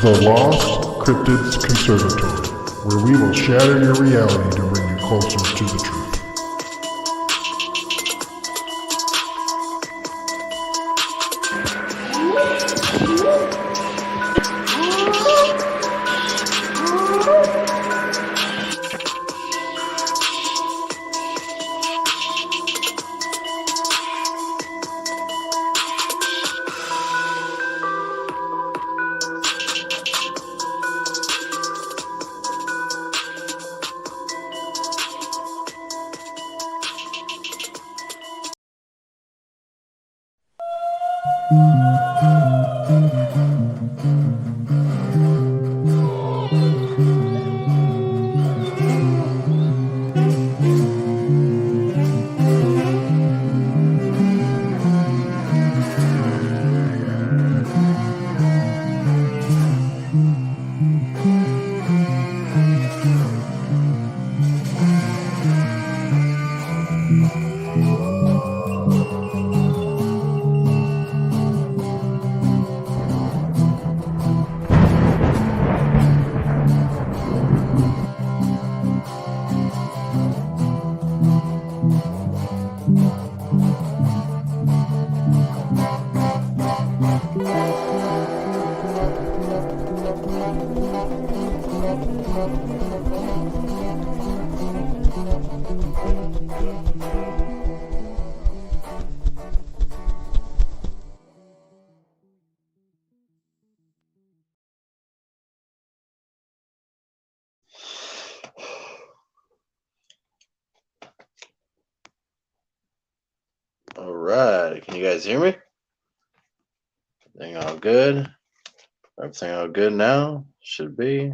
The Lost Cryptids Conservatory, where we will shatter your reality to bring you closer to the truth. All right, can you guys hear me? Everything all good? Everything all good now? Should be.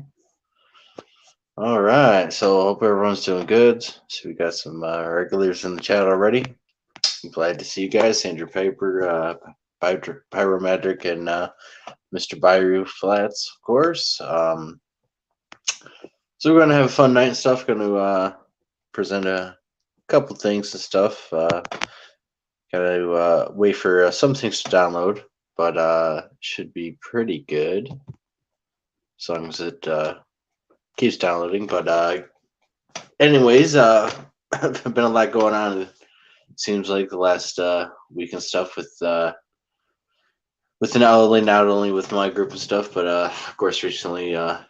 All right, so hope everyone's doing good. So we got some regulars in the chat already. I'm glad to see you guys. Sandra Paper, Pyrometric, and Mr. Bayou Flats, of course. So we're going to have a fun night and stuff. Going to present a couple things and stuff. Gotta wait for some things to download, but should be pretty good as long as it keeps downloading. But anyways, been a lot going on. It seems like the last week and stuff with not only with my group and stuff, but of course recently the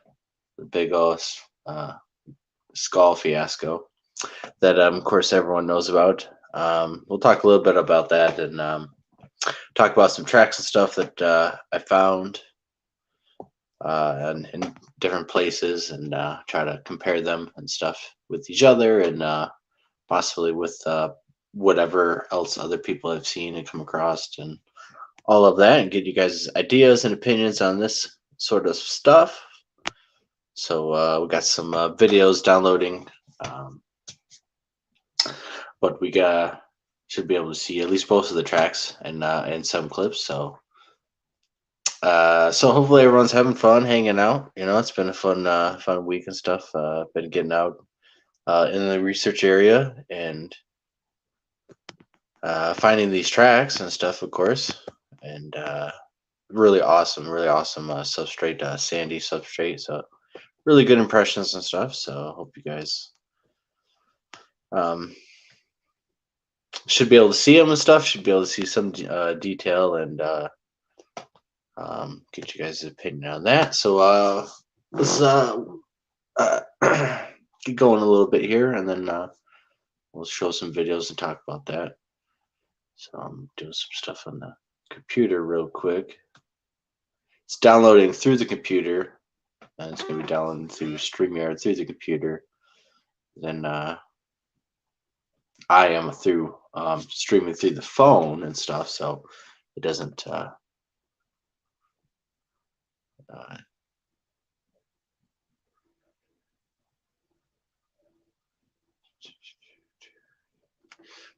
big skull fiasco that of course everyone knows about. We'll talk a little bit about that and talk about some tracks and stuff that I found in different places and try to compare them and stuff with each other and possibly with whatever else other people have seen and come across and all of that, and get you guys' ideas and opinions on this sort of stuff. So we got some videos downloading. But we should be able to see at least most of the tracks and some clips. So hopefully everyone's having fun hanging out. You know, it's been a fun week and stuff. Been getting out in the research area and finding these tracks and stuff, of course. And really awesome substrate, sandy substrate. So really good impressions and stuff. So hope you guys should be able to see them and stuff. Should be able to see some detail and get you guys' opinion on that. So let's get going a little bit here, and then we'll show some videos and talk about that. So I'm doing some stuff on the computer real quick. It's downloading through the computer, and it's going to be downloading through StreamYard through the computer. Then I am through streaming through the phone and stuff, so it doesn't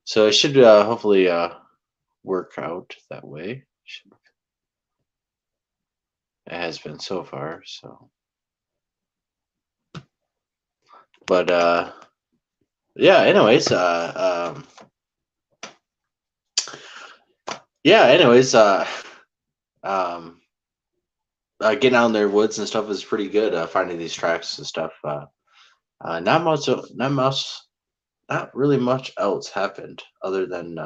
so it should hopefully work out that way. It has been so far. So, but yeah. Anyways, yeah. Anyways, getting out in their woods and stuff is pretty good. Finding these tracks and stuff. Not really much else happened other than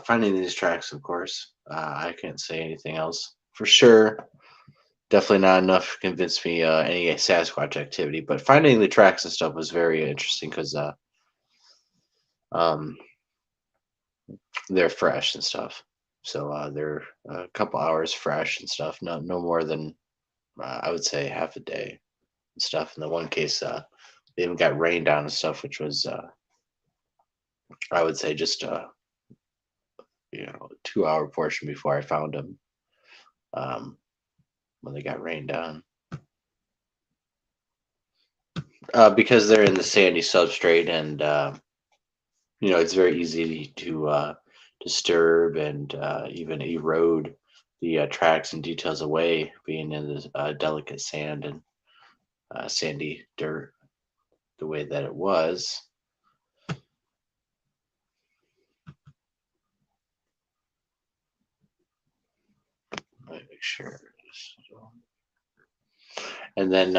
finding these tracks. Of course, I can't say anything else for sure. Definitely not enough to convince me any Sasquatch activity, but finding the tracks and stuff was very interesting because um, they're fresh and stuff. So they're a couple hours fresh and stuff. No more than I would say half a day and stuff. In the one case, they even got rained on and stuff, which was I would say just 2 hour portion before I found them when they got rained on. Because they're in the sandy substrate, and it's very easy to disturb and even erode the tracks and details away, being in the delicate sand and sandy dirt the way that it was. Let me make sure. And then,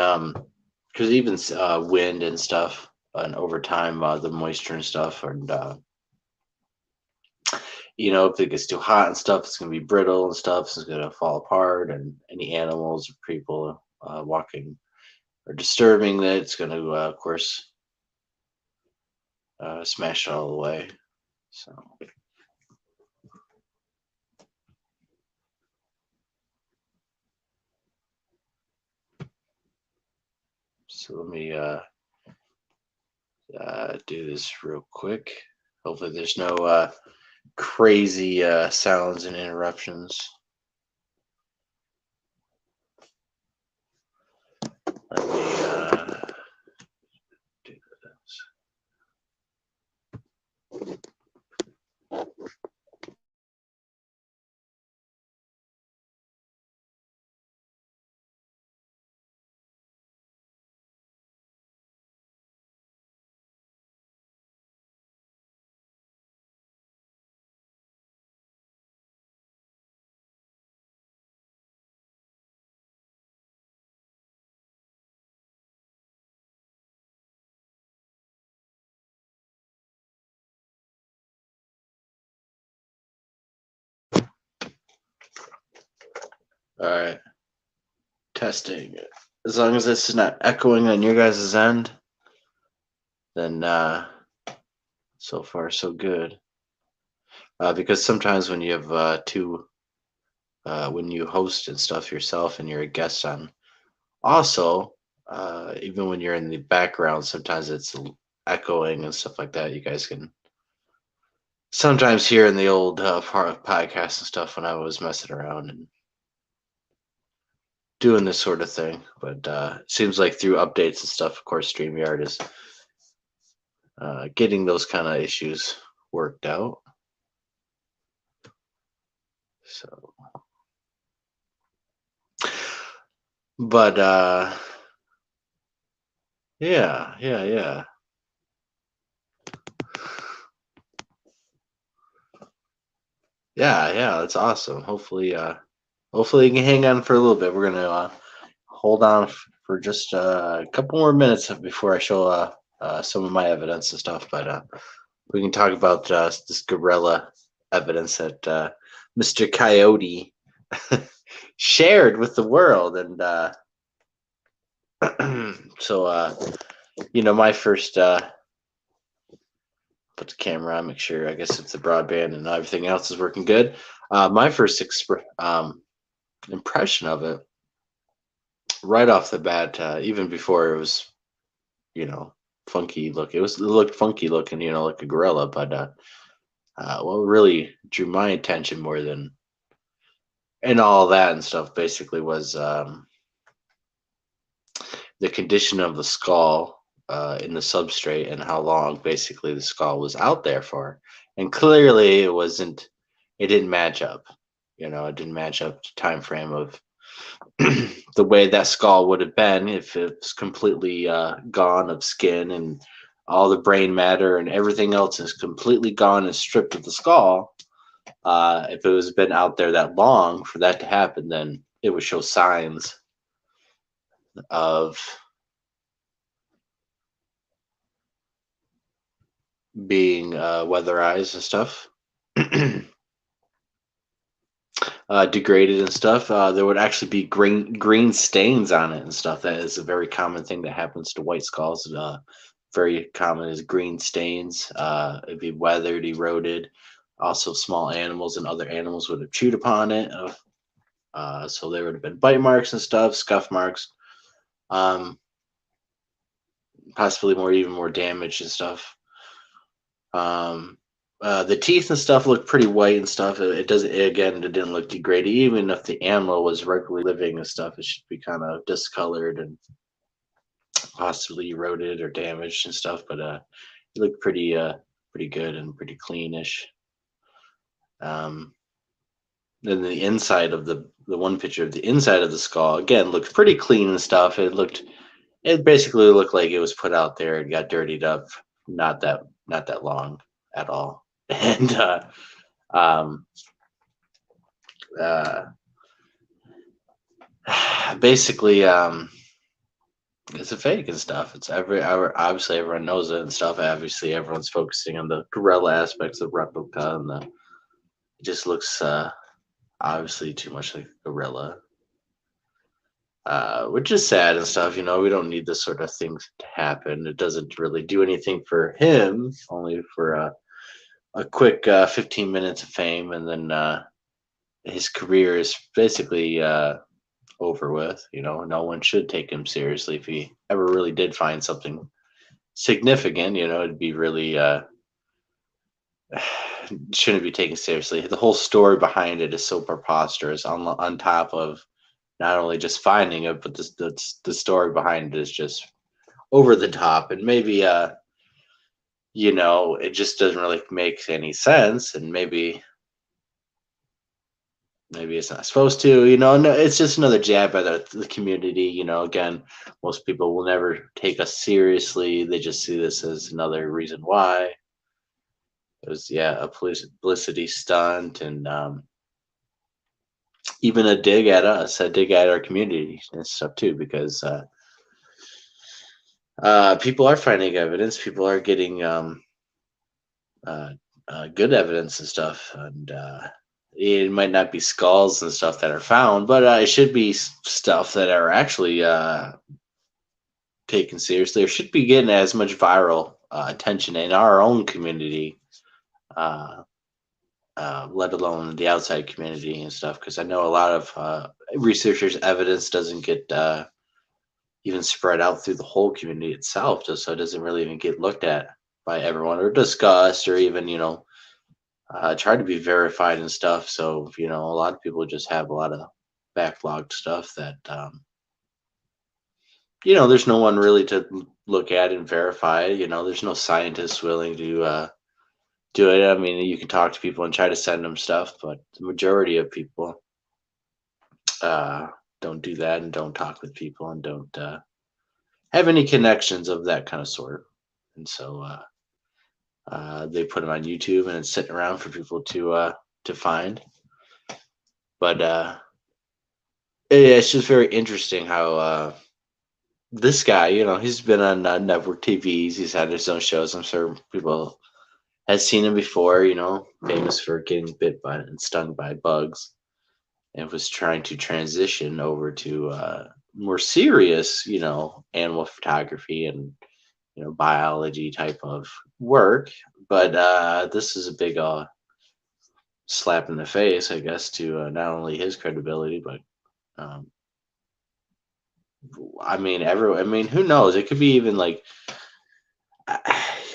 because even wind and stuff, and over time, the moisture and stuff, and if it gets too hot and stuff, it's going to be brittle and stuff. So it's going to fall apart, and any animals or people walking or disturbing that, it's going to, of course, smash it all away. So let me do this real quick. Hopefully there's no crazy sounds and interruptions. Let me do this. All right, testing. As long as this is not echoing on your guys' end, then so far so good. Because sometimes when you have when you host and stuff yourself and you're a guest on, also, even when you're in the background, sometimes it's echoing and stuff like that. You guys can sometimes hear in the old podcast and stuff when I was messing around and doing this sort of thing. But it seems like through updates and stuff, of course, StreamYard is getting those kind of issues worked out. So, but yeah. Yeah, that's awesome. Hopefully you can hang on for a little bit. We're gonna hold on for just a couple more minutes before I show some of my evidence and stuff. But we can talk about this gorilla evidence that Mr. Coyote shared with the world. And so, my first put the camera on, make sure, I guess it's the broadband and everything else is working good. My first impression of it right off the bat, even before it was, funky look. It looked funky looking, like a gorilla. But what really drew my attention more than and all that and stuff basically was the condition of the skull in the substrate and how long basically the skull was out there for. And clearly it didn't match up. It didn't match up to time frame of the way that skull would have been if it's completely gone of skin and all the brain matter and everything else is completely gone and stripped of the skull. If it was been out there that long for that to happen, then it would show signs of being weatherized and stuff, degraded and stuff. There would actually be green stains on it and stuff. That is a very common thing that happens to white skulls. Very common is green stains. It'd be weathered, eroded. Also, small animals and other animals would have chewed upon it. So there would have been bite marks and stuff, scuff marks, um, possibly even more damage and stuff. The teeth and stuff look pretty white and stuff. It doesn't, again, it didn't look degraded. Even if the animal was regularly living and stuff, it should be kind of discolored and possibly eroded or damaged and stuff. But it looked pretty good and pretty cleanish. Then the inside of the one picture of the inside of the skull again looked pretty clean and stuff. It basically looked like it was put out there and got dirtied up not that long at all. And um, uh, basically it's a fake and stuff. It's obviously everyone knows it and stuff. Obviously everyone's focusing on the gorilla aspects of replica, and it just looks obviously too much like a gorilla. Which is sad and stuff. We don't need this sort of thing to happen. It doesn't really do anything for him, only for a quick 15 minutes of fame, and then his career is basically over with. No one should take him seriously if he ever really did find something significant. It'd be really shouldn't be taken seriously. The whole story behind it is so preposterous. On top of not only just finding it, but the story behind it is just over the top, and maybe it just doesn't really make any sense, and maybe it's not supposed to. No, it's just another jab at the community. Again, most people will never take us seriously. They just see this as another reason why. It was, a publicity stunt, and even a dig at us, a dig at our community and stuff too, because people are finding evidence. People are getting good evidence and stuff, and it might not be skulls and stuff that are found, but it should be stuff that are actually taken seriously, or should be getting as much viral attention in our own community, let alone the outside community and stuff. Because I know a lot of researchers' evidence doesn't get even spread out through the whole community itself, so it doesn't really even get looked at by everyone or discussed or even try to be verified and stuff. So a lot of people just have a lot of backlogged stuff that there's no one really to look at and verify. There's no scientists willing to do it. I mean, you can talk to people and try to send them stuff, but the majority of people don't do that and don't talk with people and don't have any connections of that kind of sort. And so they put them on YouTube, and it's sitting around for people to find. But it's just very interesting how this guy, he's been on network TVs. He's had his own shows. I'm sure people has seen him before. Famous for getting bit by and stung by bugs, and was trying to transition over to more serious, animal photography and biology type of work. But this is a big slap in the face, I guess, to not only his credibility, but I mean, everyone. I mean, who knows? It could be even like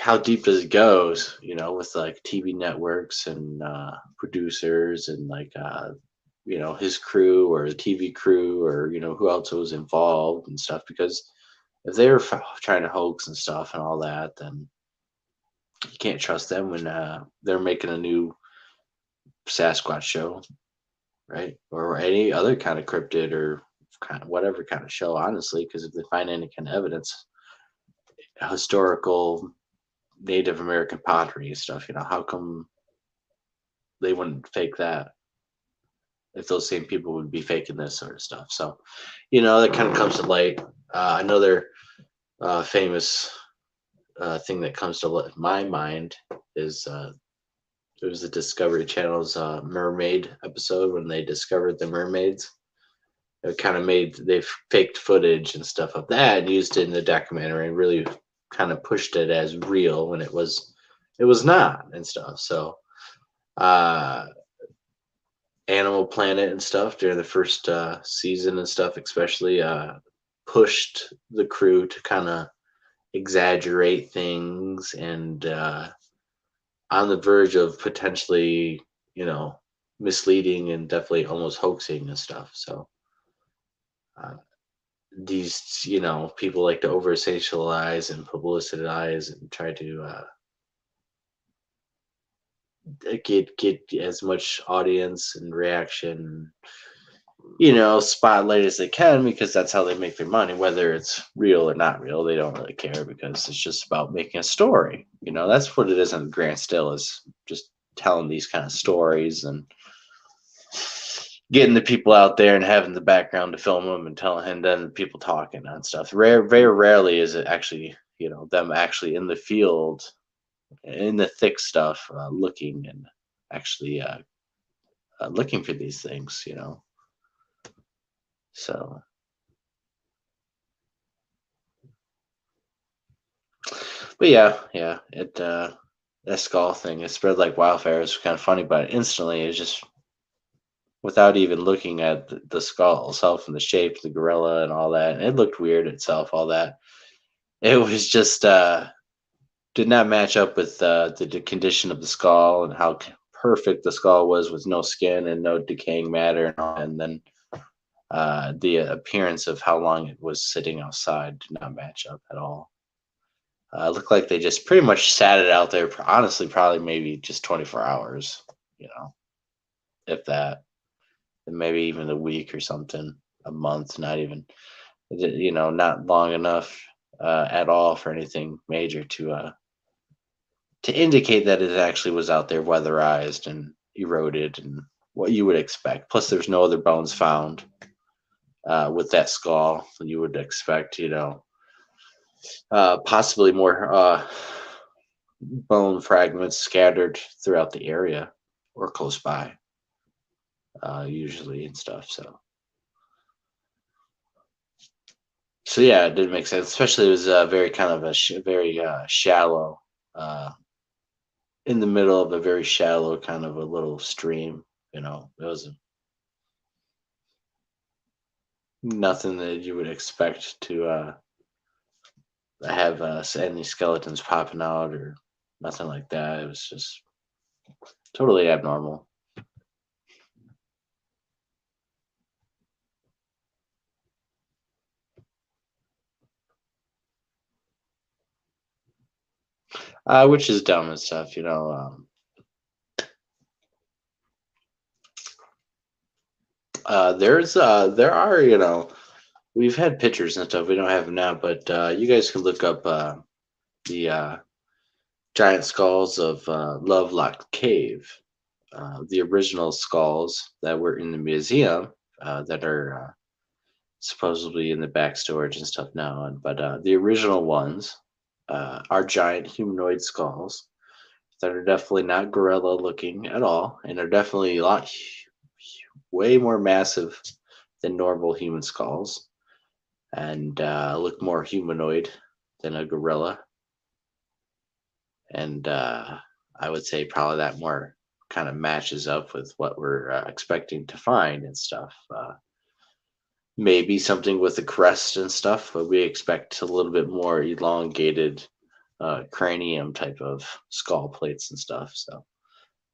how deep does it goes? With like TV networks and producers and like his crew or the TV crew or who else was involved and stuff. Because if they were trying to hoax and stuff and all that, then you can't trust them when they're making a new Sasquatch show, right? Or any other kind of cryptid or kind of whatever kind of show, honestly. Because if they find any kind of evidence, historical Native American pottery and stuff, how come they wouldn't fake that? if those same people would be faking this sort of stuff. So, that kind of comes to light. Another famous thing that comes to my mind is it was the Discovery Channel's mermaid episode when they discovered the mermaids. It kind of they faked footage and stuff of that and used it in the documentary and really kind of pushed it as real when it was not and stuff. So Animal Planet and stuff during the first season and stuff especially pushed the crew to kind of exaggerate things and on the verge of potentially misleading and definitely almost hoaxing and stuff. So these people like to over sensationalize and publicize and try to get as much audience and reaction spotlight as they can, because that's how they make their money, whether it's real or not real. They don't really care because it's just about making a story. That's what it is on the grand scale, is just telling these kind of stories and getting the people out there and having the background to film them and telling, and then the people talking and stuff. Very rarely is it actually, them actually in the field, in the thick stuff, looking and actually looking for these things, So, but yeah, that skull thing, it spread like wildfire. It was kind of funny, but instantly it's just without even looking at the skull itself and the shape, the gorilla and all that. And it looked weird itself, all that. It was just did not match up with the condition of the skull and how perfect the skull was with no skin and no decaying matter, and then the appearance of how long it was sitting outside did not match up at all. It looked like they just pretty much sat it out there, honestly, probably maybe just 24 hours, if that, and maybe even a week or something, a month, not even, not long enough at all for anything major to indicate that it actually was out there weatherized and eroded and what you would expect. Plus, there's no other bones found with that skull than you would expect, possibly more bone fragments scattered throughout the area or close by, usually and stuff. So yeah, it did make sense. Especially it was very kind of very shallow, in the middle of a very shallow kind of a little stream. It was nothing that you would expect to have any skeletons popping out or nothing like that. It was just totally abnormal. Which is dumb and stuff, there are, we've had pictures and stuff. We don't have them now, but you guys can look up the giant skulls of Lovelock Cave, the original skulls that were in the museum that are supposedly in the back storage and stuff now. But the original ones are giant humanoid skulls that are definitely not gorilla looking at all, and are definitely a lot way more massive than normal human skulls, and look more humanoid than a gorilla. And I would say probably that more kind of matches up with what we're expecting to find and stuff. Maybe something with the crest and stuff, but we expect a little bit more elongated cranium type of skull plates and stuff. So,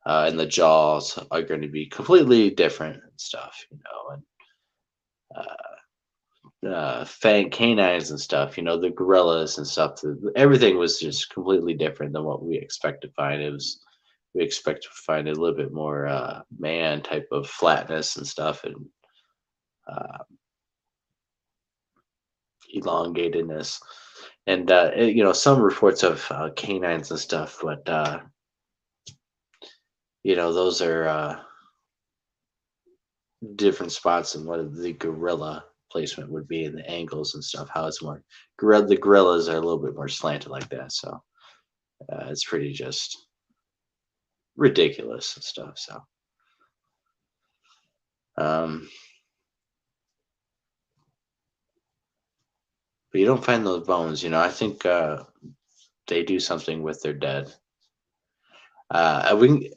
and the jaws are going to be completely different and stuff, and fang canines and stuff, the gorillas and stuff. Everything was just completely different than what we expect to find. We expect to find a little bit more man type of flatness and stuff, and elongatedness, and some reports of canines and stuff, but those are different spots and what the gorilla placement would be and the angles and stuff. How it's more gorilla. The gorillas are a little bit more slanted like that, so it's pretty just ridiculous and stuff. So, um, but you don't find those bones. I think they do something with their dead. We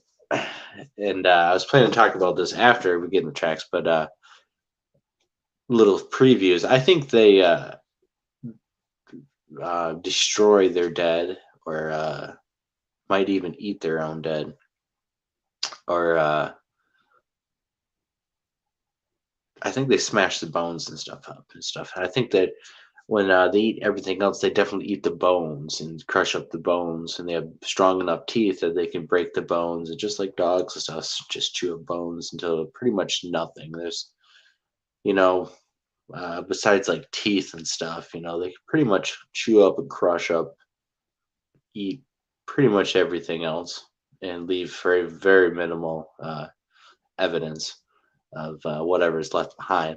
and I was planning to talk about this after we get in the tracks, but little previews. I think they destroy their dead, or might even eat their own dead, or I think they smash the bones and stuff up and stuff. And I think that when they eat everything else, they definitely eat the bones and crush up the bones, and they have strong enough teeth that they can break the bones, and just like dogs and stuff, just chew up bones until pretty much nothing. There's, you know, besides like teeth and stuff, they can pretty much chew up and crush up, eat pretty much everything else, and leave very, very minimal evidence of whatever is left behind.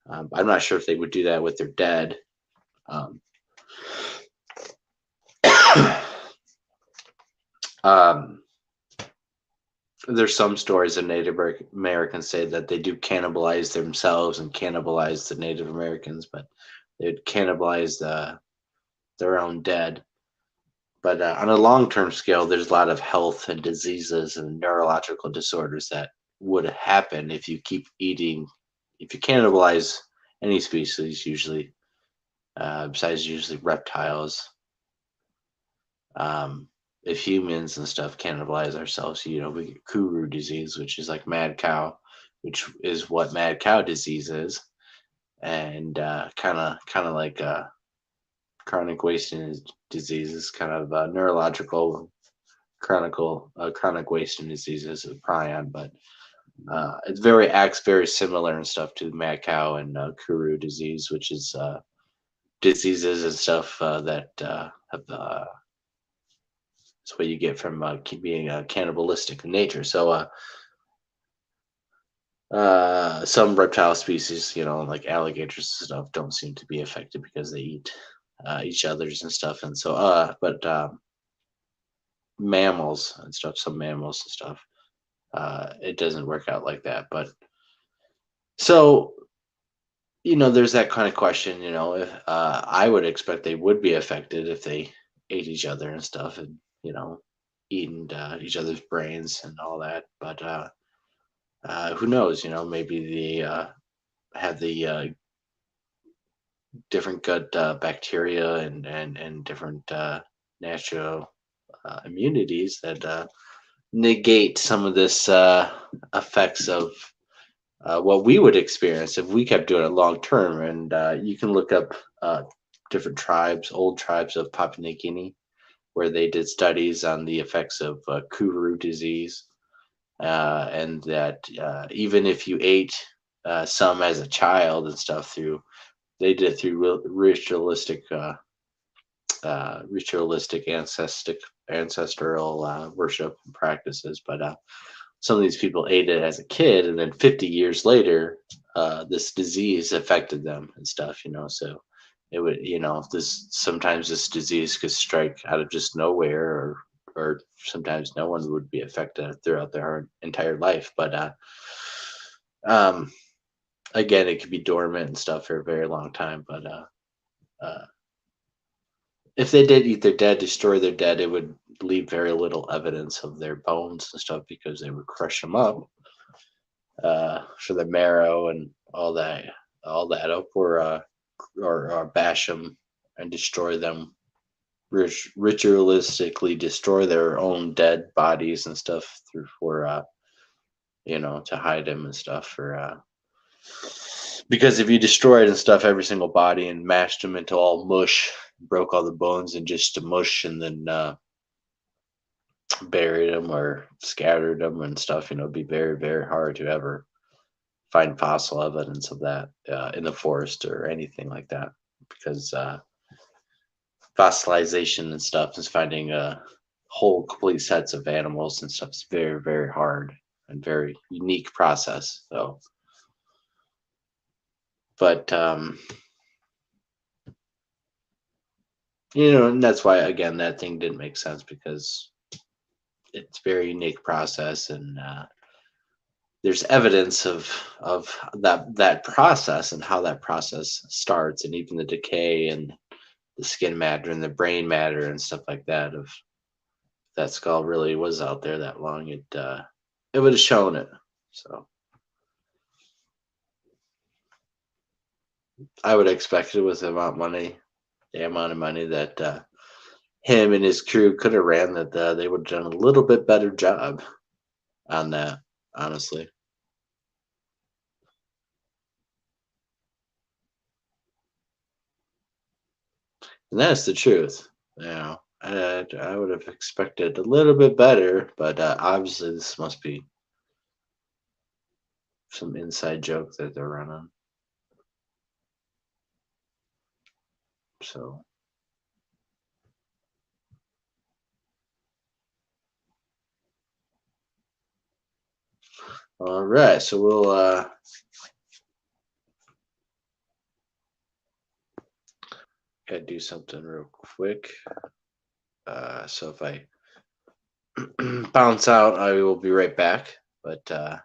I'm not sure if they would do that with their dead. Um, um, there's some stories that Native Americans say that they do cannibalize themselves and cannibalize the Native Americans, but they'd cannibalize their own dead. But on a long-term scale, there's a lot of health and diseases and neurological disorders that would happen if you keep eating. If you cannibalize any species, usually, besides usually reptiles, if humans and stuff cannibalize ourselves, we get Kuru disease, which is like mad cow, which is what mad cow disease is, and kind of like chronic wasting disease is kind of neurological chronic wasting diseases of prion, but it acts very similar and stuff to mad cow and Kuru disease, which is diseases and stuff that have it's what you get from being cannibalistic in nature. So some reptile species, like alligators and stuff, don't seem to be affected because they eat each other's and stuff. And so, but mammals and stuff, some mammals and stuff, it doesn't work out like that. But so, there's that kind of question, if I would expect they would be affected if they ate each other and stuff, and, eating each other's brains and all that. But who knows, maybe they have the different gut bacteria and different natural immunities that negate some of this effects of what we would experience if we kept doing it long term. And you can look up different tribes, old tribes of Papua New Guinea, where they did studies on the effects of Kuru disease, and that even if you ate some as a child and stuff, they did it through ritualistic ancestral worship and practices. But some of these people ate it as a kid, and then 50 years later, this disease affected them and stuff. So it would, sometimes this disease could strike out of just nowhere, or sometimes no one would be affected throughout their entire life. But again, it could be dormant and stuff for a very long time. But if they did eat their dead, destroy their dead, it would leave very little evidence of their bones and stuff, because they would crush them up for the marrow and all that up, or bash them and destroy them, ritualistically destroy their own dead bodies and stuff to hide them and stuff because if you destroyed and stuff every single body and mashed them into all mush, broke all the bones and just to mush, and then buried them or scattered them and stuff, it'd be very, very hard to ever find fossil evidence of that in the forest or anything like that, because fossilization and stuff is finding whole complete sets of animals and stuff is very, very hard and very unique process. So But and that's why, again, that thing didn't make sense, because it's a very unique process, and there's evidence of that process and how that process starts, and even the decay and the skin matter and the brain matter and stuff like that. If that skull really was out there that long, it would have shown it. So I would expect it, with the amount of money that him and his crew could have ran, that they would have done a little bit better job on that, honestly. And that's the truth. I would have expected a little bit better, but obviously this must be some inside joke that they're running. So, all right. So we'll gotta do something real quick. So if I bounce out, I will be right back. But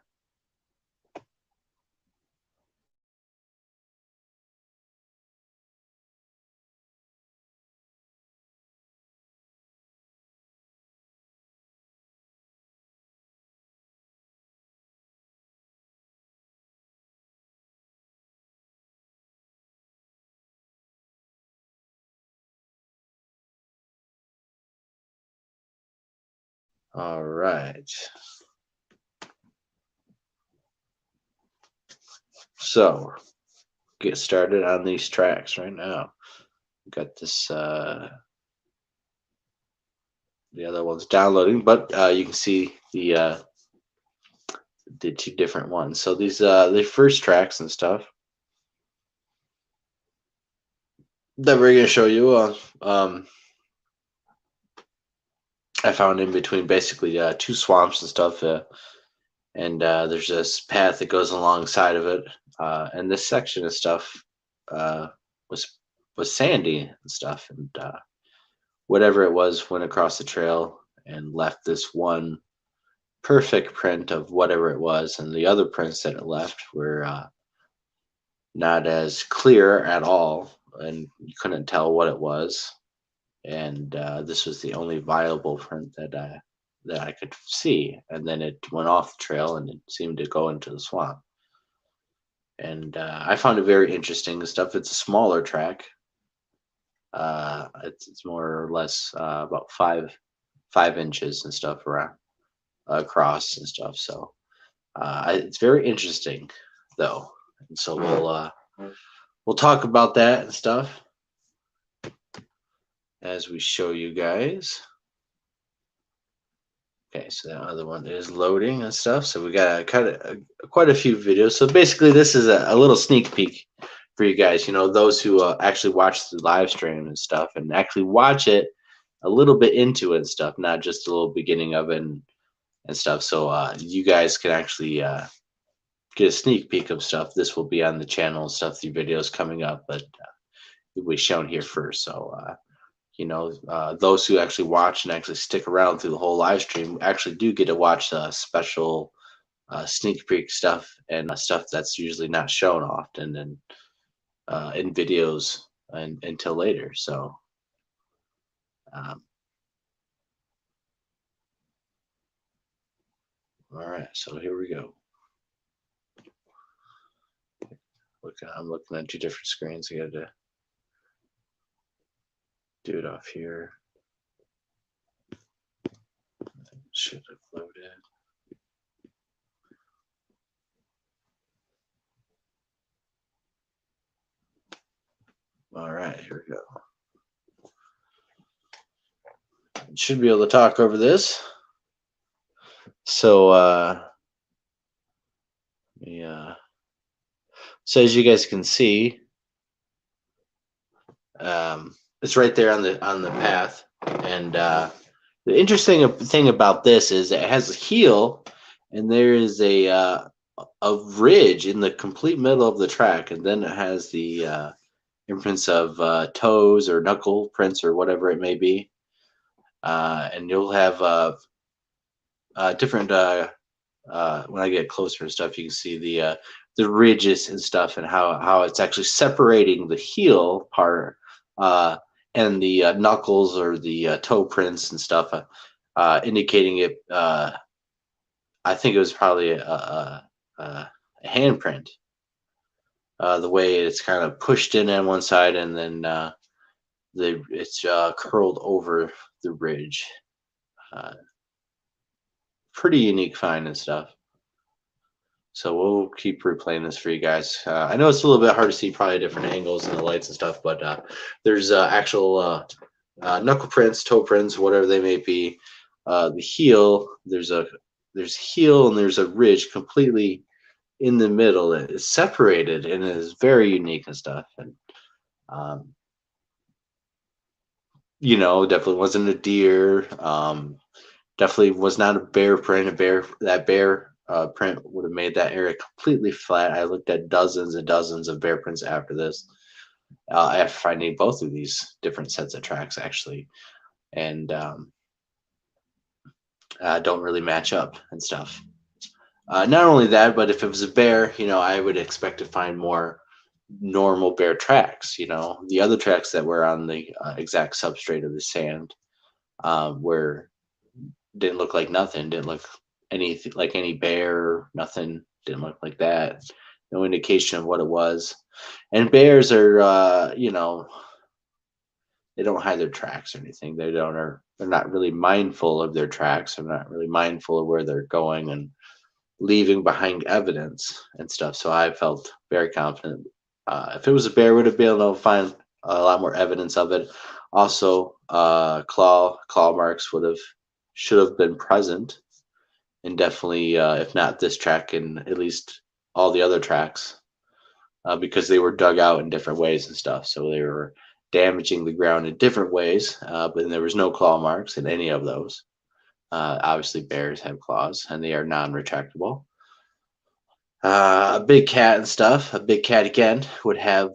all right. So get started on these tracks right now. Got this. The other one's downloading, but you can see the two different ones. So these the first tracks and stuff that we're gonna show you. I found in between, basically, two swamps and stuff, and there's this path that goes alongside of it, and this section of stuff was sandy and stuff, and whatever it was went across the trail and left this one perfect print of whatever it was, and the other prints that it left were not as clear at all, and you couldn't tell what it was. And this was the only viable print that I could see. And then it went off the trail, and it seemed to go into the swamp. And I found it very interesting and stuff. It's a smaller track. It's more or less about 5 inches and stuff around across and stuff. So it's very interesting, though. And so we'll talk about that and stuff as we show you guys. Okay, so that other one is loading and stuff. So we got quite a few videos. So basically, this is a little sneak peek for you guys. Those who actually watch the live stream and stuff, and actually watch it a little bit into it and stuff, not just a little beginning of it and stuff. So you guys can actually get a sneak peek of stuff. This will be on the channel and stuff. The videos coming up, but it will be shown here first. So those who actually watch and actually stick around through the whole live stream actually do get to watch special sneak peek stuff, and stuff that's usually not shown often and in videos until later. So all right, so here we go. I'm looking at two different screens. I got to do it off here. Should have loaded. All right, here we go. Should be able to talk over this. So yeah. So as you guys can see, it's right there on the path, and the interesting thing about this is it has a heel, and there is a a ridge in the complete middle of the track, and then it has the imprints of toes or knuckle prints or whatever it may be. And you'll have different. When I get closer and stuff, you can see the ridges and stuff, and how it's actually separating the heel part and the knuckles or the toe prints and stuff, indicating it. I think it was probably a handprint. The way it's kind of pushed in on one side, and then it's curled over the ridge. Uh, Pretty unique find and stuff. So we'll keep replaying this for you guys. I know it's a little bit hard to see, probably different angles and the lights and stuff, but there's actual knuckle prints, toe prints, whatever they may be. The heel, there's heel and there's a ridge completely in the middle. It's separated and it is very unique and stuff. And definitely wasn't a deer. Definitely was not a bear print. That bear print would have made that area completely flat. I looked at dozens and dozens of bear prints after this, after finding both of these different sets of tracks actually, and don't really match up and stuff. Not only that, but if it was a bear, I would expect to find more normal bear tracks. The other tracks that were on the exact substrate of the sand were didn't look like nothing. Didn't look anything like any bear. Nothing. Didn't look like that. No indication of what it was. And bears are, they don't hide their tracks or anything. They're not really mindful of their tracks. They're not really mindful of where they're going and leaving behind evidence and stuff. So I felt very confident. If it was a bear, would have been able to find a lot more evidence of it. Also, claw marks should have been present, and definitely, if not this track, and at least all the other tracks, because they were dug out in different ways and stuff. So they were damaging the ground in different ways, but there was no claw marks in any of those. Obviously, bears have claws, and they are non-retractable. A big cat and stuff. A big cat again would have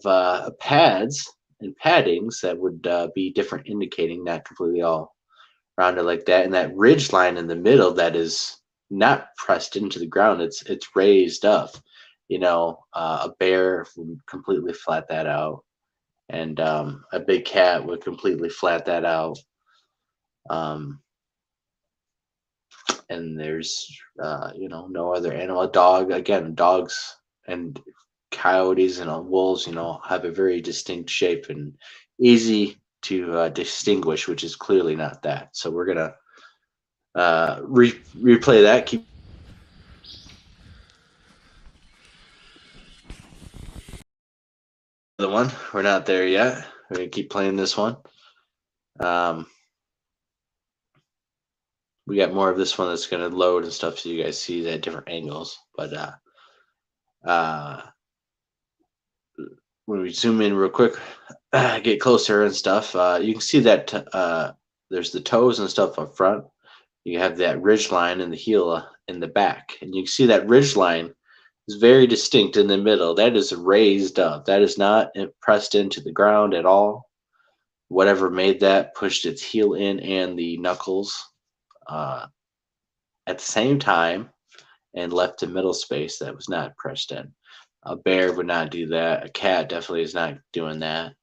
pads and paddings that would be different, indicating not completely all rounded like that. And that ridge line in the middle that is not pressed into the ground, it's raised up. A bear would completely flat that out, and a big cat would completely flat that out. And there's no other animal. A dog, again, dogs and coyotes and wolves, have a very distinct shape and easy to distinguish, which is clearly not that. So we're gonna replay that. Keep the one. We're not there yet. We're gonna keep playing this one. We got more of this one that's gonna load and stuff, so you guys see that different angles. But when we zoom in real quick, get closer and stuff, you can see that there's the toes and stuff up front. You have that ridge line and the heel in the back, and you can see that ridge line is very distinct in the middle. That is raised up. That is not pressed into the ground at all. Whatever made that pushed its heel in and the knuckles at the same time and left a middle space that was not pressed in. A bear would not do that. A cat definitely is not doing that.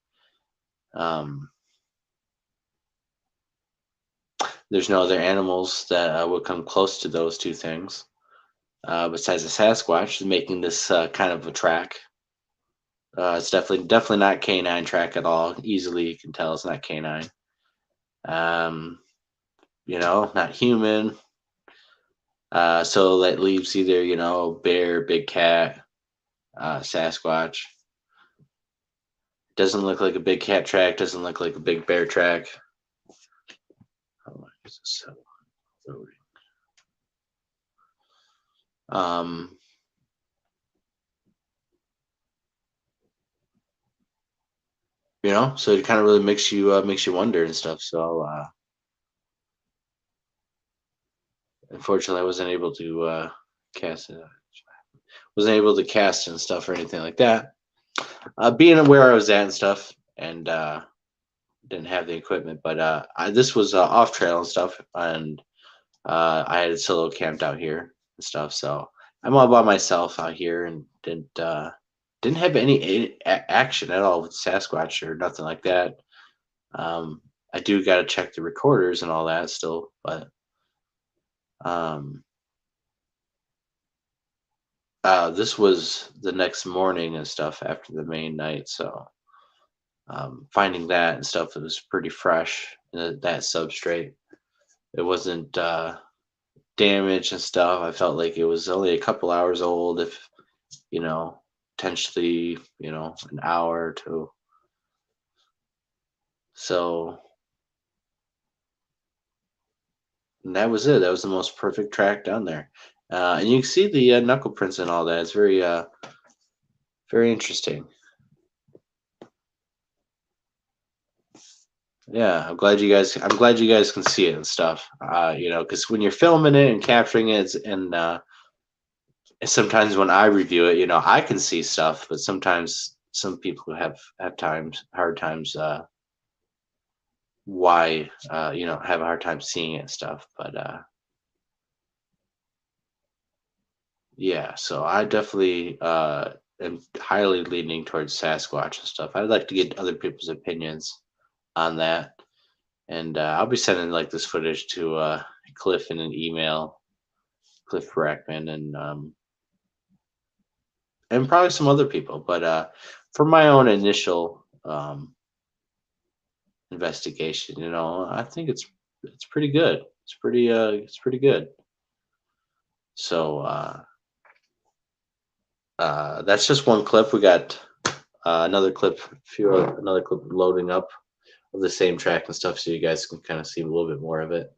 There's no other animals that would come close to those two things besides a Sasquatch making this kind of a track. It's definitely not canine track at all. Easily you can tell it's not canine. Not human. So that leaves either, bear, big cat, Sasquatch. Doesn't look like a big cat track. Doesn't look like a big bear track. So it kind of really makes you wonder and stuff. So unfortunately, I wasn't able to cast it. wasn't able to cast and stuff or anything like that. Being where I was at and stuff, and didn't have the equipment, but this was off trail and stuff, and I had solo camped out here and stuff. So I'm all by myself out here, and didn't have any action at all with Sasquatch or nothing like that. I do got to check the recorders and all that still, but um, this was the next morning and stuff after the main night. So finding that and stuff, it was pretty fresh. That substrate, it wasn't damaged and stuff. I felt like it was only a couple hours old, if potentially an hour or two. So and that was it. That was the most perfect track down there, and you can see the knuckle prints and all that. It's very interesting. Yeah, I'm glad you guys can see it and stuff. Because when you're filming it and capturing it, and sometimes when I review it, I can see stuff, but sometimes some people have hard times. Why have a hard time seeing it and stuff, but yeah. So I definitely am highly leaning towards Sasquatch and stuff. I'd like to get other people's opinions on that. And I'll be sending like this footage to Cliff in an email, Cliff Brackman, and probably some other people. But for my own initial investigation, I think it's pretty good. It's pretty good. So that's just one clip. We got another clip loading up of the same track and stuff, so you guys can kind of see a little bit more of it.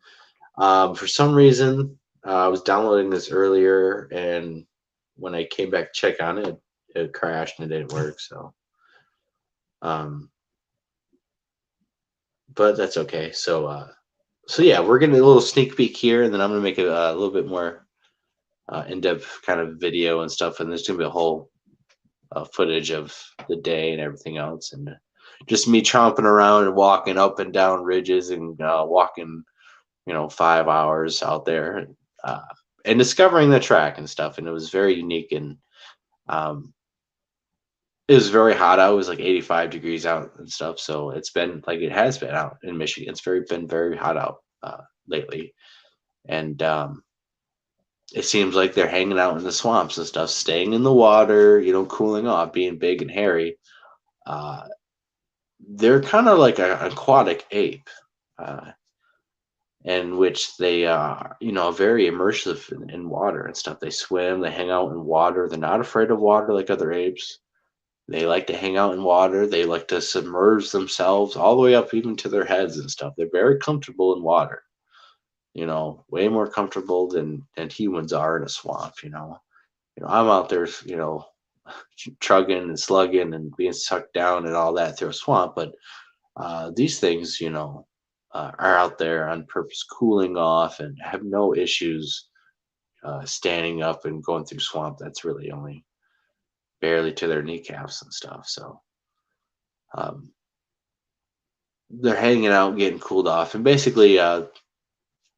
For some reason, I was downloading this earlier, and when I came back to check on it, it crashed and it didn't work. So, but that's okay. So yeah, we're getting a little sneak peek here, and then I'm gonna make it a little bit more in-depth kind of video and stuff, and there's gonna be a whole footage of the day and everything else, and just me tromping around and walking up and down ridges and walking 5 hours out there and discovering the track and stuff. And it was very unique, and it was very hot out. It was like 85 degrees out and stuff. So it's been like it has been out in Michigan. It's been very hot out lately, and it seems like they're hanging out in the swamps and stuff, staying in the water, cooling off, being big and hairy. They're kind of like an aquatic ape, in which they are, very immersive in water and stuff. They swim, they hang out in water. They're not afraid of water like other apes. They like to hang out in water. They like to submerge themselves all the way up even to their heads and stuff. They're very comfortable in water, way more comfortable than humans are in a swamp. I'm out there, chugging and slugging and being sucked down and all that through a swamp. But these things, are out there on purpose, cooling off, and have no issues standing up and going through swamp. That's really only barely to their kneecaps and stuff. So they're hanging out, getting cooled off, and basically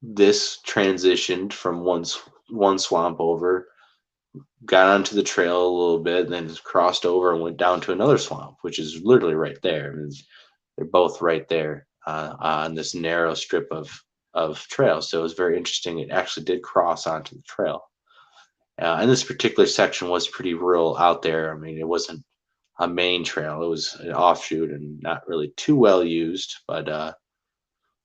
this transitioned from one swamp over, got onto the trail a little bit, and then crossed over and went down to another swamp, which is literally right there. I mean, they're both right there on this narrow strip of trail. So it was very interesting. It actually did cross onto the trail. And this particular section was pretty rural out there. I mean, it wasn't a main trail. It was an offshoot and not really too well used, but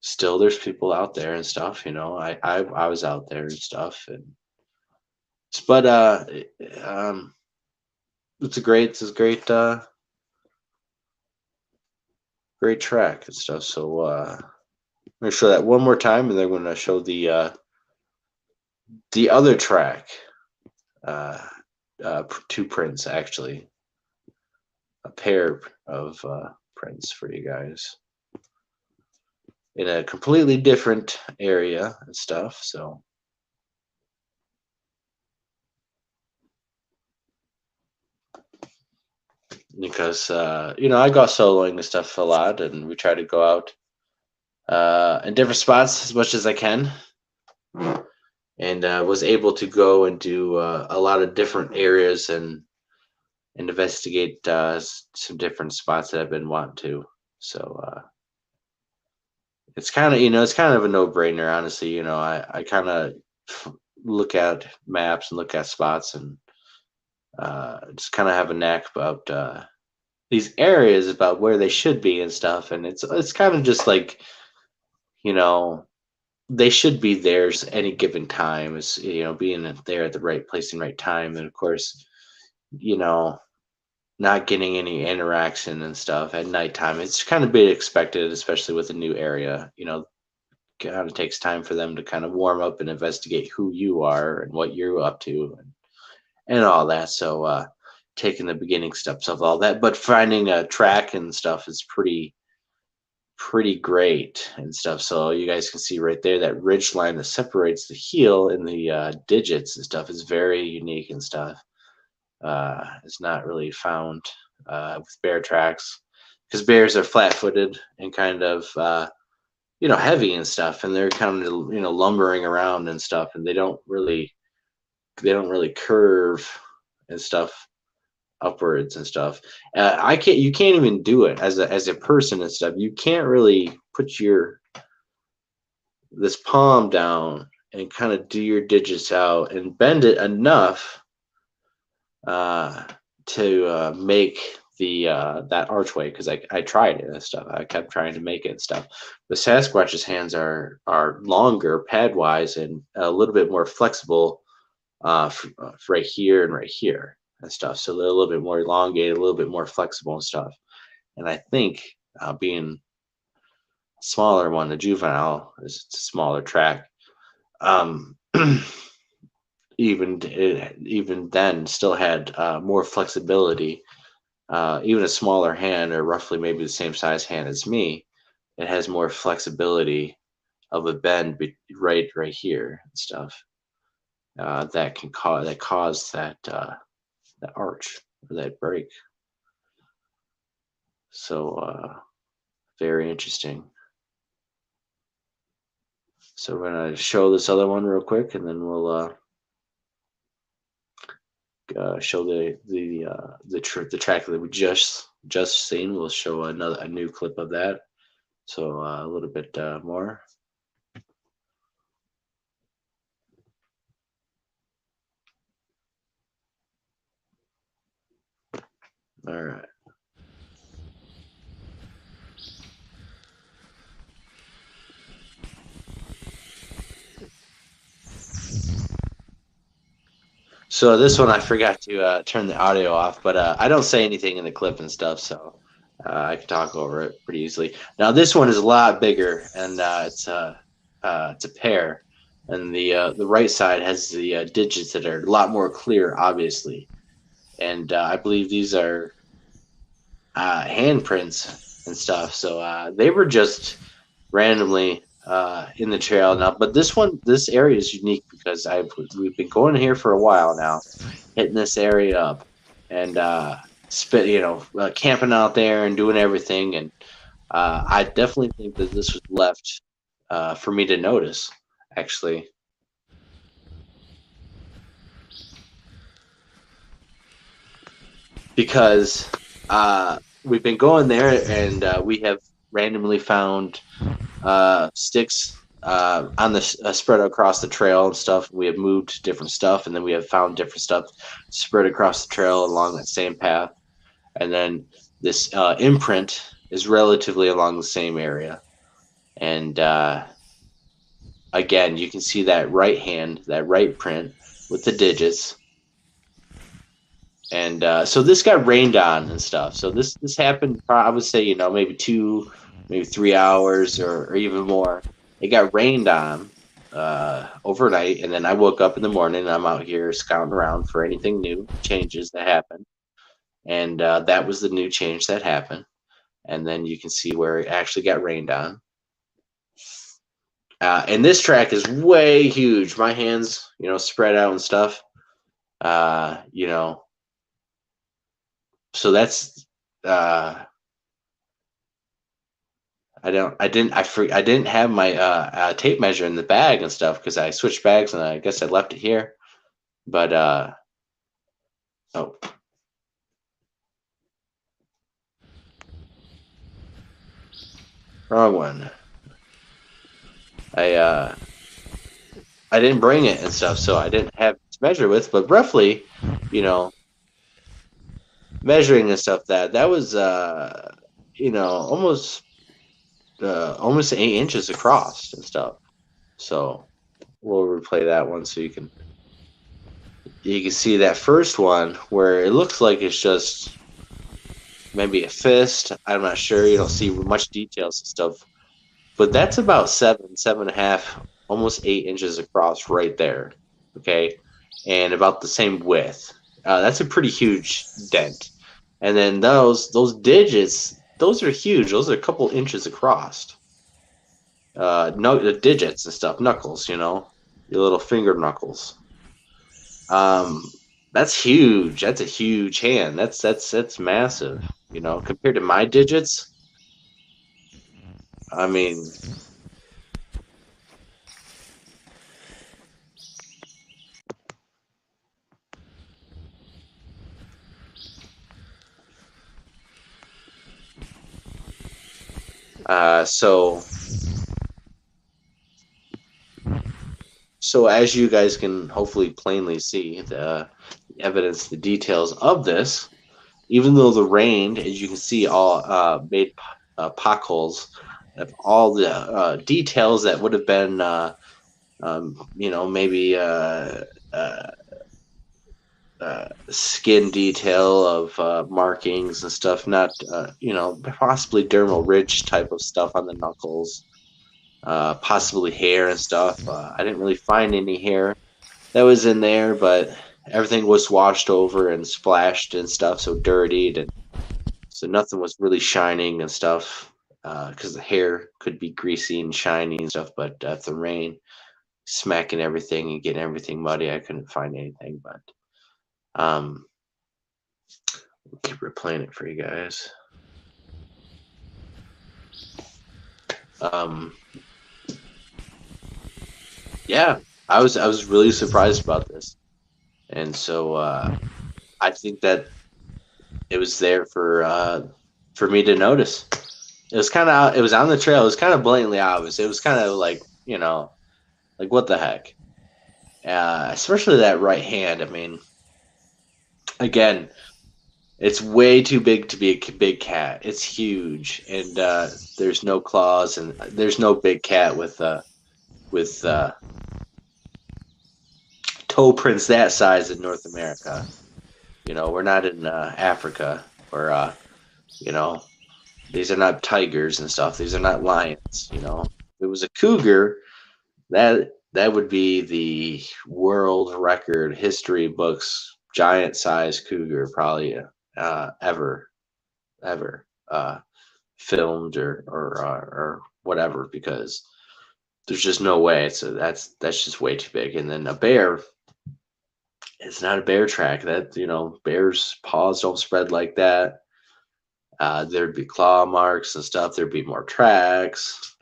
still there's people out there and stuff. I was out there and stuff. But it's a great great track and stuff. So I'm gonna show that one more time, and then we're gonna show the other track, two prints, actually, a pair of prints for you guys in a completely different area and stuff. So because I go soloing and stuff a lot, and we try to go out in different spots as much as I can, and was able to go and do a lot of different areas and investigate some different spots that I've been wanting to. So it's kind of it's kind of a no-brainer, honestly. I kind of look at maps and look at spots and just kind of have a knack about these areas, about where they should be and stuff. And it's kind of just like, they should be theirs any given time, is being there at the right place and right time, and of course, you know not getting any interaction and stuff at nighttime. It's kind of be expected, especially with a new area. Kind of takes time for them to kind of warm up and investigate who you are and what you're up to, and all that. So taking the beginning steps of all that, but finding a track and stuff is pretty great and stuff. So you guys can see right there, that ridge line that separates the heel and the digits and stuff is very unique and stuff. It's not really found with bear tracks, because bears are flat-footed and kind of heavy and stuff, and they're kind of lumbering around and stuff, and they don't really curve and stuff upwards and stuff. You can't even do it as a person and stuff. You can't really put this palm down and kind of do your digits out and bend it enough to make that archway, because I tried it and stuff. I kept trying to make it and stuff. The Sasquatch's hands are longer pad wise and a little bit more flexible right here and right here and stuff. So they're a little bit more elongated, a little bit more flexible and stuff. And I think being a smaller one, the juvenile, is a smaller track. Even then still had more flexibility. Even a smaller hand, or roughly maybe the same size hand as me, it has more flexibility of a bend right here and stuff. That cause that arch, or that break. So very interesting. So we're gonna show this other one real quick, and then we'll show the track that we just seen. We'll show a new clip of that. So a little bit more. All right. So this one I forgot to turn the audio off, but I don't say anything in the clip and stuff, so I can talk over it pretty easily. Now this one is a lot bigger, and it's a pair, and the right side has the digits that are a lot more clear, obviously, and I believe these are handprints and stuff. So they were just randomly in the trail now. But this area is unique because we've been going here for a while now, hitting this area up, and camping out there and doing everything. And I definitely think that this was left for me to notice, actually. Because we've been going there, and we have randomly found sticks on the spread across the trail and stuff. We have moved different stuff, and then we have found different stuff spread across the trail along that same path. And then this imprint is relatively along the same area. And again, you can see that right hand, that right print with the digits. And so this got rained on and stuff. So this happened, I would say, maybe 2, maybe 3 hours or even more. It got rained on overnight, and then I woke up in the morning, and I'm out here scouting around for anything new, changes that happen. And that was the new change that happened. And then you can see where it actually got rained on. And this track is way huge. My hands, spread out and stuff. So that's I didn't have my tape measure in the bag and stuff because I switched bags and I guess I left it here. But oh, wrong one. I I didn't bring it and stuff, so I didn't have to measure with. But roughly, you know, measuring and stuff that was almost 8 inches across and stuff. So we'll replay that one so you can see that first one where it looks like it's just maybe a fist. I'm not sure. You don't see much details and stuff, but that's about 7.5, almost 8 inches across right there. Okay, and about the same width. That's a pretty huge dent. And then those digits, those are huge. Those are a couple inches across. No, the digits and stuff, knuckles. Your little finger knuckles. That's huge. That's a huge hand. That's massive. Compared to my digits. I mean, so as you guys can hopefully plainly see the evidence, the details of this, even though the rain, as you can see, all made potholes of all the details that would have been, maybe skin detail of markings and stuff, not, possibly dermal ridge type of stuff on the knuckles, possibly hair and stuff. I didn't really find any hair that was in there, but everything was washed over and splashed and stuff, so dirtied, and so nothing was really shining and stuff, because the hair could be greasy and shiny and stuff, but if the rain smacking everything and getting everything muddy, I couldn't find anything. But we'll keep replaying it for you guys. Yeah, I was really surprised about this, and so I think that it was there for me to notice. It was on the trail. It was kind of blatantly obvious. It was kind of like, like what the heck? Especially that right hand. I mean, again, it's way too big to be a big cat. It's huge, and there's no claws, and there's no big cat with toe prints that size in North America. We're not in Africa, or these are not tigers and stuff. These are not lions. If it was a cougar, that would be the world record history books giant size cougar probably ever filmed or whatever, because there's just no way. So that's just way too big. And then a bear, it's not a bear track. That bears' paws don't spread like that. There'd be claw marks and stuff. There'd be more tracks.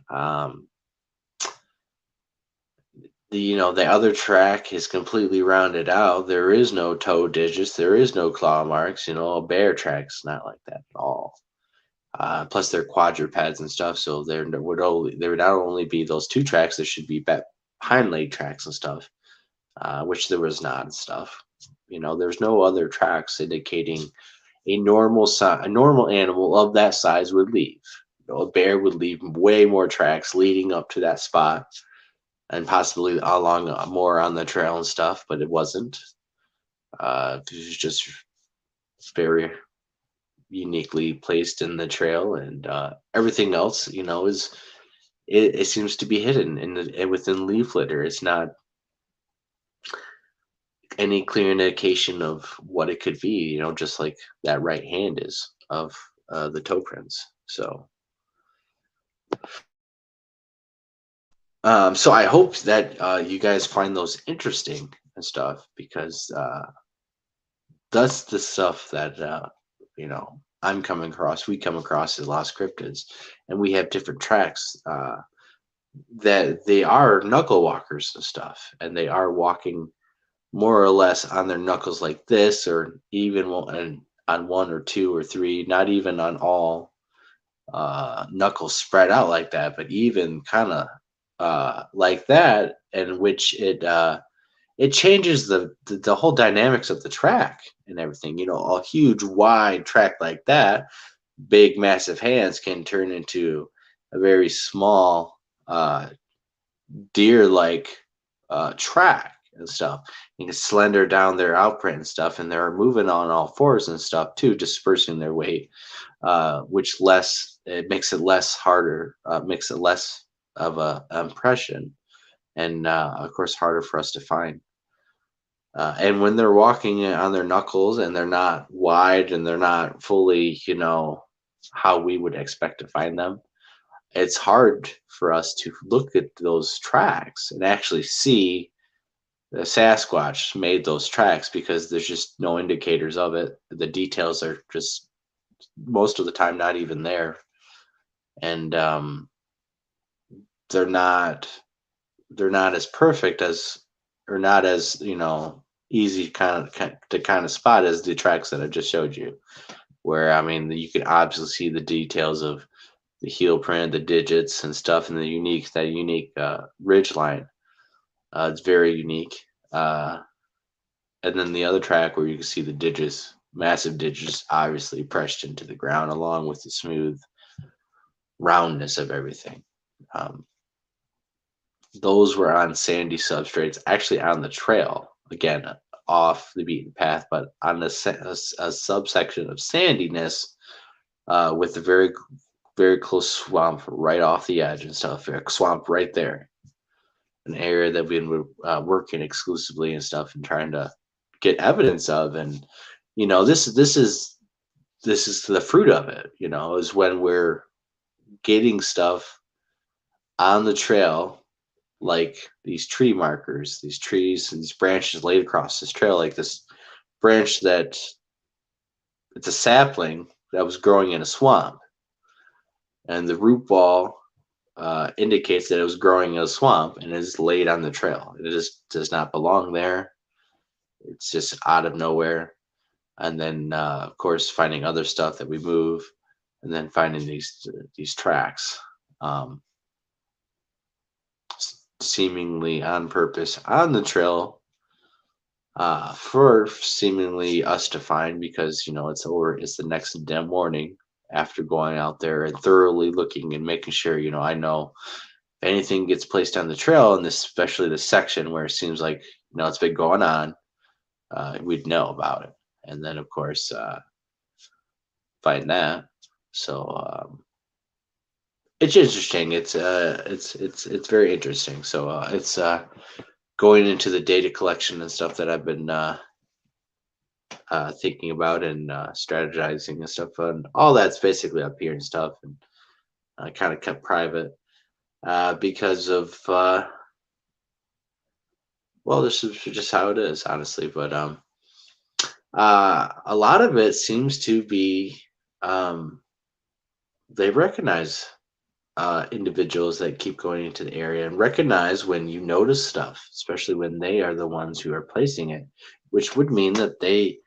The other track is completely rounded out. There is no toe digits. There is no claw marks. A bear track's not like that at all. Plus, they're quadrupeds and stuff, so there would not only be those two tracks. There should be hind leg tracks and stuff, which there was not and stuff. There's no other tracks indicating a normal animal of that size would leave. A bear would leave way more tracks leading up to that spot, and possibly along more on the trail and stuff, but it wasn't. It was just very uniquely placed in the trail, and everything else, is it seems to be hidden within leaf litter. It's not any clear indication of what it could be, just like that right hand is of the toe prints. So I hope that you guys find those interesting and stuff, because that's the stuff that we come across as lost cryptids, and we have different tracks that they are knuckle walkers and stuff, and they are walking more or less on their knuckles like this, or even on one or two or three, not even on all knuckles spread out like that, but even kind of like that, in which it changes the whole dynamics of the track and everything. A huge wide track like that, big massive hands can turn into a very small deer like track and stuff. You can slender down their outprint and stuff, and they're moving on all fours and stuff too, dispersing their weight, which it makes it less harder, makes it less of a impression, and of course harder for us to find. And when they're walking on their knuckles and they're not wide and they're not fully, how we would expect to find them, it's hard for us to look at those tracks and actually see the Sasquatch made those tracks, because there's just no indicators of it. The details are just most of the time not even there, and they're not as perfect as, or not as easy to spot as the tracks that I just showed you. Where I mean, you can obviously see the details of the heel print, the digits and stuff, and that unique ridge line. It's very unique. And then the other track where you can see the digits, massive digits, obviously pressed into the ground, along with the smooth roundness of everything. Those were on sandy substrates, actually on the trail, again, off the beaten path, but on a subsection of sandiness, with a very, very close swamp right off the edge and stuff, a swamp right there. An area that we've been working exclusively and stuff and trying to get evidence of. And, this is the fruit of it, is when we're getting stuff on the trail, like these tree markers, these trees and these branches laid across this trail, like this branch that it's a sapling that was growing in a swamp, and the root ball indicates that it was growing in a swamp and is laid on the trail. It just does not belong there. It's just out of nowhere. And then, of course, finding other stuff that we move, and then finding these tracks, seemingly on purpose on the trail, for seemingly us to find, because it's the next morning after going out there and thoroughly looking and making sure, I know if anything gets placed on the trail, and especially the section where it seems like it's been going on, we'd know about it. And then of course find that. So it's interesting. It's very interesting. So it's going into the data collection and stuff that I've been thinking about and strategizing and stuff, and all that's basically up here and stuff, and I kind of kept private because of this is just how it is, honestly. But a lot of it seems to be they recognize individuals that keep going into the area, and recognize when you notice stuff, especially when they are the ones who are placing it, which would mean that they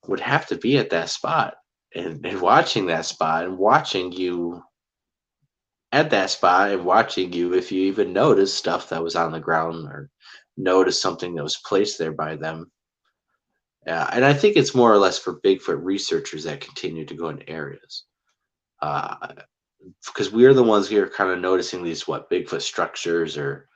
would have to be at that spot and watching that spot and watching you at that spot and watching you if you even notice stuff that was on the ground or notice something that was placed there by them. Yeah, and I think it's more or less for Bigfoot researchers that continue to go into areas. Because we're the ones here kind of noticing these Bigfoot structures or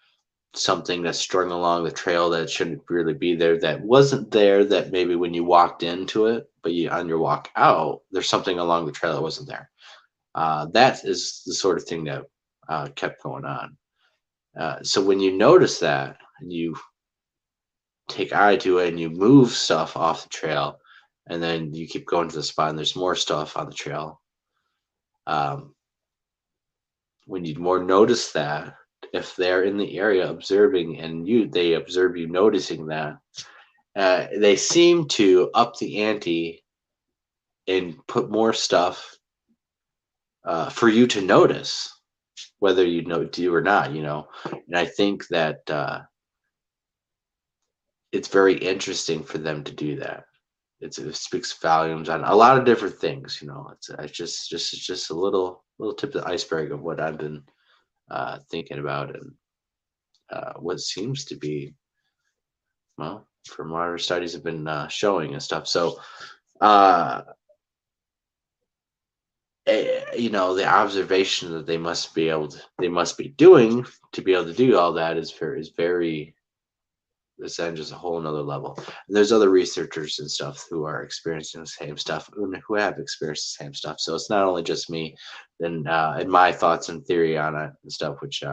something that's strung along the trail that shouldn't really be there, that wasn't there, that maybe when you walked into it, but on your walk out, there's something along the trail that wasn't there. That is the sort of thing that kept going on. So when you notice that and you take eye to it and you move stuff off the trail, and then you keep going to the spot and there's more stuff on the trail, when you more notice that, if they're in the area observing and they observe you noticing that, they seem to up the ante and put more stuff for you to notice, whether you know do or not. And I think that it's very interesting for them to do that. It speaks volumes on a lot of different things. It's just a little tip of the iceberg of what I've been thinking about, and what seems to be, well, from what our studies have been showing and stuff. So, uh, the observation that they must be doing to be able to do all that is very this then just a whole nother level. And there's other researchers and stuff who are experiencing the same stuff, who have experienced the same stuff. So it's not only just me, then and my thoughts and theory on it and stuff, which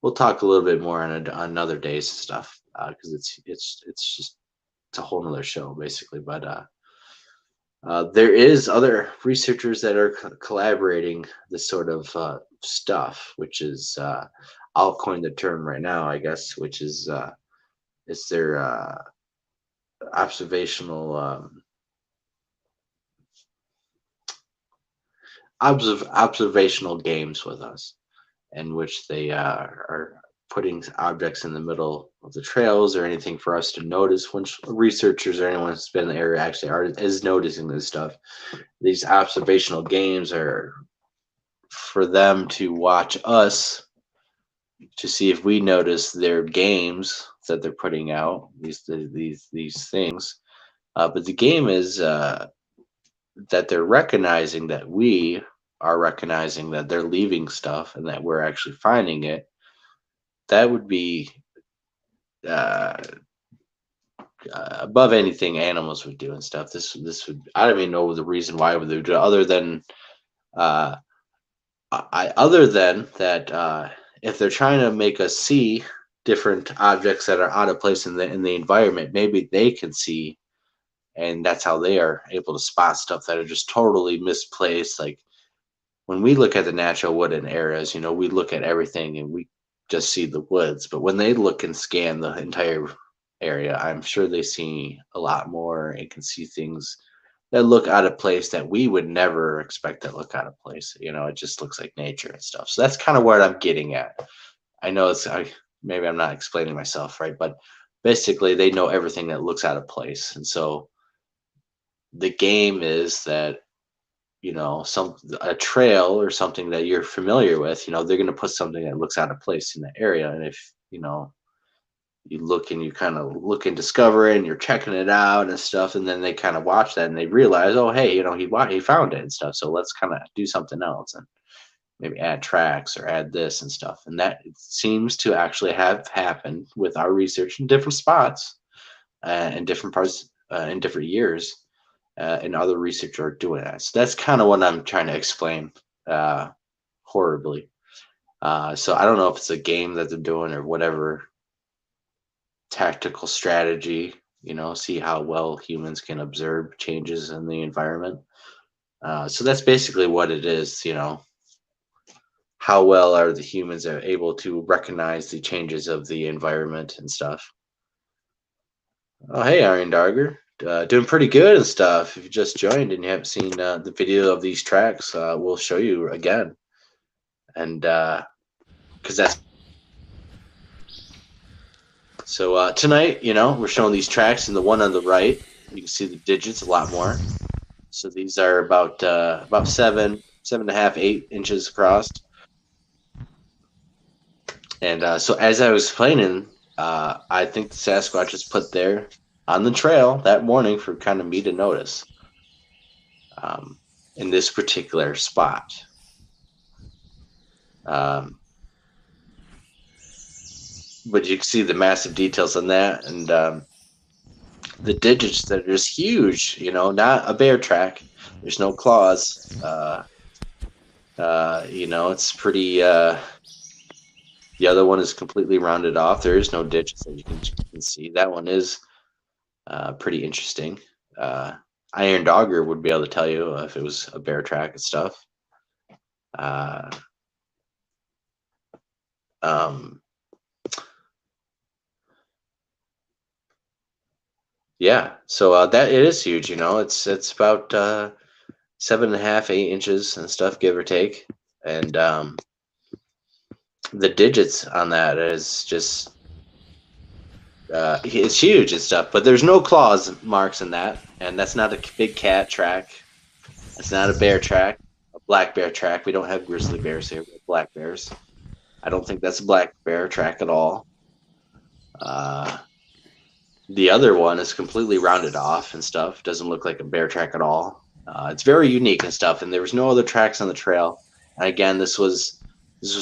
we'll talk a little bit more on other days and stuff, because it's a whole nother show basically. But there is other researchers that are collaborating this sort of stuff, which is I'll coin the term right now, I guess, which is it's their observational observational games with us, in which they are putting objects in the middle of the trails or anything for us to notice. When researchers or anyone who's been in the area actually is noticing this stuff, these observational games are for them to watch us to see if we notice their games that they're putting out, these things. But the game is that they're recognizing that we are recognizing that they're leaving stuff and that we're actually finding it. That would be uh, above anything animals would do and stuff. This would, I don't even know the reason why would they do it, other than uh, other than that, if they're trying to make us see different objects that are out of place in the environment, maybe they can see, and that's how they are able to spot stuff that are just totally misplaced. Like when we look at the natural wooded areas, we look at everything and we just see the woods. But when they look and scan the entire area, I'm sure they see a lot more and can see things that look out of place that we would never expect to look out of place. It just looks like nature and stuff. So that's kind of what I'm getting at. I know maybe I'm not explaining myself right, but basically they know everything that looks out of place. And so the game is that, some a trail or something that you're familiar with, they're going to put something that looks out of place in the area. And if you look and you kind of look and discover it and you're checking it out and stuff, and then they kind of watch that and they realize, oh hey, he found it and stuff, so let's kind of do something else and maybe add tracks or add this and stuff. And that it seems to actually have happened with our research in different spots, in different parts, in different years, and other researchers are doing that. So that's kind of what I'm trying to explain horribly. So I don't know if it's a game that they're doing or whatever tactical strategy, see how well humans can observe changes in the environment. So that's basically what it is. How well are the humans able to recognize the changes of the environment and stuff. Oh, hey, Iron Dogger. Doing pretty good and stuff. If you just joined and you haven't seen the video of these tracks, we'll show you again. And because that's so tonight, we're showing these tracks, and the one on the right, you can see the digits a lot more. So these are about 7.5, 8 inches across. And so as I was explaining, I think the Sasquatch is put there on the trail that morning for kind of me to notice, in this particular spot. But you can see the massive details on that, and the digits that are just huge. Not a bear track. There's no claws. It's pretty. The other one is completely rounded off. There is no digits that you can see. That one is pretty interesting. Iron Dogger would be able to tell you if it was a bear track and stuff. Um, Yeah, so that it is huge. It's about 7.5, 8 inches and stuff, give or take, and the digits on that is just it's huge and stuff. But there's no claws marks in that, and that's not a big cat track. It's not a bear track, a black bear track. We don't have grizzly bears here. We have black bears. I don't think that's a black bear track at all. The other one is completely rounded off and stuff. Doesn't look like a bear track at all. It's very unique and stuff. And there was no other tracks on the trail. And again, this was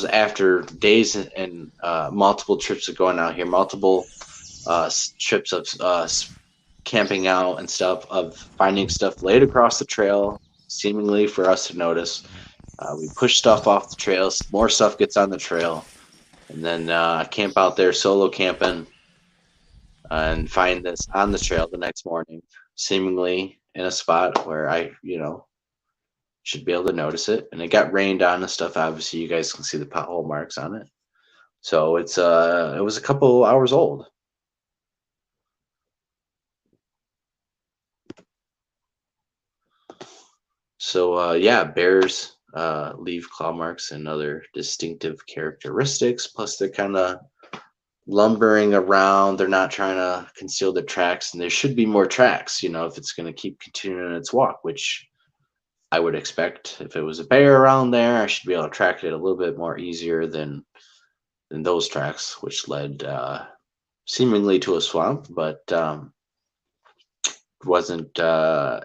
after days and multiple trips of going out here, multiple trips of camping out and stuff, of finding stuff laid across the trail, seemingly for us to notice. We push stuff off the trails, more stuff gets on the trail, and then camp out there solo camping and find this on the trail the next morning, seemingly in a spot where I, should be able to notice it. And it got rained on and stuff. Obviously, you guys can see the pothole marks on it. So it was a couple hours old. So yeah, bears leave claw marks and other distinctive characteristics. Plus, they're kind of lumbering around. They're not trying to conceal their tracks, and there should be more tracks, if it's going to keep continuing its walk, which I would expect. If it was a bear around there, I should be able to track it a little bit more easier than those tracks, which led seemingly to a swamp, but wasn't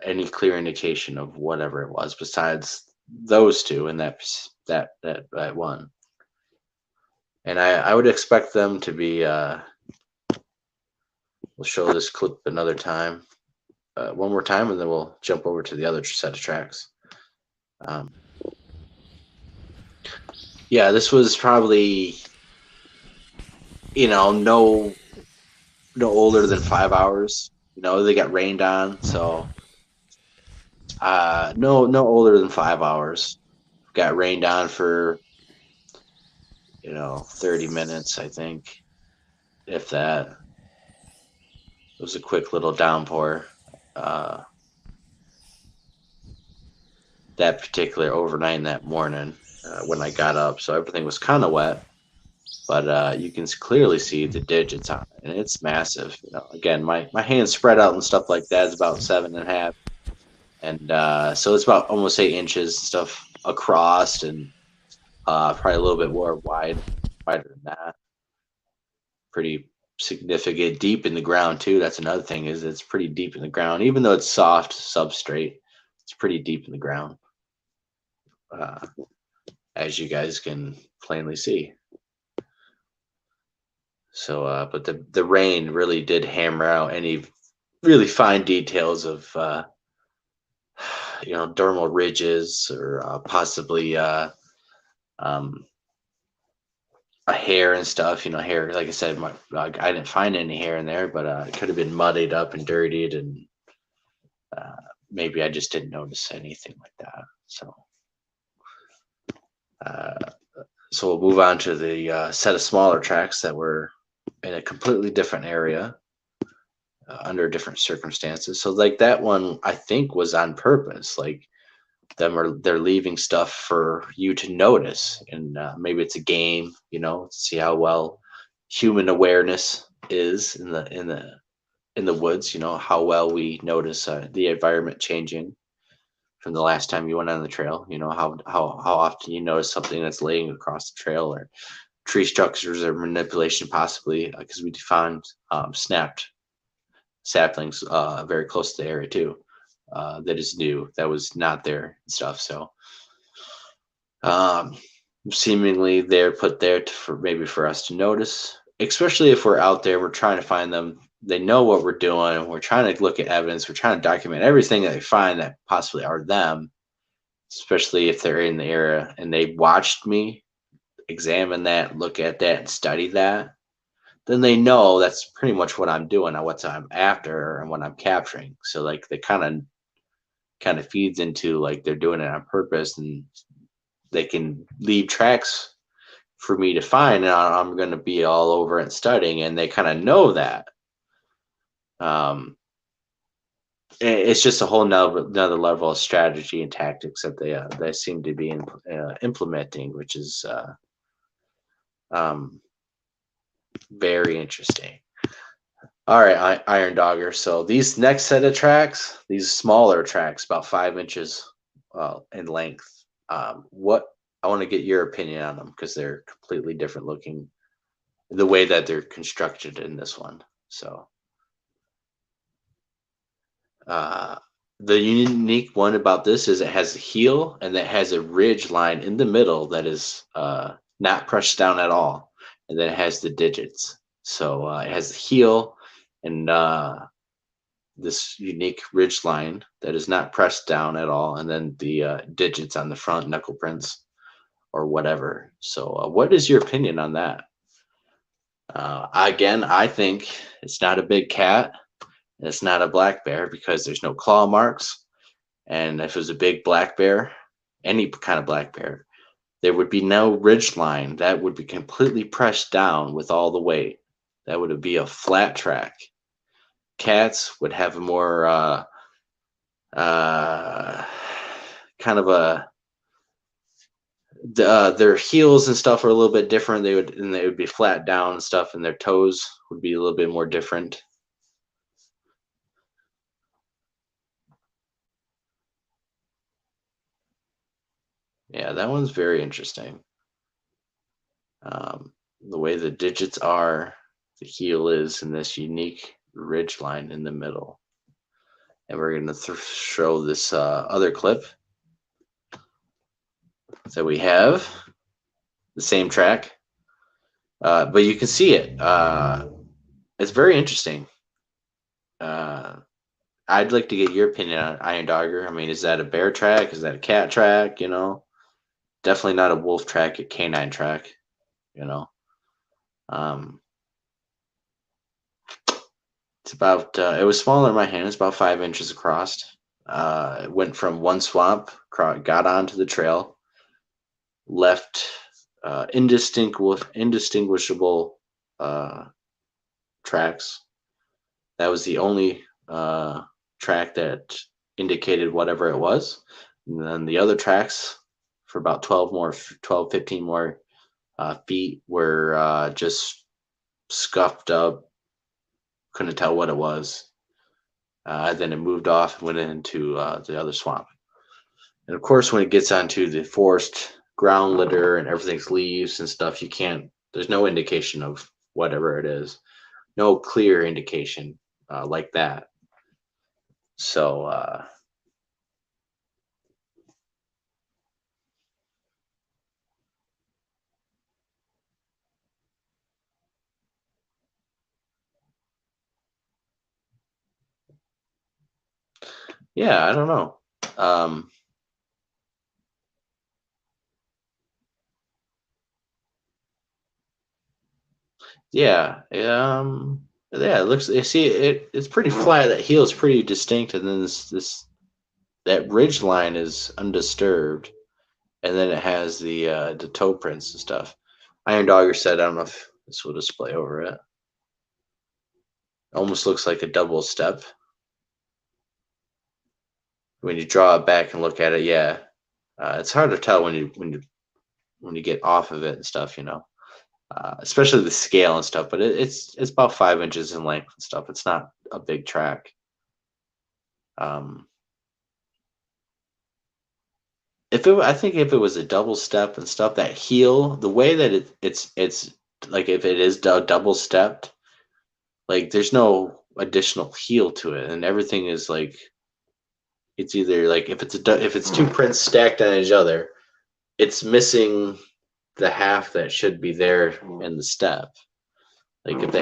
any clear indication of whatever it was besides those two and that one. And I would expect them to be. We'll show this clip another time, one more time, and then we'll jump over to the other set of tracks. Yeah, this was probably, no older than 5 hours. They got rained on, so no older than 5 hours. Got rained on for 30 minutes, I think, if that. It was a quick little downpour. That particular overnight and that morning when I got up, so everything was kind of wet, but you can clearly see the digits on it, and it's massive. Again, my hands spread out and stuff like that is about 7.5, and so it's about almost 8 inches and stuff across, and probably a little bit more wider than that. Pretty significant, deep in the ground too. That's another thing, is it's pretty deep in the ground, even though it's soft substrate. It's pretty deep in the ground, as you guys can plainly see. So, but the rain really did hammer out any really fine details of, dermal ridges or possibly a hair and stuff. Hair. Like I said, I didn't find any hair in there, but it could have been muddied up and dirtied, and maybe I just didn't notice anything like that. So we'll move on to the set of smaller tracks that were in a completely different area, under different circumstances. So like that one, I think, was on purpose. Like they're leaving stuff for you to notice, and maybe it's a game, to see how well human awareness is in the woods. How well we notice the environment changing from the last time you went on the trail. How often you notice something that's laying across the trail, or tree structures or manipulation, possibly because we found snapped saplings very close to the area too. That is new, that was not there and stuff. So seemingly they're put there for us to notice, especially if we're out there, we're trying to find them. They know what we're doing. We're trying to look at evidence. We're trying to document everything that they find that possibly are them, especially if they're in the area and they watched me examine that, look at that, and study that. Then they know that's pretty much what I'm doing and what I'm after and what I'm capturing. So like they kind of feeds into like they're doing it on purpose, and they can leave tracks for me to find, and I'm going to be all over it studying, and they kind of know that. it's just a whole another level of strategy and tactics that they seem to be implementing, which is um, very interesting. All right, Iron Dogger. So these next set of tracks, these smaller tracks, about 5 inches in length. What I want to get your opinion on them because they're completely different looking. The way that they're constructed in this one. So uh, the unique one about this is it has a heel and that has a ridge line in the middle that is not pressed down at all, and then it has the digits. So it has the heel and this unique ridge line that is not pressed down at all, and then the digits on the front, knuckle prints or whatever. So what is your opinion on that? Again, I think it's not a big cat and it's not a black bear because there's no claw marks. And if it was a big black bear, any kind of black bear, there would be no ridge line. That would be completely pressed down with all the weight. That would be a flat track. Cats would have a more kind of a their heels and stuff are a little bit different. They would be flat down and stuff, and their toes would be a little bit more different. Yeah, that one's very interesting. The way the digits are, the heel is, and this unique ridge line in the middle. And we're going to show this other clip. So we have the same track, but you can see it. It's very interesting. I'd like to get your opinion on Iron Dogger. I mean, is that a bear track? Is that a cat track? You know, definitely not a wolf track, a canine track. You know, um, it's about. It was smaller in my hand. It's about 5 inches across. It went from one swamp, got onto the trail, left indistinguishable tracks. That was the only track that indicated whatever it was. And then the other tracks for about 15 more feet were just scuffed up. Couldn't tell what it was. Then it moved off and went into the other swamp. And of course, when it gets onto the forest ground litter and everything's leaves and stuff, there's no indication of whatever it is. No clear indication like that. So, yeah, I don't know. Yeah, yeah. It looks. You see, it's pretty flat. That heel is pretty distinct, and then that ridge line is undisturbed, and then it has the toe prints and stuff. Iron Dogger said, I don't know if this will display over it. Almost looks like a double step. When you draw it back and look at it, yeah, it's hard to tell when you get off of it and stuff, you know. Especially the scale and stuff, but it's about 5 inches in length and stuff. It's not a big track. I think if it was a double step and stuff, that heel, the way that it's like if it is double stepped, like there's no additional heel to it, and everything is like it's either like if it's two prints stacked on each other, it's missing the half that should be there in the step. Like if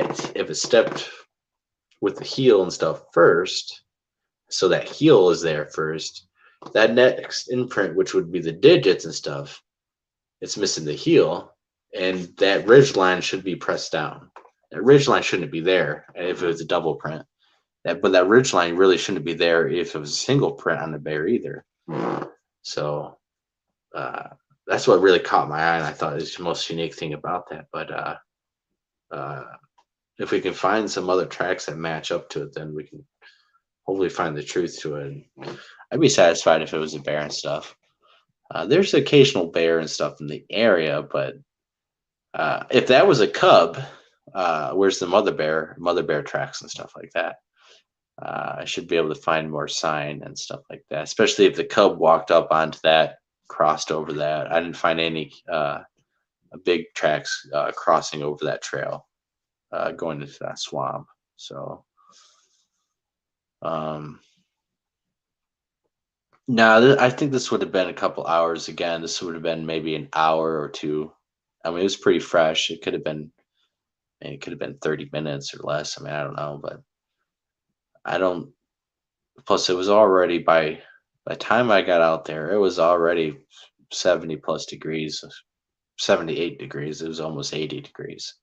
it's stepped with the heel and stuff first, so that heel is there first. That next imprint, which would be the digits and stuff, it's missing the heel, and that ridge line should be pressed down. That ridge line shouldn't be there if it was a double print. But that ridge line really shouldn't be there if it was a single print on the bear either. So that's what really caught my eye, and I thought is the most unique thing about that. But if we can find some other tracks that match up to it, then we can hopefully find the truth to it. I'd be satisfied if it was a bear and stuff. There's occasional bear and stuff in the area, but if that was a cub, where's the mother bear? Mother bear tracks and stuff like that. I should be able to find more sign and stuff like that, especially if the cub walked up onto that, crossed over that. I didn't find any big tracks crossing over that trail, going into that swamp. So, no, I think this would have been a couple hours. Again, this would have been maybe an hour or two. I mean, it was pretty fresh. It could have been, it could have been 30 minutes or less. I mean, I don't know, but I don't. Plus, it was already by the time I got out there, it was already 70 plus degrees, 78 degrees. It was almost 80 degrees.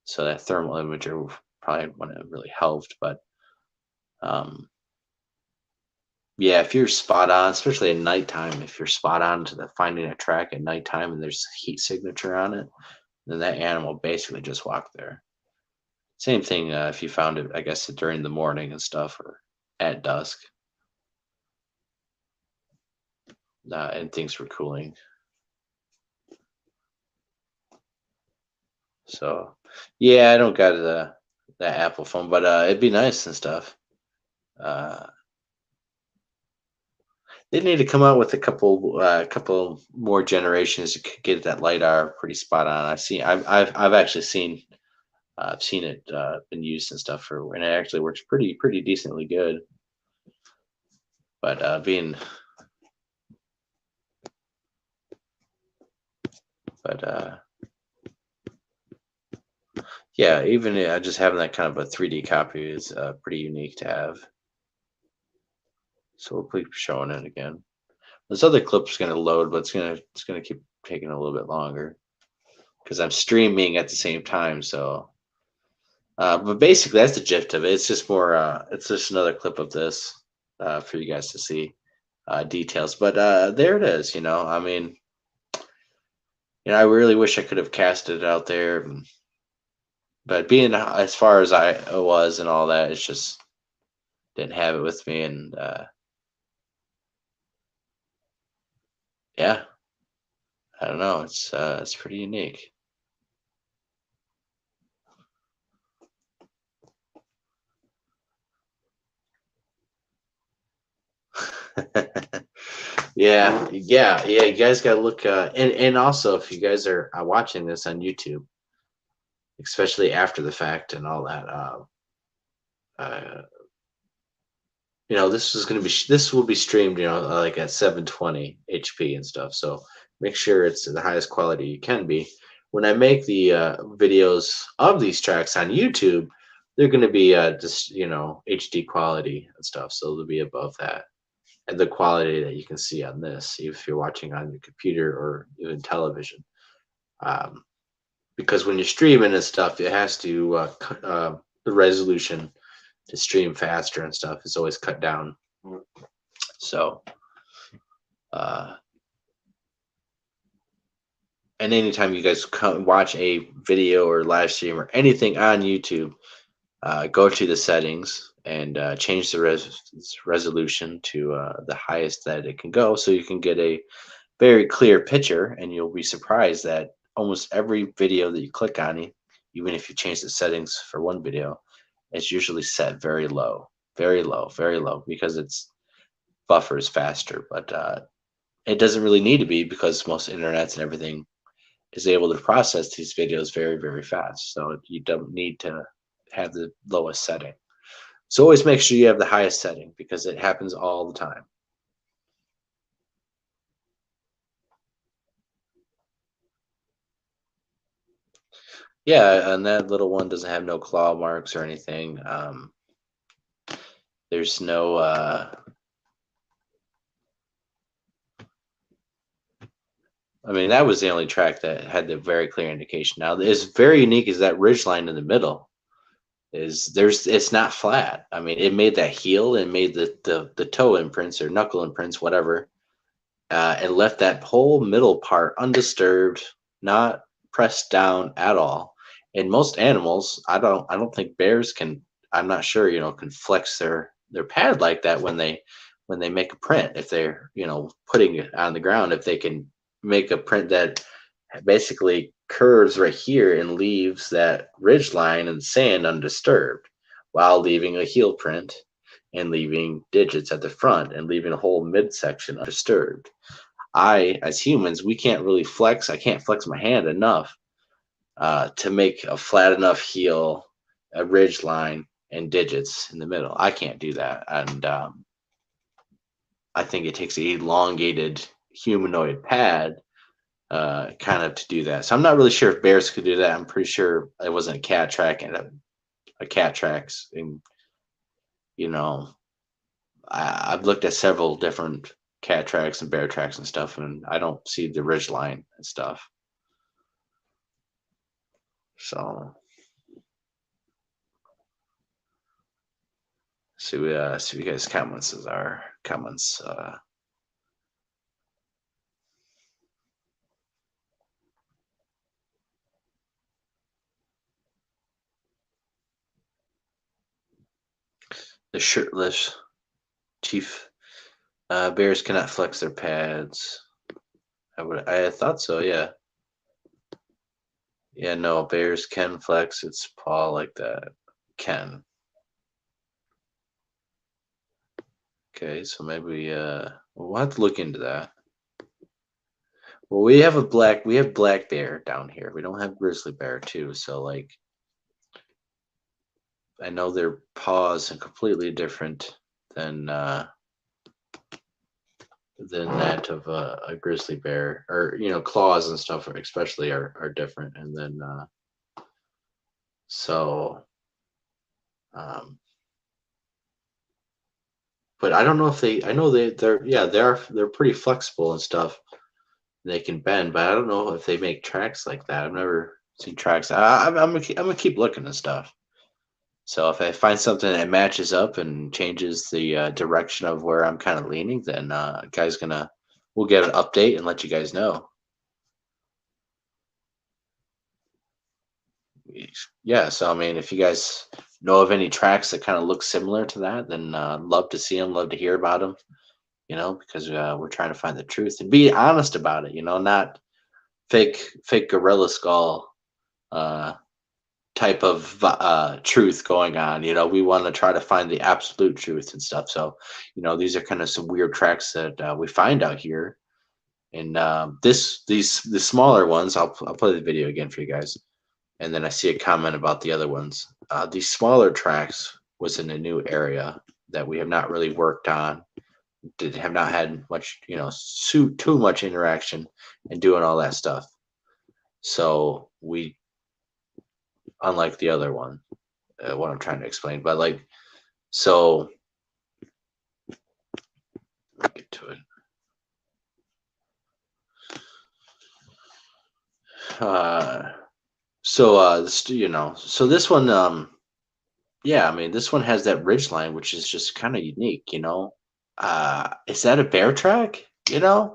So that thermal imager probably wouldn't have really helped. But um, yeah, if you're spot on, especially at nighttime, if you're spot on to the finding a track at nighttime and there's heat signature on it, then that animal basically just walked there. Same thing if you found it, I guess, during the morning and stuff or at dusk. And things were cooling. So, yeah, I don't got that Apple phone, but it'd be nice and stuff. Uh, they need to come out with a couple more generations to get that lidar pretty spot on. I've actually seen I've seen it been used and stuff for, and it actually works pretty decently good. But yeah, even just having that kind of a 3D copy is pretty unique to have. So we'll keep showing it again. This other clip's going to load, but it's gonna keep taking a little bit longer because I'm streaming at the same time. So, but basically that's the gist of it. It's just more. It's just another clip of this for you guys to see details. But there it is. I mean, I really wish I could have casted it out there, but being as far as I was and all that, it's just didn't have it with me, and yeah, I don't know. It's pretty unique. Yeah. You guys got to look, and also if you guys are watching this on YouTube, especially after the fact and all that, this will be streamed, like at 720 HP and stuff. So make sure it's the highest quality you can be. When I make the videos of these tracks on YouTube, they're going to be just HD quality and stuff. So they'll be above that. And the quality that you can see on this, if you're watching on your computer or even television. Because when you're streaming and stuff, it has to the resolution to stream faster and stuff is always cut down. So, and anytime you guys watch a video or live stream or anything on YouTube, go to the settings and change the resolution to the highest that it can go, so you can get a very clear picture. And you'll be surprised that almost every video that you click on, even if you change the settings for one video, it's usually set very low, because it's buffers faster. But it doesn't really need to be, because most internets and everything is able to process these videos very fast. So you don't need to have the lowest setting. So always make sure you have the highest setting, because it happens all the time. Yeah, and that little one doesn't have no claw marks or anything. There's no I mean, that was the only track that had the very clear indication. Now, it's very unique is that ridge line in the middle it's not flat. I mean, it made that heel and made the toe imprints or knuckle imprints, whatever, and left that whole middle part undisturbed, not pressed down at all. And most animals, I don't think bears can. I'm not sure, can flex their their pad like that when they make a print. If they're putting it on the ground, if they can make a print that basically curves right here and leaves that ridge line and sand undisturbed, while leaving a heel print and leaving digits at the front and leaving a whole midsection undisturbed. As humans, we can't really flex. I can't flex my hand enough to make a flat enough heel, a ridge line, and digits in the middle. I can't do that, and I think it takes an elongated humanoid pad kind of to do that. So I'm not really sure if bears could do that. I'm pretty sure it wasn't a cat track and a cat tracks. And I've looked at several different cat tracks and bear tracks and stuff, and I don't see the ridge line and stuff. So see what you guys' comments are. Comments. The shirtless chief. Bears cannot flex their pads. I thought so. Yeah. Yeah. No, bears can flex its paw like that. Can. Okay, so maybe we'll have to look into that. Well, we have black bear down here. We don't have grizzly bear too. So like, I know their paws are completely different than that of a grizzly bear, or claws and stuff especially are different. And then so but I don't know if I know they're pretty flexible and stuff. They can bend, but I don't know if they make tracks like that. I've never seen tracks. I'm gonna keep looking and stuff. So if I find something that matches up and changes the direction of where I'm kind of leaning, then we'll get an update and let you guys know. Yeah, so I mean, if you guys know of any tracks that kind of look similar to that, then love to see them, love to hear about them. Because we're trying to find the truth and be honest about it. Not fake gorilla skull type of truth going on. We want to try to find the absolute truth and stuff. So these are kind of some weird tracks that we find out here. And the smaller ones, I'll play the video again for you guys, and then I see a comment about the other ones. These smaller tracks was in a new area that we have not really worked on. Have not had much, too much interaction and doing all that stuff. So we, unlike the other one, what I'm trying to explain, but like, so I'll get to it. So this one, yeah, I mean, this one has that ridge line, which is just kind of unique, is that a bear track? I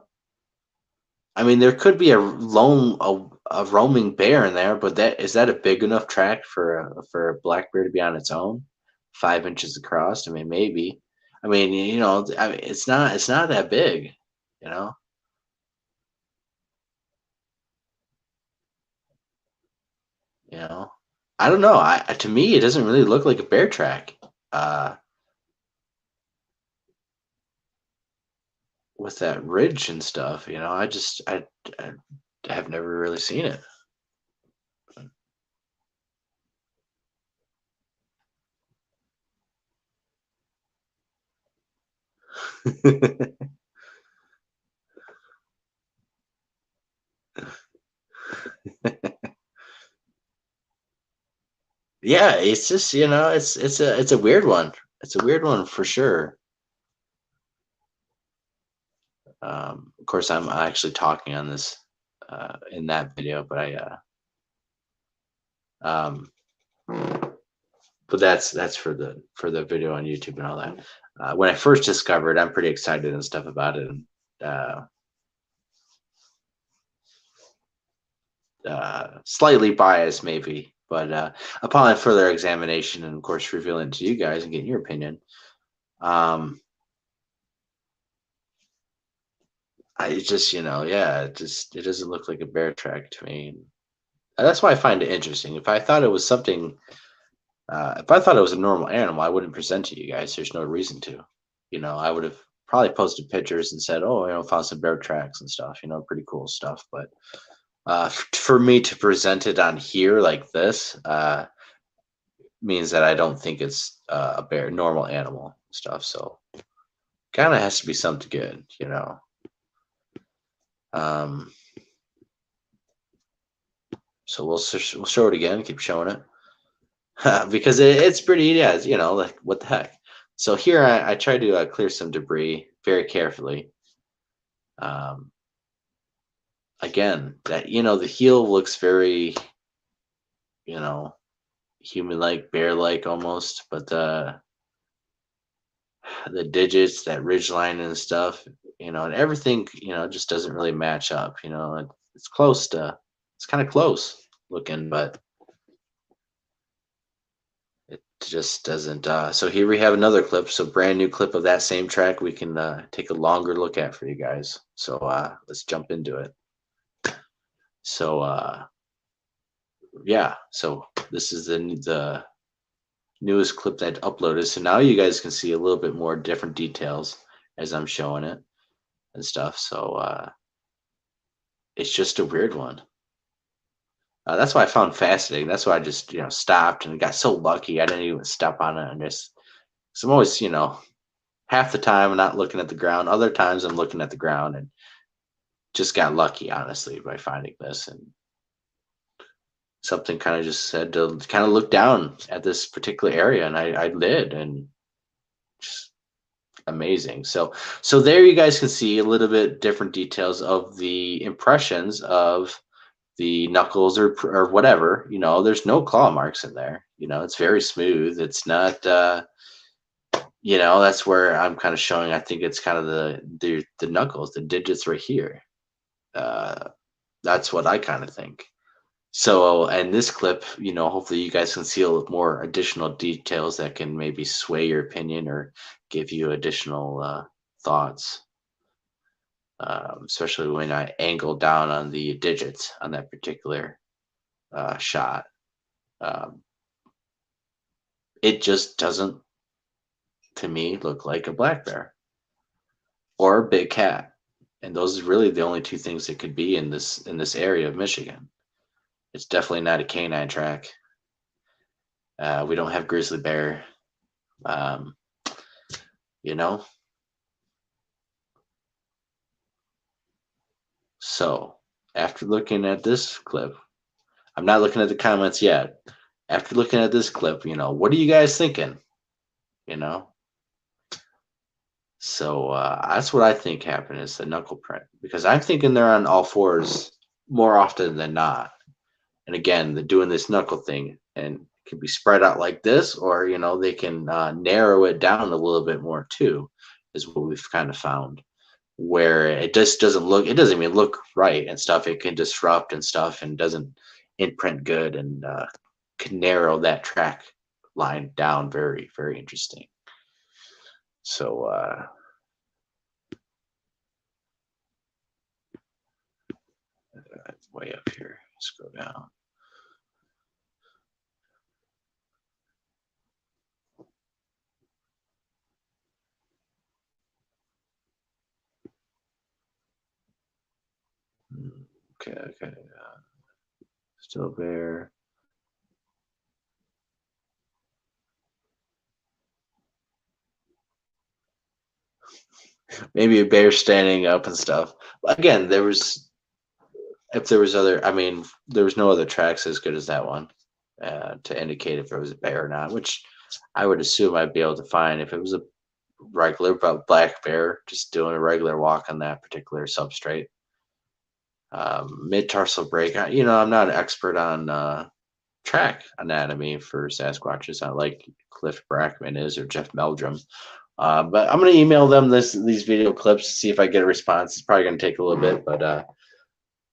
mean, there could be a roaming bear in there, but is that a big enough track for a black bear to be on its own, 5 inches across? I mean, maybe. I mean, it's not that big, you know. You know, I don't know. To me, it doesn't really look like a bear track. With that ridge and stuff, I have never really seen it. Yeah, it's just it's a weird one. It's a weird one for sure. Of course, I'm actually talking on this in that video, but but that's for the video on YouTube and all that. When I first discovered, I'm pretty excited and stuff about it. And, slightly biased maybe, but upon further examination and of course revealing to you guys and getting your opinion, I just, yeah, it doesn't look like a bear track to me. And that's why I find it interesting. If I thought it was something, if I thought it was a normal animal, I wouldn't present to you guys. There's no reason to. I would have probably posted pictures and said, "Oh, found some bear tracks and stuff." Pretty cool stuff. But for me to present it on here like this means that I don't think it's a bear, normal animal stuff. So kind of has to be something good. Um, so we'll show it again, keep showing it because it's pretty, yeah, like what the heck. So here I try to clear some debris very carefully. Um, Again, that the heel looks very, you know, human-like, bear-like almost, but the digits, that ridge line and stuff, and everything, just doesn't really match up. It's close to, it's kind of close looking, but it just doesn't. So here we have another clip, so brand new clip of that same track. We can take a longer look at for you guys. So let's jump into it. So yeah, so this is the newest clip that I uploaded. So now you guys can see a little bit more different details as I'm showing it and stuff. So it's just a weird one. That's why I found fascinating. That's why I just stopped and got so lucky. I didn't even step on it and just. So I'm always half the time I'm not looking at the ground. Other times I'm looking at the ground and just got lucky, honestly, by finding this. And something kind of just said to kind of look down at this particular area, and I did, and just amazing. So there you guys can see a little bit different details of the impressions of the knuckles or whatever. There's no claw marks in there. It's very smooth. It's not. That's where I'm kind of showing. I think it's kind of the knuckles, the digits right here. That's what I kind of think. So, and this clip, hopefully you guys can see a little more additional details that can maybe sway your opinion or give you additional thoughts, especially when I angle down on the digits on that particular shot. It just doesn't, to me, look like a black bear or a big cat. And those are really the only two things that could be in this area of Michigan. It's definitely not a canine track. We don't have grizzly bear. Um, So after looking at this clip, I'm not looking at the comments yet. After looking at this clip, what are you guys thinking? You know? So that's what I think happened is the knuckle print because I'm thinking they're on all fours more often than not. And again, they're doing this knuckle thing and it can be spread out like this, or they can narrow it down a little bit more too, is what we've kind of found. Where it just it doesn't even look right and stuff. It can disrupt and stuff and doesn't imprint good and can narrow that track line down very, very interesting. So way up here, let's go down. Okay. Still there. Maybe a bear standing up and stuff. Again, if there was other, there was no other tracks as good as that one to indicate if it was a bear or not, which I would assume I'd be able to find if it was a regular black bear just doing a regular walk on that particular substrate. Mid tarsal break. I'm not an expert on track anatomy for Sasquatches, not like Cliff Brackman is or Jeff Meldrum. But I'm going to email them these video clips to see if I get a response. It's probably going to take a little bit, but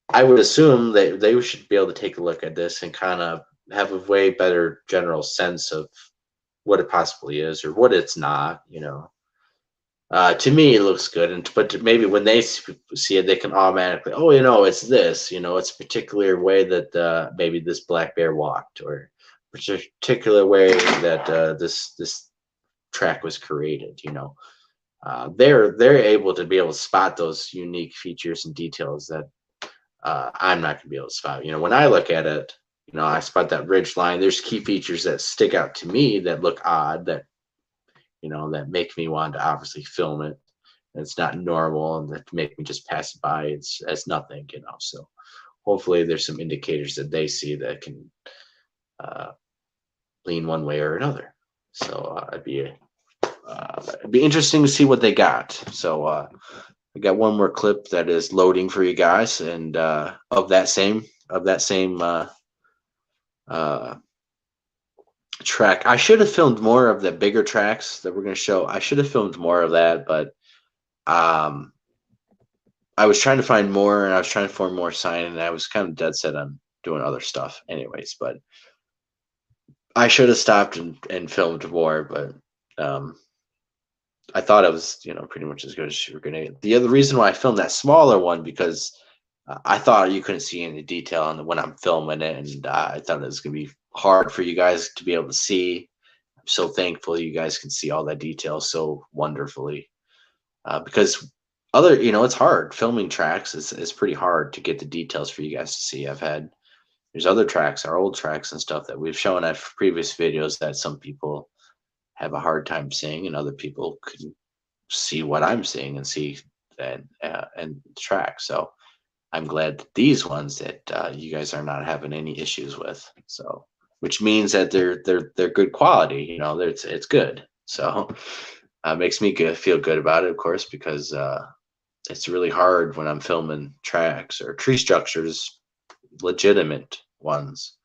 I would assume that they should be able to take a look at this and kind of have a way better general sense of what it possibly is or what it's not. To me, it looks good, but maybe when they see it, they can automatically, oh, it's this. It's a particular way that maybe this black bear walked, or a particular way that this track was created. They're able to spot those unique features and details that I'm not going to be able to spot. When I look at it, I spot that ridge line. There's key features that stick out to me that look odd, that that make me want to obviously film it. And it's not normal, and that make me just pass it by. It's as nothing. So hopefully there's some indicators that they see that can lean one way or another. So it'd be interesting to see what they got. So I got one more clip that is loading for you guys, and of that same track. I should have filmed more of the bigger tracks that we're going to show. I should have filmed more of that, but I was trying to find more, and I was trying to form more sign, and I was kind of dead set on doing other stuff anyways. But I should have stopped and filmed more, but I thought it was pretty much as good as you were gonna get. The other reason why I filmed that smaller one, because I thought you couldn't see any detail on when I'm filming it, and I thought it was gonna be hard for you guys to be able to see. I'm so thankful you guys can see all that detail so wonderfully, because it's hard filming tracks. It's pretty hard to get the details for you guys to see. There's other tracks, our old tracks and stuff that we've shown at previous videos that some people have a hard time seeing, and other people can see what I'm seeing and see and the track. So I'm glad that these ones that you guys are not having any issues with. So, which means that they're good quality. It's good. So makes me feel good about it, of course, because it's really hard when I'm filming tracks or tree structures, legitimate ones.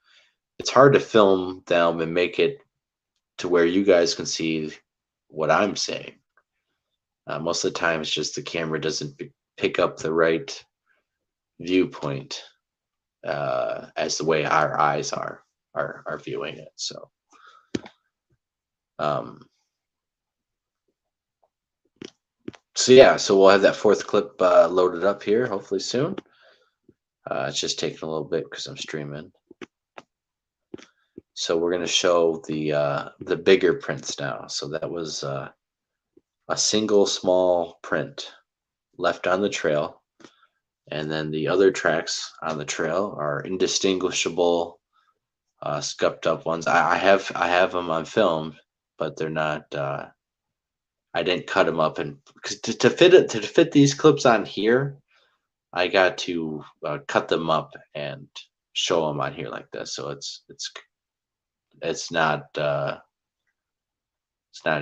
It's hard to film them and make it to where you guys can see what I'm saying. Most of the time, it's just the camera doesn't pick up the right viewpoint as the way our eyes are viewing it. So, so we'll have that fourth clip loaded up here hopefully soon. It's just taking a little bit because I'm streaming. So we're going to show the bigger prints now. So that was a single small print left on the trail, and then the other tracks on the trail are indistinguishable, scuffed up ones. I have them on film, but they're not. I didn't cut them up, and because to fit these clips on here, I got to cut them up and show them on here like this. So it's not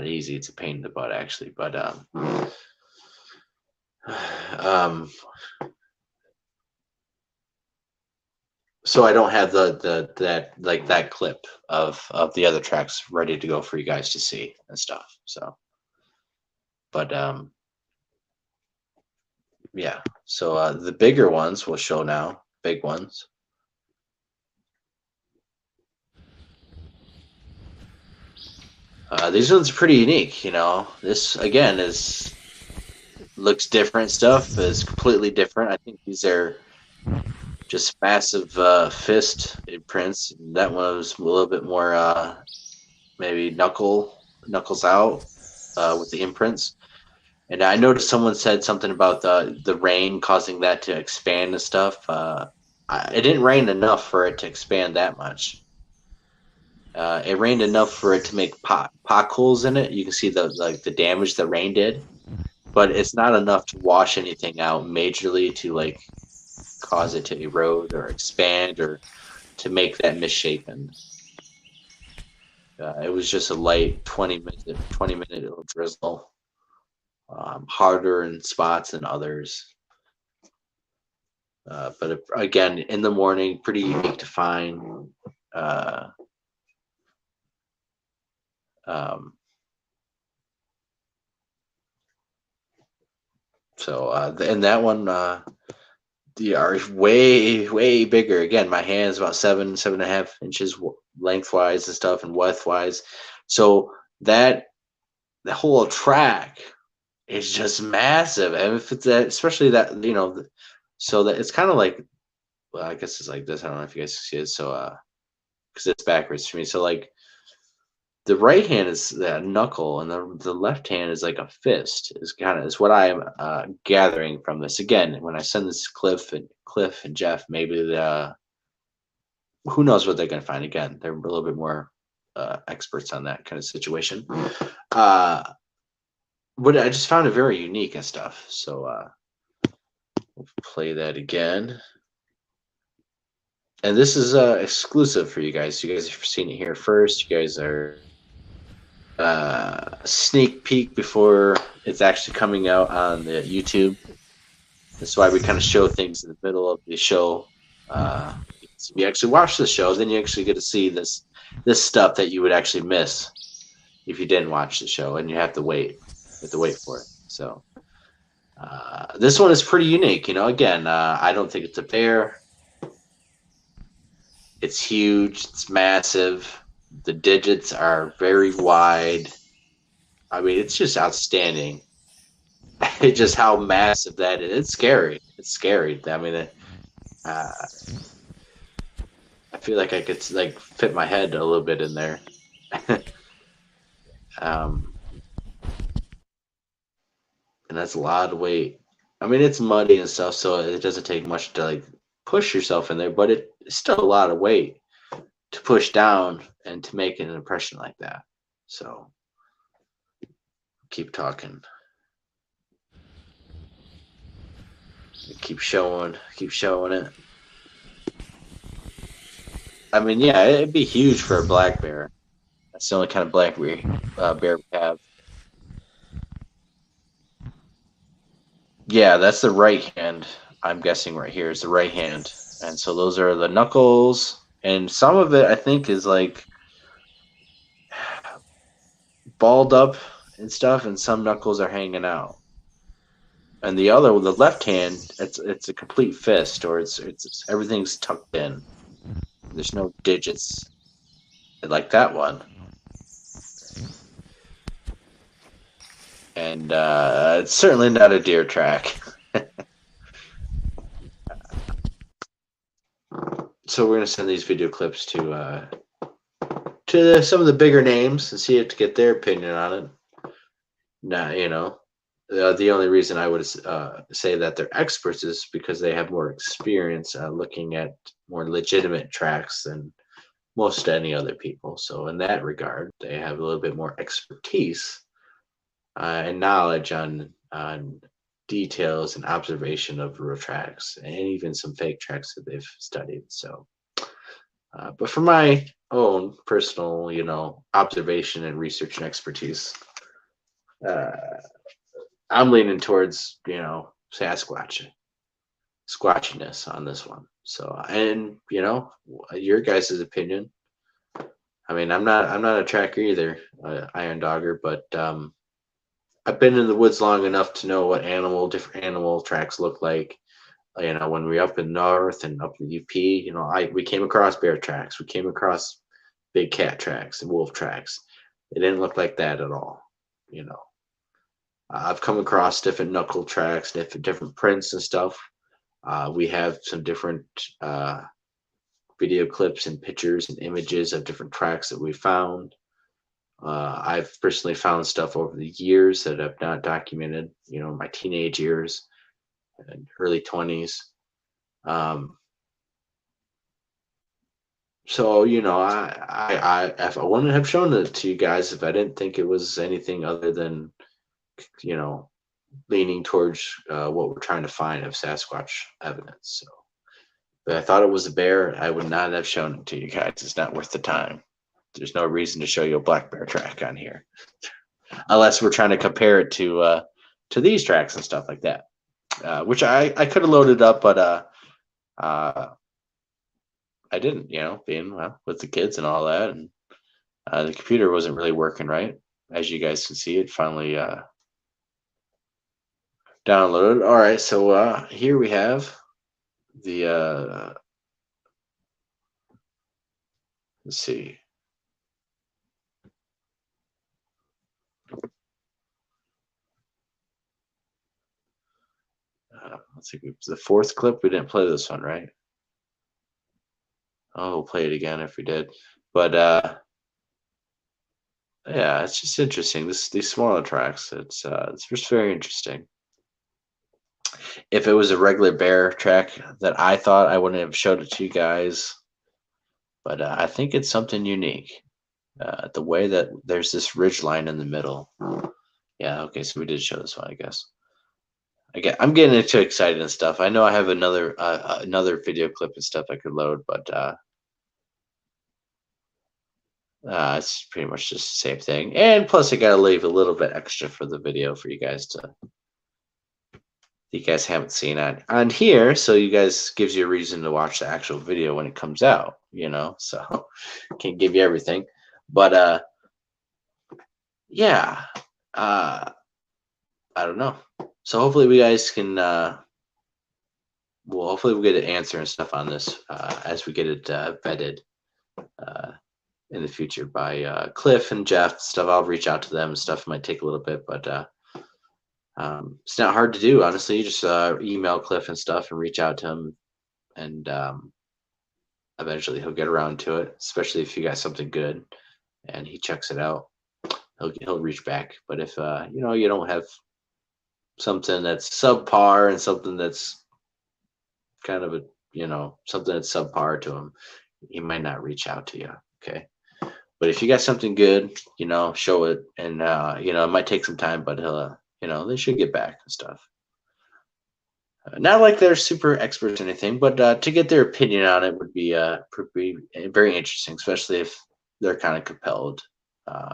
easy. It's a pain in the butt actually, but so I don't have that clip of the other tracks ready to go for you guys to see and stuff. So, but yeah. So the bigger ones we'll show now. Big ones. These ones are pretty unique. This again looks different. Stuff is completely different. I think these are just massive fist imprints. That one was a little bit more maybe knuckles out with the imprints. And I noticed someone said something about the rain causing that to expand and stuff. It didn't rain enough for it to expand that much. It rained enough for it to make potholes in it. You can see the damage the rain did, but it's not enough to wash anything out majorly to cause it to erode or expand or to make that misshapen. It was just a light 20-minute little drizzle. Harder in spots than others. But again, in the morning, pretty unique to find. And that one, they are way bigger. Again, my hand's about 7.5 inches lengthwise and stuff, and widthwise. So the whole track is just massive. And if it's that, especially that, so that it's kind of like, well, I guess it's like this. I don't know if you guys see it. So, because it's backwards for me. So, like, the right hand is that knuckle, and the left hand is like a fist. Is what I am gathering from this. Again, when I send this Cliff and Jeff, maybe who knows what they're going to find. Again, they're a little bit more experts on that kind of situation. Uh, but I just found it very unique and stuff. So we'll play that again. And this is exclusive for you guys. You guys have seen it here first. You guys are sneak peek before it's actually coming out on the YouTube. That's why we kind of show things in the middle of the show. So you actually watch the show, then you actually get to see this stuff that you would actually miss if you didn't watch the show, and you have to wait. You have to wait for it. So this one is pretty unique. Again, I don't think it's a bear. It's huge. It's massive. The digits are very wide. I mean, it's just outstanding. It's just how massive that is. It's scary. It's scary. I mean, I feel like I could like fit my head a little bit in there. um, and that's a lot of weight. I mean, it's muddy and stuff, so it doesn't take much to like push yourself in there, but it's still a lot of weight to push down and to make an impression like that. So keep talking. Keep showing it. I mean, yeah, it'd be huge for a black bear. That's the only kind of black bear we have. Yeah, that's the right hand. I'm guessing right here is the right hand. And so those are the knuckles. And some of it, I think, is like balled up and stuff, and some knuckles are hanging out. And the left hand, it's a complete fist, or it's everything's tucked in. There's no digits like that one. And it's certainly not a deer track. So we're gonna send these video clips to some of the bigger names and see if to get their opinion on it. Now, the only reason I would say that they're experts is because they have more experience looking at more legitimate tracks than most any other people. So in that regard, they have a little bit more expertise and knowledge on details and observation of real tracks and even some fake tracks that they've studied. So, but for my own personal, observation and research and expertise, I'm leaning towards, squatchiness on this one. So, and your guys' opinion. I mean, I'm not a tracker either, iron dogger, but I've been in the woods long enough to know what different animal tracks look like. When we were up in north and up in the UP, we came across bear tracks, we came across big cat tracks and wolf tracks. It didn't look like that at all. I've come across different knuckle tracks, different prints and stuff. We have some different video clips and pictures and images of different tracks that we found. I've personally found stuff over the years that I've not documented, my teenage years and early 20s. So, if I wouldn't have shown it to you guys if I didn't think it was anything other than, leaning towards what we're trying to find of Sasquatch evidence. So, but I thought it was a bear, I would not have shown it to you guys. It's not worth the time. There's no reason to show you a black bear track on here, unless we're trying to compare it to these tracks and stuff like that, which I could have loaded up, but I didn't. Being with the kids and all that, and the computer wasn't really working right, as you guys can see. It finally downloaded. All right, so here we have the let's see. Let's see. The fourth clip. We didn't play this one, right? Oh, we'll play it again if we did. But yeah, it's just interesting. These smaller tracks. It's just very interesting. If it was a regular bear track that I thought, I wouldn't have showed it to you guys. But I think it's something unique. The way that there's this ridge line in the middle. Yeah, okay, so we did show this one, I guess. I'm getting too excited and stuff. I know I have another video clip and stuff I could load, but it's pretty much just the same thing. And plus, I gotta leave a little bit extra for the video for you guys haven't seen on here, so you guys gives you a reason to watch the actual video when it comes out. So can't give you everything, but yeah, I don't know. So hopefully we guys can hopefully we'll get an answer and stuff on this as we get it vetted in the future by Cliff and Jeff and stuff. I'll reach out to them and stuff. It might take a little bit, but it's not hard to do, honestly. You just email Cliff and stuff and reach out to him, and eventually he'll get around to it, especially if you got something good and he checks it out. He'll reach back. But if you don't have something that's subpar and something that's kind of something that's subpar to him, he might not reach out to you. Okay. But if you got something good, show it, and it might take some time, but he'll they should get back and stuff. Not like they're super experts or anything, but to get their opinion on it would be very interesting, especially if they're kind of compelled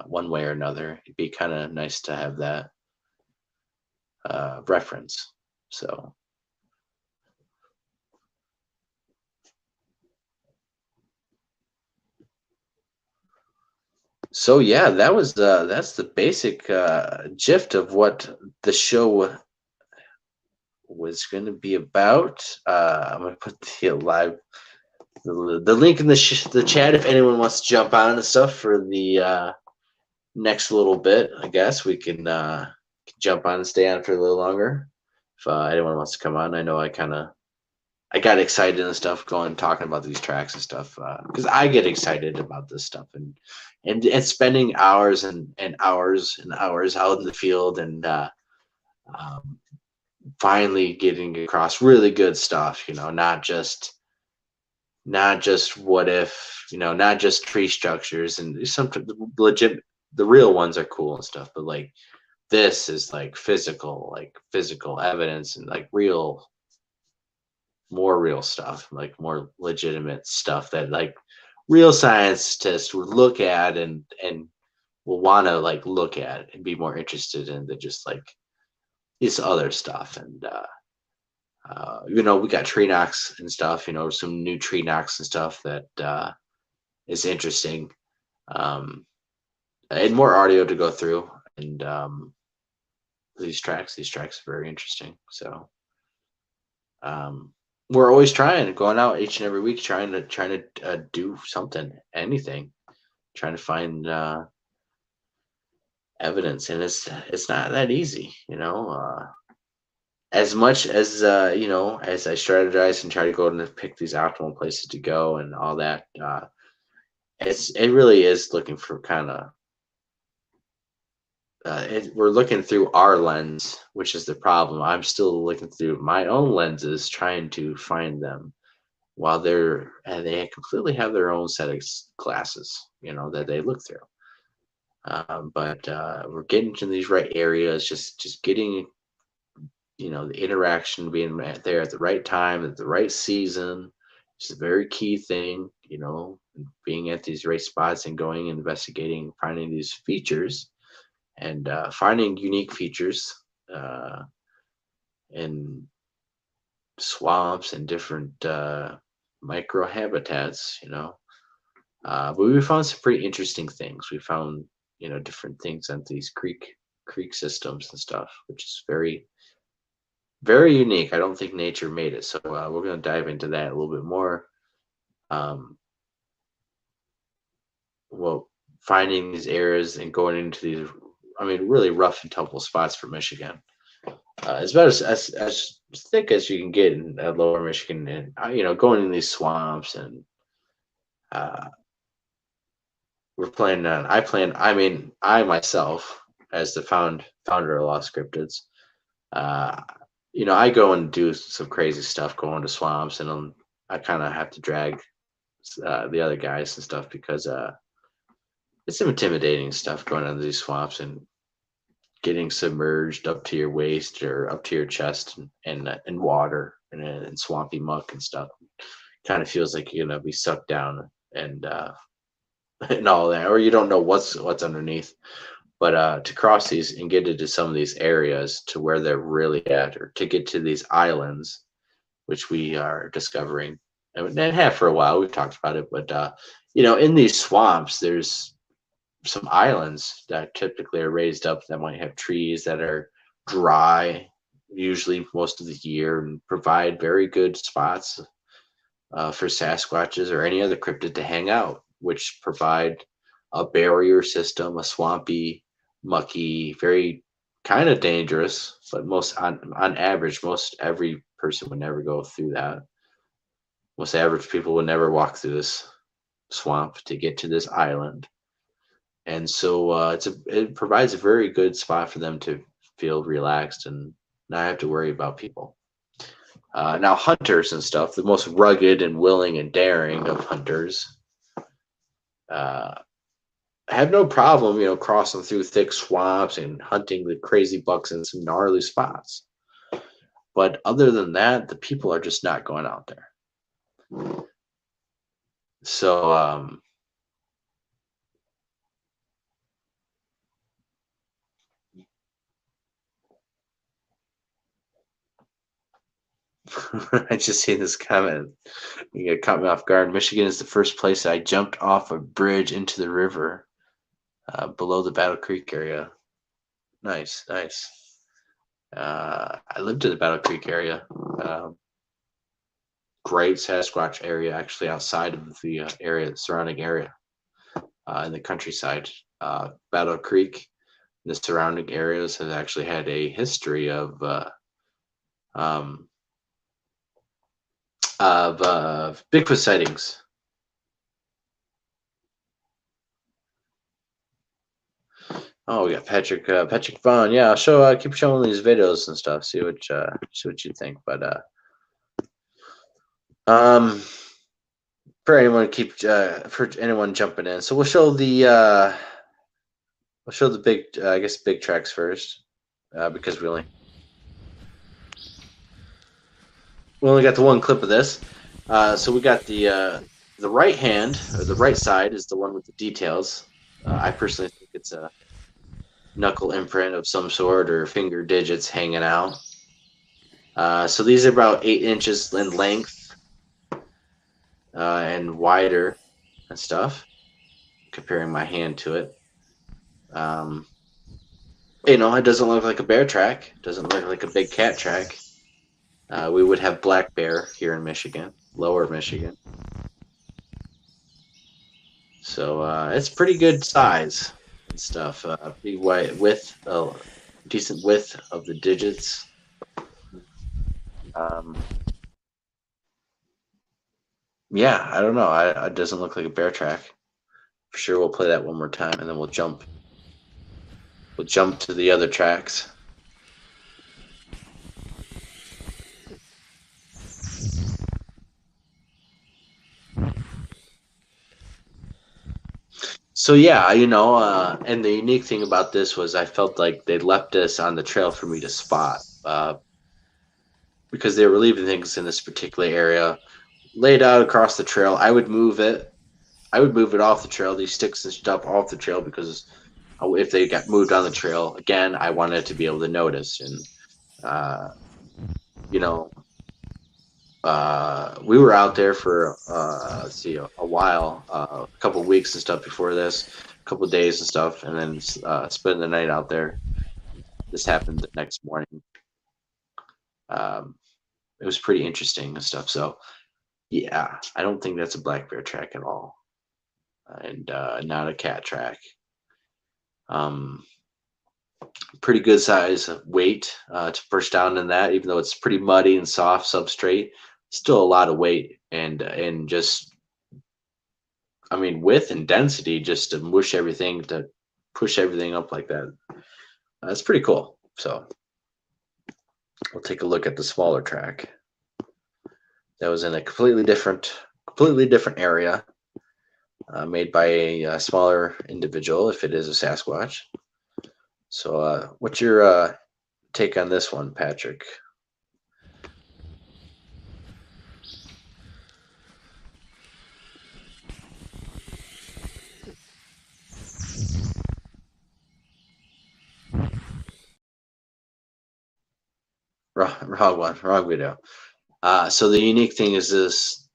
one way or another. It'd be kind of nice to have that reference. So yeah, that's the basic gist of what the show was going to be about. I'm going to put the link in the chat if anyone wants to jump on and stuff for the next little bit. I guess we can jump on and stay on for a little longer if anyone wants to come on. I know I got excited and stuff talking about these tracks and stuff because I get excited about this stuff and spending hours and hours and hours out in the field and finally getting across really good stuff, not just what if, not just tree structures, and some legit, the real ones are cool and stuff, but like this is like physical evidence and like more real stuff, like more legitimate stuff that like real scientists would look at and will want to like look at and be more interested in than just like this other stuff. And we got tree knocks and stuff, some new tree knocks and stuff that is interesting, and more audio to go through, and these tracks are very interesting. So we're always going out each and every week, trying to do something, anything, trying to find evidence, and it's not that easy, as much as as I strategize and try to go and pick these optimal places to go and all that. It really is looking for kind of we're looking through our lens, which is the problem. I'm still looking through my own lenses, trying to find them, while they completely have their own set of glasses, that they look through. But we're getting to these right areas, just getting, the interaction, being there at the right time, at the right season. It's a very key thing, being at these right spots and going and investigating, finding these features. And finding unique features in swamps and different micro habitats, but we found some pretty interesting things. We found, different things on these creek systems and stuff, which is very, very unique. I don't think nature made it. So we're going to dive into that a little bit more. Finding these areas and going into these, really rough and tumble spots for Michigan. It's about as thick as you can get in lower Michigan, and going in these swamps, and uh, we're planning on. I mean, I myself, as the founder of Lost Cryptids, uh, I go and do some crazy stuff, go into swamps, and I kind of have to drag the other guys and stuff because it's some intimidating stuff going into these swamps and getting submerged up to your waist or up to your chest and water and swampy muck and stuff. Kind of feels like you're gonna be sucked down and and all that, or you don't know what's underneath. But to cross these and get into some of these areas to where they're really at, or to get to these islands, which we are discovering and have for a while. We've talked about it, but in these swamps, there's some islands that typically are raised up that might have trees that are dry, usually most of the year, and provide very good spots for Sasquatches or any other cryptid to hang out, which provide a barrier system, a swampy, mucky, very kind of dangerous, but most on average, most every person would never go through that. Most average people would never walk through this swamp to get to this island. And so it provides a very good spot for them to feel relaxed and not have to worry about people. Now, hunters and stuff, the most rugged and willing and daring of hunters, have no problem, crossing through thick swamps and hunting the crazy bucks in some gnarly spots. But other than that, the people are just not going out there. So, I just seen this comment. You got caught me off guard. Michigan is the first place I jumped off a bridge into the river below the Battle Creek area. Nice, nice. I lived in the Battle Creek area. Great Sasquatch area, actually, outside of the surrounding area, in the countryside. Battle Creek, the surrounding areas has actually had a history um, of Bigfoot sightings. Oh, we got Patrick Vaughn. Yeah, I'll show. Keep showing these videos and stuff. See what you think. But for anyone for anyone jumping in, so we'll show the big I guess big tracks first, because we only got the one clip of this. So we got the right hand, or the right side, is the one with the details. I personally think it's a knuckle imprint of some sort, or finger digits hanging out. So these are about 8 inches in length and wider and stuff. Comparing my hand to it, it doesn't look like a bear track. It doesn't look like a big cat track. We would have black bear here in Michigan, lower Michigan. So it's pretty good size and stuff. Big white width, decent width of the digits. Yeah, I don't know. It doesn't look like a bear track. For sure, we'll play that one more time, and then we'll jump. We'll jump to the other tracks. So yeah, and the unique thing about this was I felt like they left us on the trail for me to spot, because they were leaving things in this particular area, laid out across the trail. I would move it off the trail, these sticks and stuff off the trail, because if they got moved on the trail again, I wanted to be able to notice. And we were out there for a while, a couple of weeks and stuff before this, a couple of days and stuff, and then spending the night out there. This happened the next morning. It was pretty interesting and stuff. So yeah, I don't think that's a black bear track at all, and not a cat track. pretty good size weight to push down in that, even though it's pretty muddy and soft substrate. Still a lot of weight and just, I mean, width and density just to push everything up like that. That's pretty cool. So we'll take a look at the smaller track. That was in a completely different area, made by a smaller individual, if it is a Sasquatch. So, what's your take on this one, Patrick? Wrong one, wrong video. So the unique thing is this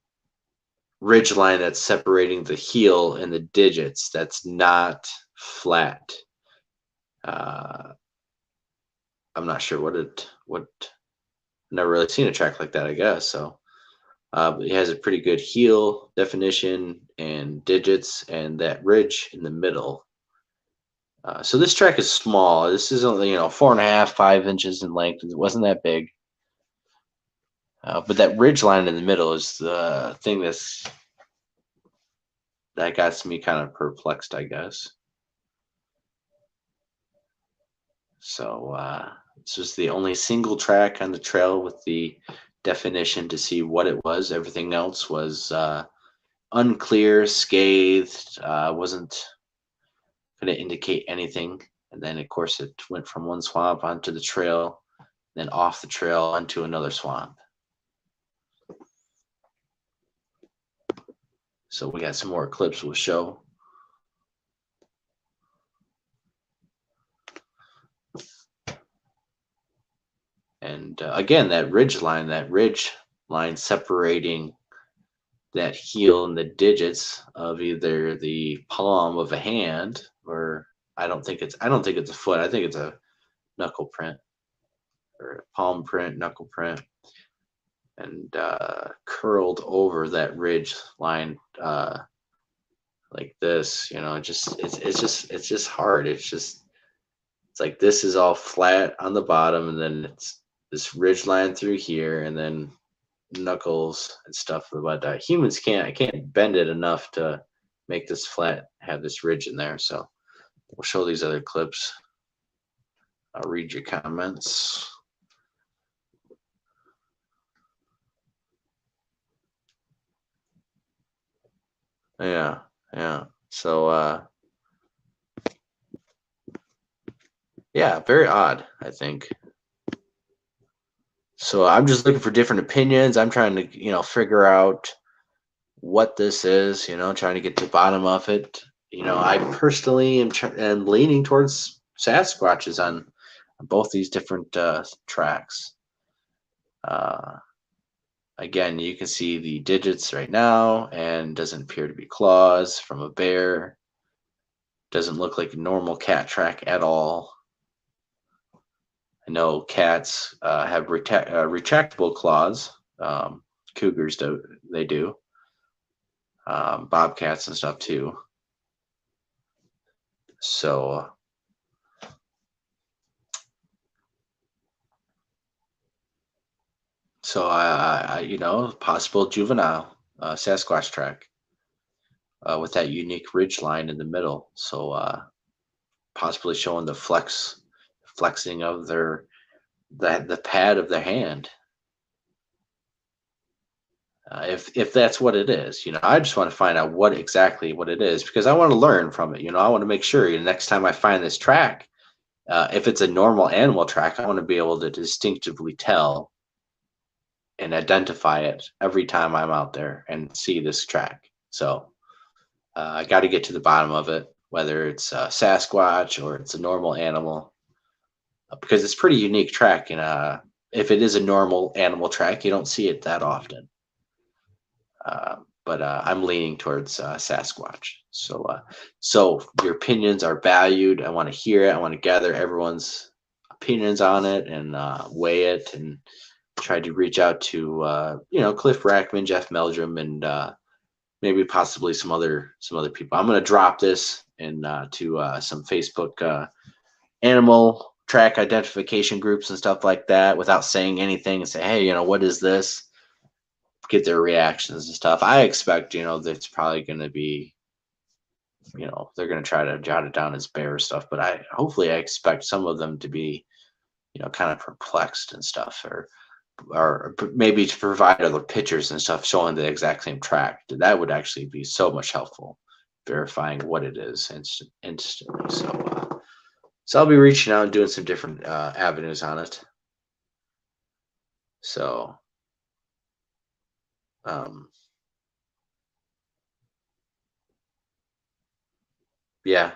ridge line that's separating the heel and the digits. That's not flat. I'm not sure what. Never really seen a track like that, I guess. So it has a pretty good heel definition and digits, and that ridge in the middle. So this track is small. This is only 4.5, 5 inches in length. It wasn't that big. But that ridge line in the middle is the thing that got me kind of perplexed, I guess. So this was the only single track on the trail with the definition to see what it was. Everything else was unclear, scathed, wasn't going to indicate anything. And then, of course, it went from one swamp onto the trail, then off the trail onto another swamp. So we got some more clips we'll show. And again, that ridge line separating that heel and the digits of either the palm of a hand, or I don't think it's a foot. I think it's a knuckle print, or a palm print, knuckle print, and curled over that ridge line like this. It's just hard. It's like this is all flat on the bottom, and then it's this ridge line through here, and then knuckles and stuff. But humans can't bend it enough to make this flat, have this ridge in there. So we'll show these other clips. I'll read your comments. Yeah. So yeah, very odd, I think. So I'm just looking for different opinions. I'm trying to, figure out what this is, trying to get to the bottom of it. I personally am leaning towards Sasquatches on both these different tracks. Again, you can see the digits right now, and doesn't appear to be claws from a bear. Doesn't look like a normal cat track at all. I know cats have retractable claws. Cougars they do. Bobcats and stuff too. So possible juvenile Sasquatch track with that unique ridge line in the middle. So possibly showing the flexing of the pad of their hand. If that's what it is, I just want to find out what it is, because I want to learn from it. I want to make sure next time I find this track, if it's a normal animal track, I want to be able to distinctively tell and identify it every time I'm out there and see this track. So I got to get to the bottom of it, whether it's a Sasquatch or it's a normal animal, because it's pretty unique track. And if it is a normal animal track, you don't see it that often. But I'm leaning towards Sasquatch. So your opinions are valued. I want to hear it. I want to gather everyone's opinions on it and weigh it, and try to reach out to Cliff Rackman, Jeff Meldrum, and maybe possibly some other people. I'm going to drop this in to some Facebook animal track identification groups and stuff like that without saying anything and say, hey, what is this? Get their reactions and stuff. I expect, that's probably going to be, they're going to try to jot it down as bear stuff, but hopefully I expect some of them to be, kind of perplexed and stuff, or maybe to provide other pictures and stuff showing the exact same track. That would actually be so much helpful, verifying what it is instantly. So I'll be reaching out and doing some different avenues on it. So, yeah.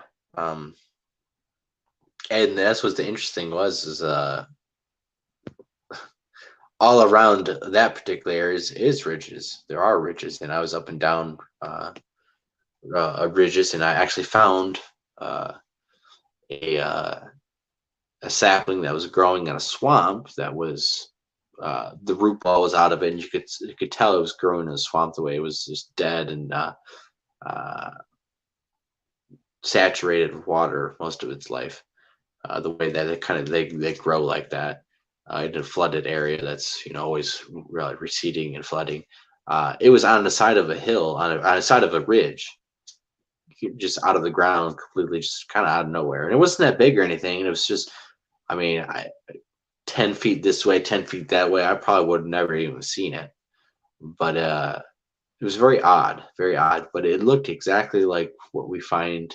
And that's what the interesting was is all around that particular area is ridges. There are ridges, and I was up and down ridges, and I actually found a sapling that was growing in a swamp that was the root ball was out of it, and you could tell it was growing in a swamp the way it was just dead and saturated with water most of its life. The way that they grow like that in a flooded area that's always really receding and flooding. It was on the side of a hill, on the side of a ridge, just out of the ground, completely, just kind of out of nowhere. And it wasn't that big or anything. It was just, 10 feet this way, 10 feet that way. I probably would have never even seen it. But it was very odd, but it looked exactly like what we find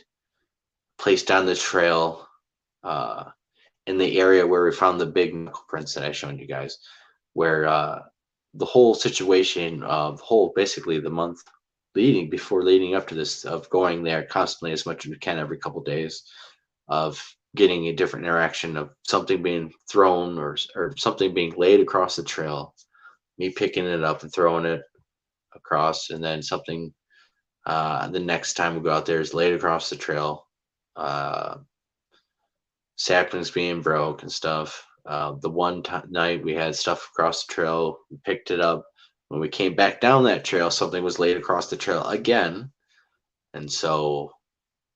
placed on the trail in the area where we found the big knuckle prints that I showed you guys, where the whole situation of basically the month leading up to this, of going there constantly as much as we can every couple days, of getting a different interaction of something being thrown or something being laid across the trail, me picking it up and throwing it across, and then something the next time we go out there is laid across the trail, saplings being broke and stuff. The one night we had stuff across the trail, we picked it up. When we came back down that trail, something was laid across the trail again. And so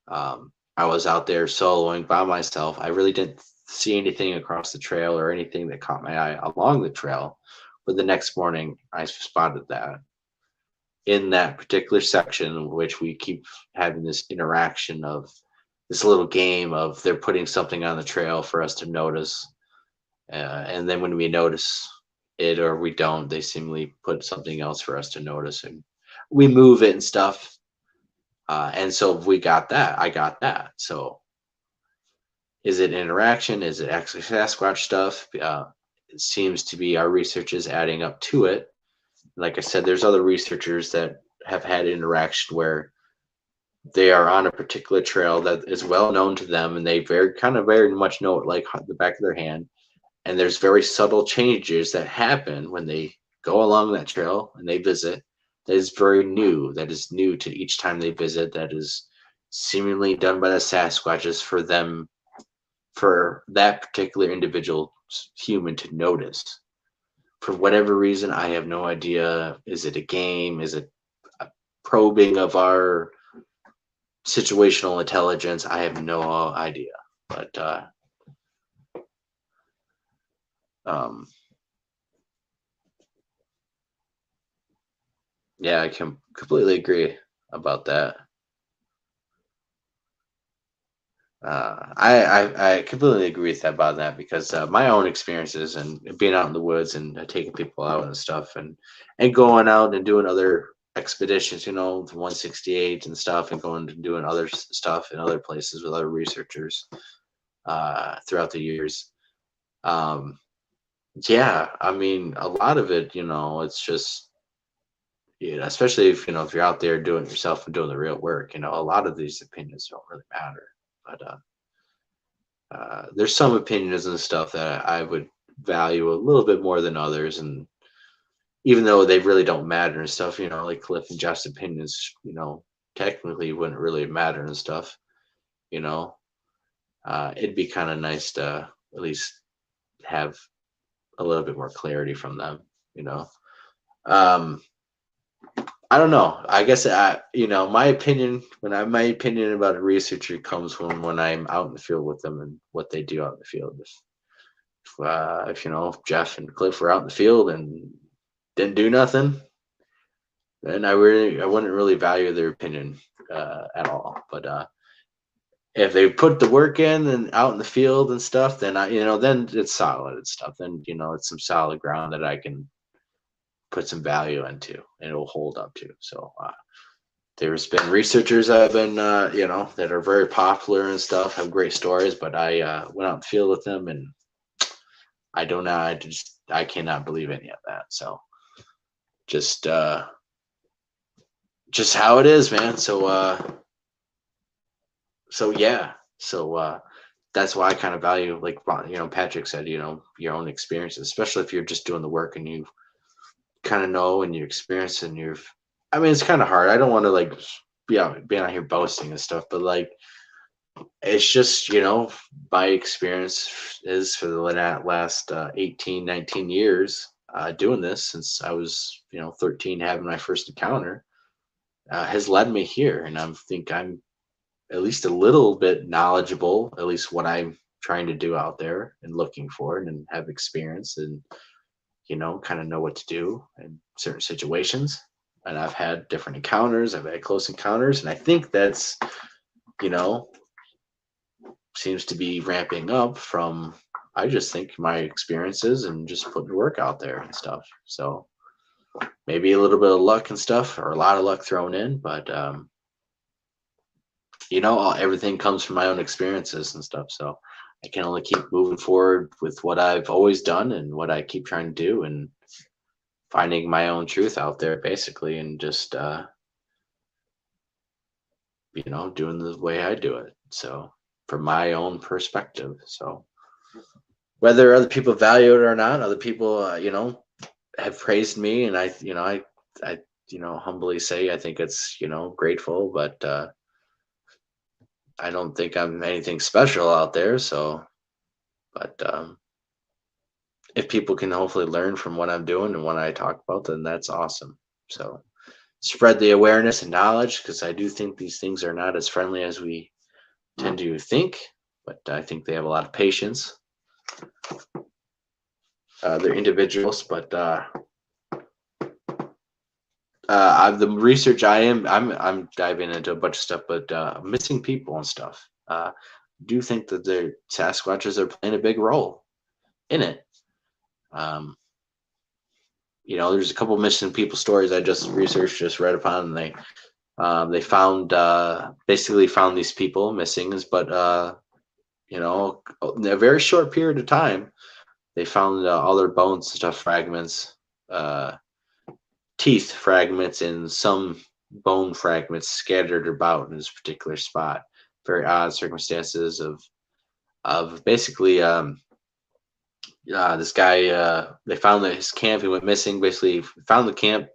I was out there soloing by myself. I really didn't see anything across the trail or anything that caught my eye along the trail. But the next morning, I spotted that in that particular section, in which we keep having this interaction of this little game of they're putting something on the trail for us to notice. And then when we notice it or we don't, they seemingly put something else for us to notice, and we move it and stuff. And so we got that. I got that. So is it interaction? Is it actually Sasquatch stuff? It seems to be, our research is adding up to it. Like I said, there's other researchers that have had interaction where they are on a particular trail that is well known to them, and they very much know it like the back of their hand. And there's very subtle changes that happen when they go along that trail and they visit. That is very new. That is new to each time they visit. That is seemingly done by the Sasquatches for them, for that particular individual human to notice. For whatever reason, I have no idea. Is it a game? Is it a probing of our situational intelligence? I have no idea. But yeah, I can completely agree about that. I completely agree with that about that, because my own experiences and being out in the woods and taking people out and stuff, and going out and doing other expeditions, the 168 and stuff, and going and doing other stuff in other places with other researchers throughout the years. Yeah, a lot of it, it's just, especially if if you're out there doing it yourself and doing the real work, a lot of these opinions don't really matter. But there's some opinions and stuff that I would value a little bit more than others, and even though they really don't matter and stuff, like Cliff and Jeff's opinions, technically wouldn't really matter and stuff. It'd be kind of nice to at least have a little bit more clarity from them. I don't know. I guess my opinion my opinion about a researcher comes when I'm out in the field with them and what they do out in the field. If Jeff and Cliff were out in the field and didn't do nothing, then I wouldn't really value their opinion at all. But if they put the work in and out in the field and stuff, then then it's solid and stuff. Then it's some solid ground that I can put some value into and it'll hold up to. So there's been researchers that have been that are very popular and stuff, have great stories, but I went out in the field with them and I don't know. I cannot believe any of that. So just how it is, man. So yeah. So that's why I kind of value, like Patrick said, your own experiences, especially if you're just doing the work and you kind of know and you experience and I mean, it's kind of hard. I don't want to like be out here boasting and stuff, but like it's just my experience is for the last 18 19 years doing this since I was 13, having my first encounter has led me here, and I think I'm at least a little bit knowledgeable, at least what I'm trying to do out there and looking for, and have experience and kind of know what to do in certain situations. And I've had different encounters, I've had close encounters, and I think that's seems to be ramping up from, I just think, my experiences and just putting work out there and stuff. So maybe a little bit of luck and stuff, or a lot of luck thrown in, but everything comes from my own experiences and stuff. So I can only keep moving forward with what I've always done and what I keep trying to do, and finding my own truth out there, basically, and just doing the way I do it. So from my own perspective. So whether other people value it or not, other people have praised me, and I humbly say I think it's grateful, but I don't think I'm anything special out there. So, but if people can hopefully learn from what I'm doing and what I talk about, then that's awesome. So spread the awareness and knowledge, because I do think these things are not as friendly as we tend to think, but I think they have a lot of patience. They're individuals, but the research I'm diving into a bunch of stuff, but missing people and stuff. Do think that the Sasquatches are playing a big role in it. There's a couple missing people stories I just researched, just read upon, and they found basically found these people missing, but in a very short period of time, they found all their bones and stuff, fragments, teeth fragments, and some bone fragments scattered about in this particular spot. Very odd circumstances of basically this guy, they found that his camp, he went missing, basically found the camp,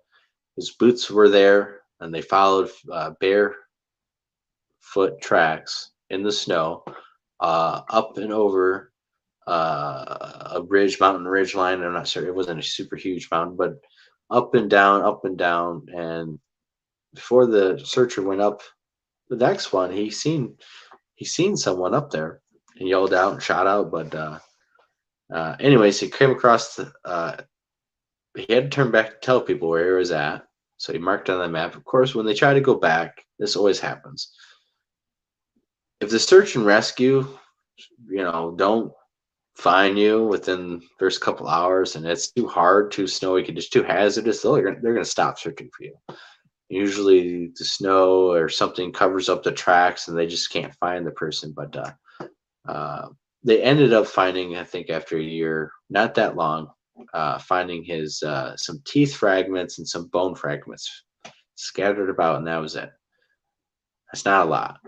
his boots were there, and they followed barefoot tracks in the snow up and over a mountain ridge line. I'm not sure, it wasn't a super huge mountain, but up and down. And before the searcher went up the next one, he seen someone up there and yelled out and shot out. But anyways, he came across he had to turn back to tell people where he was at. So he marked on the map. Of course, when they try to go back, this always happens. If the search and rescue, don't find you within the first couple hours, and it's too hard, too snowy, it's too hazardous, they're going to stop searching for you. Usually the snow or something covers up the tracks and they just can't find the person. But they ended up finding, I think after a year, not that long, finding his some teeth fragments and some bone fragments scattered about, and that was it. That's not a lot.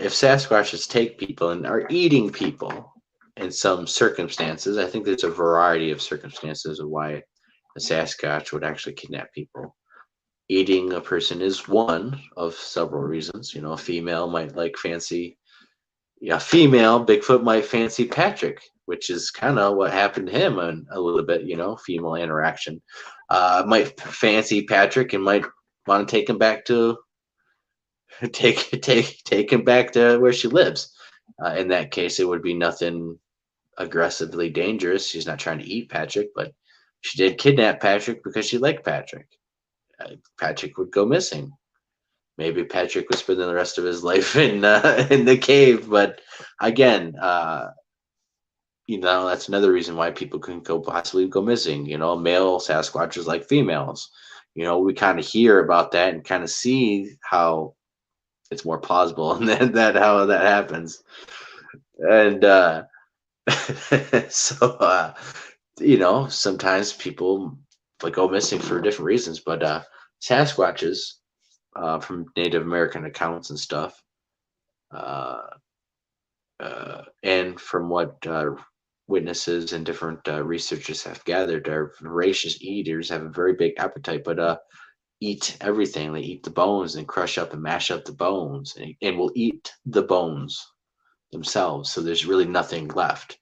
If Sasquatches take people and are eating people in some circumstances, I think there's a variety of circumstances of why a Sasquatch would actually kidnap people. Eating a person is one of several reasons. A female might like fancy. Yeah, female Bigfoot might fancy Patrick which is kind of what happened to him a little bit, female interaction. Might fancy Patrick and might want to take him back to take him back to where she lives. In that case, it would be nothing aggressively dangerous. She's not trying to eat Patrick, but she did kidnap Patrick because she liked Patrick. Patrick would go missing. Maybe Patrick would spend the rest of his life in the cave. But again, that's another reason why people can possibly go missing. Male Sasquatches like females. We kind of hear about that and kind of see how it's more plausible and that how that happens. And so sometimes people go missing for different reasons, but Sasquatches, from Native American accounts and stuff, and from what witnesses and different researchers have gathered, are voracious eaters, have a very big appetite, but eat everything. They eat the bones and crush up and mash up the bones, and will eat the bones themselves. So there's really nothing left,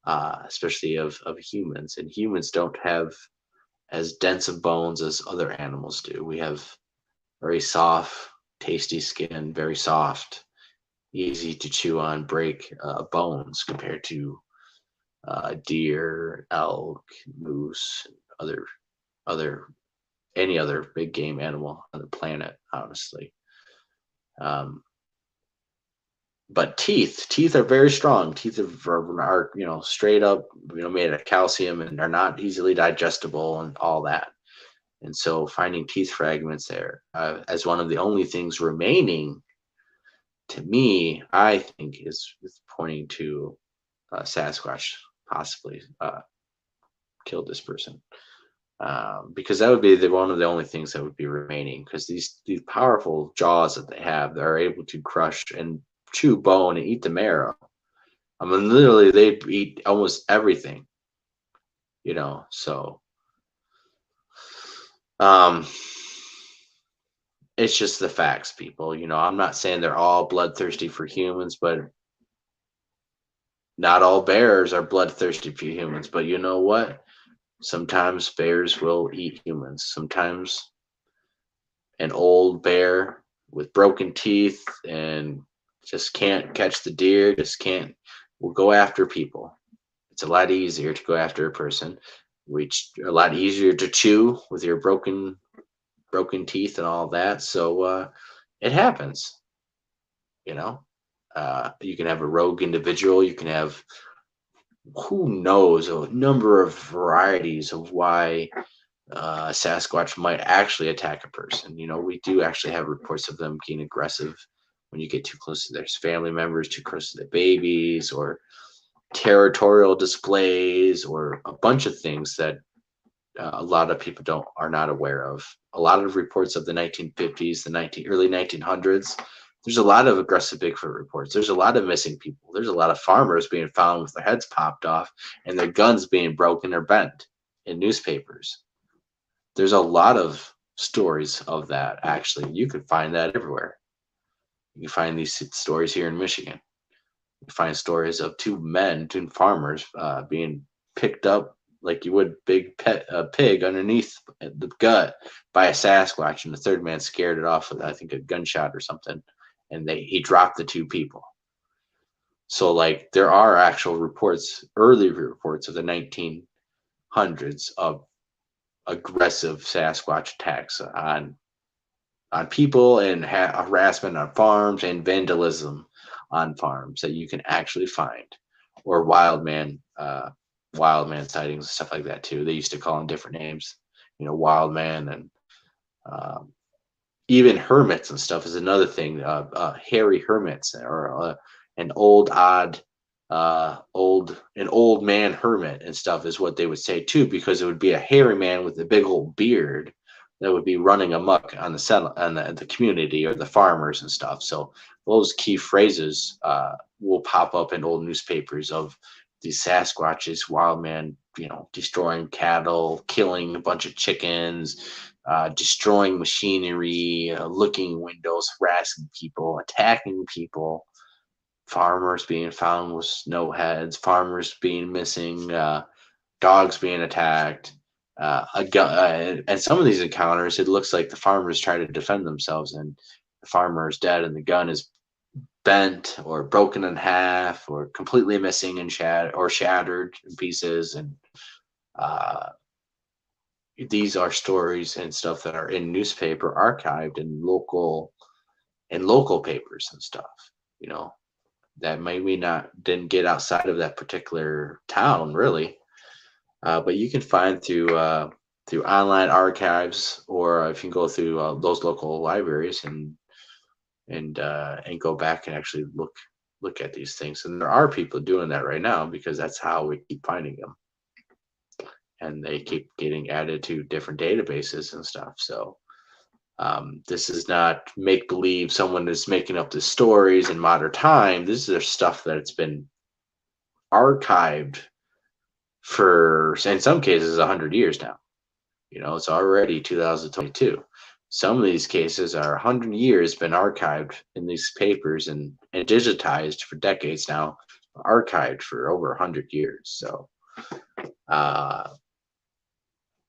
especially of humans. And humans don't have as dense of bones as other animals do. We have very soft, tasty skin, very soft, easy to chew on, break bones compared to deer, elk, moose, any other big game animal on the planet, honestly. But teeth are very strong. Teeth are straight up, made of calcium and are not easily digestible and all that. And so finding teeth fragments there as one of the only things remaining, to me, I think is pointing to Sasquatch possibly killed this person. Because that would be one of the only things that would be remaining, because these powerful jaws that they have, they're able to crush and chew bone and eat the marrow. I mean, literally, they eat almost everything, so it's just the facts, people. I'm not saying they're all bloodthirsty for humans, but not all bears are bloodthirsty for humans. But you know what? Sometimes bears will eat humans. Sometimes an old bear with broken teeth and just can't catch the deer, will go after people. It's a lot easier to go after a person, which a lot easier to chew with your broken teeth and all that. So it happens. You can have a rogue individual. You can have, who knows, a number of varieties of why Sasquatch might actually attack a person. We do actually have reports of them getting aggressive when you get too close to their family members, too close to their babies, or territorial displays, or a bunch of things that a lot of people are not aware of. A lot of reports of the 1950s, early 1900s. There's a lot of aggressive Bigfoot reports. There's a lot of missing people. There's a lot of farmers being found with their heads popped off and their guns being broken or bent in newspapers. There's a lot of stories of that, actually. You could find that everywhere. You can find these stories here in Michigan. You find stories of two farmers being picked up like you would big pig underneath the gut by a Sasquatch, and the third man scared it off with, I think, a gunshot or something, and he dropped the two people. So there are actual reports, early reports of the 1900s of aggressive Sasquatch attacks on people, and harassment on farms, and vandalism on farms that you can actually find, or wild man sightings and stuff like that too. They used to call them different names, wild man, and even hermits and stuff is another thing. Hairy hermits, or an old man hermit and stuff is what they would say too, because it would be a hairy man with a big old beard that would be running amok on the community, or the farmers and stuff. So those key phrases will pop up in old newspapers of these Sasquatches, wild man, destroying cattle, killing a bunch of chickens, destroying machinery, looking windows, harassing people, attacking people. farmers being found with no heads, farmers being missing, dogs being attacked, and some of these encounters, it looks like the farmers try to defend themselves, and the farmer is dead, and the gun is bent or broken in half, or completely missing and shattered in pieces, and uh, these are stories and stuff that are in newspaper archived in local papers and stuff. You know, that maybe not didn't get outside of that particular town really, but you can find through online archives, or if you can go through those local libraries and go back and actually look at these things. And there are people doing that right now because that's how we keep finding them, and they keep getting added to different databases and stuff. So this is not make believe someone is making up the stories in modern time. This is stuff that's been archived for, in some cases, 100 years now. You know, it's already 2022. Some of these cases are 100 years been archived in these papers and digitized for decades now, archived for over 100 years. So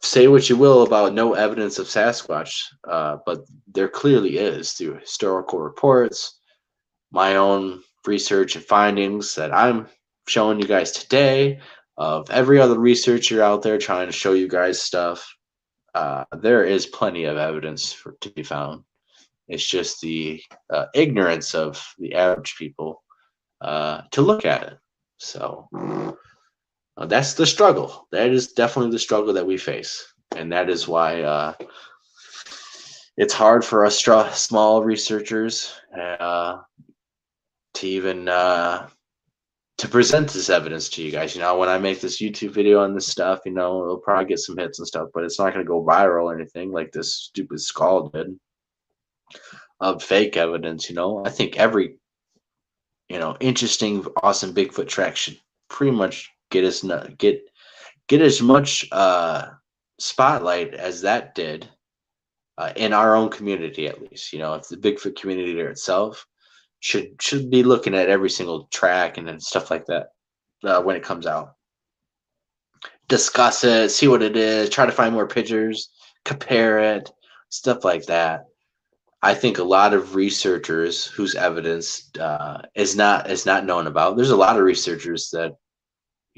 say what you will about no evidence of Sasquatch, but there clearly is through historical reports, my own research and findings that I'm showing you guys today, of every other researcher out there trying to show you guys stuff. There is plenty of evidence to be found. It's just the ignorance of the average people to look at it. So that's the struggle. That is definitely the struggle that we face, and that is why it's hard for us small researchers to even to present this evidence to you guys. You know, when I make this YouTube video on this stuff, you know, it'll probably get some hits and stuff, but it's not going to go viral or anything like this stupid skull did of fake evidence. You know, I think every, you know, interesting, awesome Bigfoot track should pretty much get as much spotlight as that did in our own community, at least. You know, if the Bigfoot community there itself should be looking at every single track and then stuff like that when it comes out. Discuss it, see what it is, try to find more pictures, compare it, stuff like that. I think a lot of researchers whose evidence is not known about. There's a lot of researchers that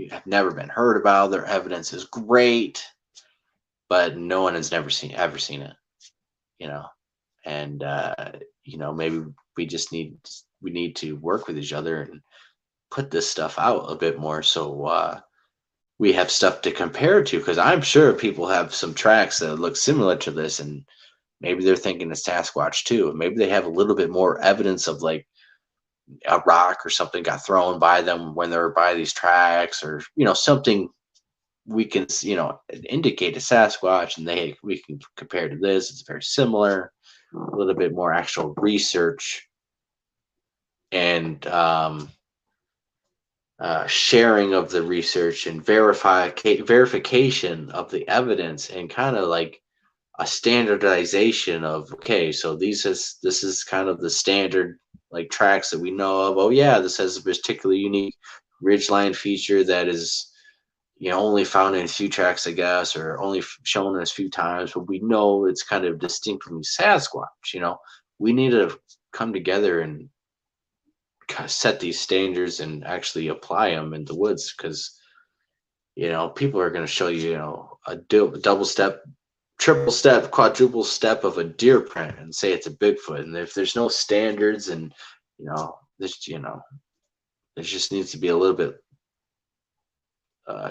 have never been heard about. Their evidence is great, but no one has ever seen it. You know, and you know, maybe we need to work with each other and put this stuff out a bit more, so we have stuff to compare to, because I'm sure people have some tracks that look similar to this, and maybe they're thinking it's Sasquatch too. Maybe they have a little bit more evidence of like a rock or something got thrown by them when they were by these tracks, or, you know, something we can, you know, indicate a Sasquatch, and we can compare to this. It's very similar. A little bit more actual research and sharing of the research and verification of the evidence, and kind of like a standardization of, okay, so this is kind of the standard like tracks that we know of. Oh yeah, this has a particularly unique ridgeline feature that is, you know, only found in a few tracks, I guess, or only shown in a few times, but we know it's kind of distinct from Sasquatch. You know, we need to come together and kind of set these standards and actually apply them in the woods, because, you know, people are going to show you, you know, a double step, triple step, quadruple step of a deer print and say it's a Bigfoot. And if there's no standards, and, you know, there just needs to be a little bit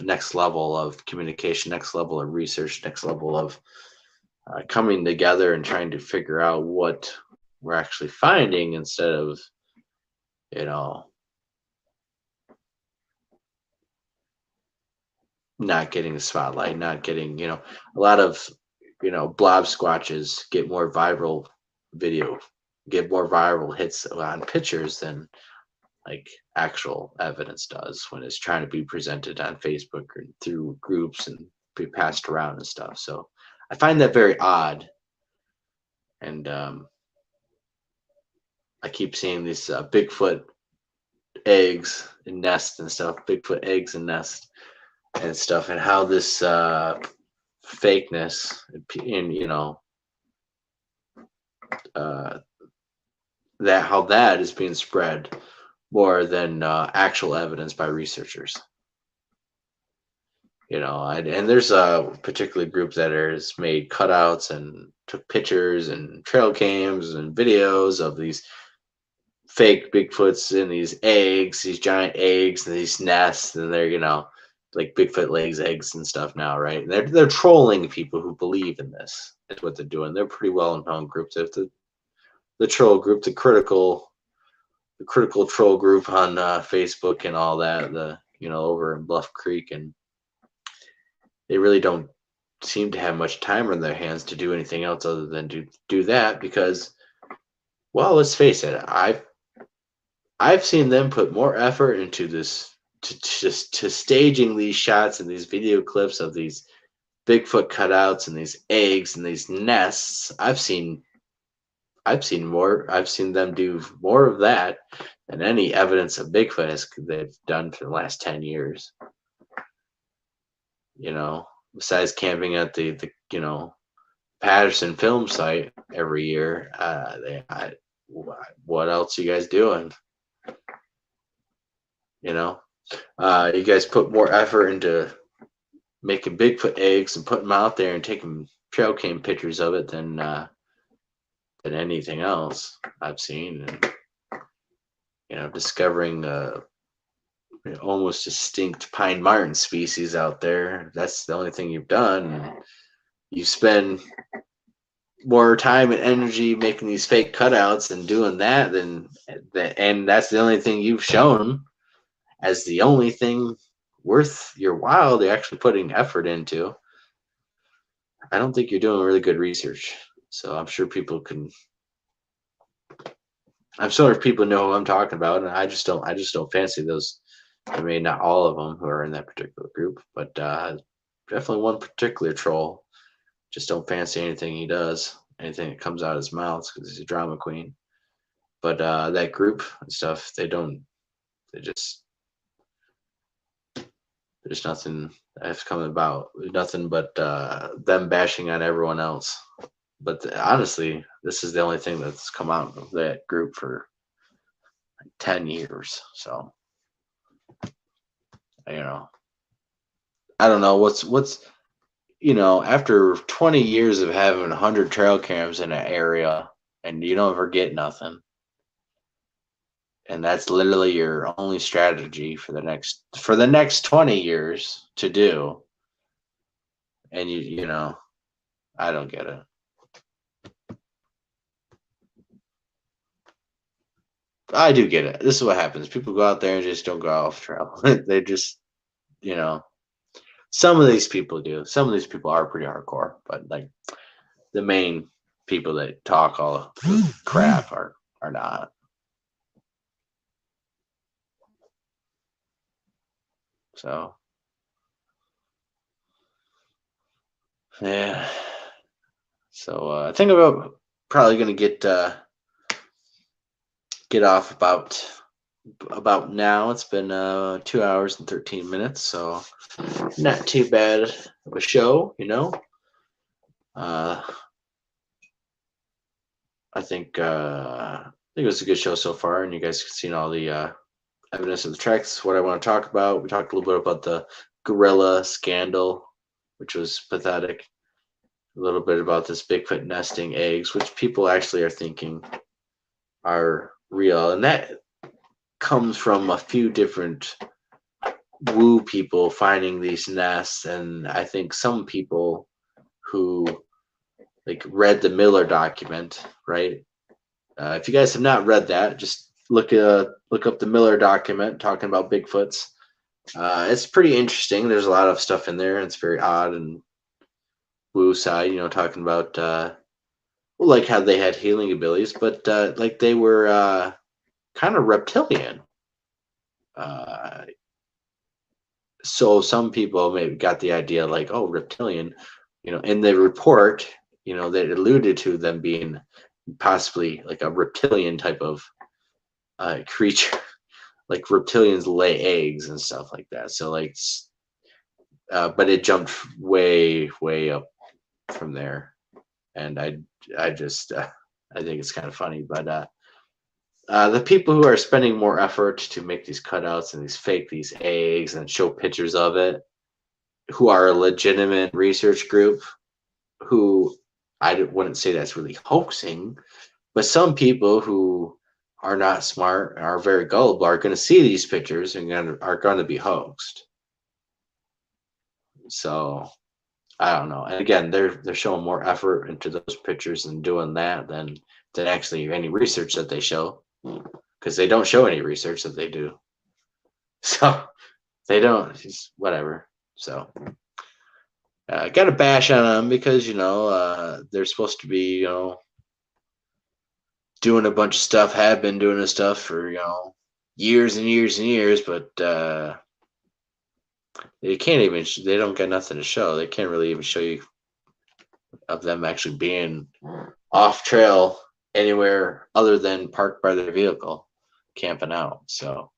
next level of communication, next level of research, next level of coming together and trying to figure out what we're actually finding, instead of, you know, not getting the spotlight, not getting, you know, a lot of, you know, blob squatches get more viral hits on pictures than like actual evidence does when it's trying to be presented on Facebook or through groups and be passed around and stuff. So I find that very odd. And I keep seeing these Bigfoot eggs and nests and stuff, Bigfoot eggs and nests and stuff, and how this fakeness and uh, that how that is being spread more than actual evidence by researchers. And there's a particular group that has made cutouts and took pictures and trail cams and videos of these fake Bigfoots in these eggs, these giant eggs and these nests, and they're like Bigfoot lays eggs and stuff now, right? And they're trolling people who believe in this. That's what they're doing. They're pretty well known groups. The troll group, the critical troll group on Facebook and all that. Over in Bluff Creek, and they really don't seem to have much time on their hands to do anything else other than to do that because, well, let's face it, I've seen them put more effort into this to staging these shots and these video clips of these Bigfoot cutouts and these eggs and these nests. I've seen more. I've seen them do more of that than any evidence of Bigfoot they've done for the last 10 years. Besides camping at the Patterson film site every year, what else are you guys doing? You guys put more effort into making Bigfoot eggs and putting them out there and taking trail cam pictures of it than anything else I've seen. And discovering almost extinct pine marten species out there. That's the only thing you've done. You spend more time and energy making these fake cutouts and doing that and that's the only thing you've shown as the only thing worth your while they're actually putting effort into. I don't think you're doing really good research. So I'm sure people know who I'm talking about, and I just don't fancy those. I mean, not all of them who are in that particular group, but definitely one particular troll. Just don't fancy anything he does, anything that comes out of his mouth, because he's a drama queen. But that group and stuff, there's nothing that's coming about. Nothing but them bashing on everyone else. But honestly, this is the only thing that's come out of that group for like 10 years. So, I don't know what's after 20 years of having 100 trail cams in an area and you don't ever get nothing. And that's literally your only strategy for the next 20 years to do. And I don't get it. I do get it. This is what happens. People go out there and just don't go off trail. They just, some of these people do. Some of these people are pretty hardcore, but like the main people that talk all the crap are not. So, yeah. So I think I'm probably gonna get off about now. It's been 2 hours and 13 minutes, so not too bad of a show, I think it was a good show so far, and you guys have seen all the evidence of the tracks. What I want to talk about, we talked a little bit about the gorilla scandal, which was pathetic. A little bit about this Bigfoot nesting eggs, which people actually are thinking are real, and that comes from a few different woo people finding these nests, and I think some people who like read the Miller document, right? If you guys have not read that, just look up the Miller document talking about Bigfoots. It's pretty interesting. There's a lot of stuff in there. It's very odd and woo side, talking about like how they had healing abilities, but like they were kind of reptilian. So some people maybe got the idea like, oh, reptilian, in the report, that alluded to them being possibly like a reptilian type of creature like reptilians lay eggs and stuff like that. So like, but it jumped way up from there, and I just I think it's kind of funny. But the people who are spending more effort to make these cutouts and these eggs and show pictures of it, who are a legitimate research group, who I wouldn't say that's really hoaxing, but some people who are not smart and are very gullible are going to see these pictures and are going to be hoaxed. So I don't know. And again, they're showing more effort into those pictures and doing that than actually any research that they show, because they don't show any research that they do. So they don't. It's whatever. So got to bash on them because they're supposed to be doing a bunch of stuff, have been doing this stuff for years and years and years, but they can't even. They don't get nothing to show. They can't really even show you of them actually being off trail anywhere other than parked by their vehicle, camping out. So.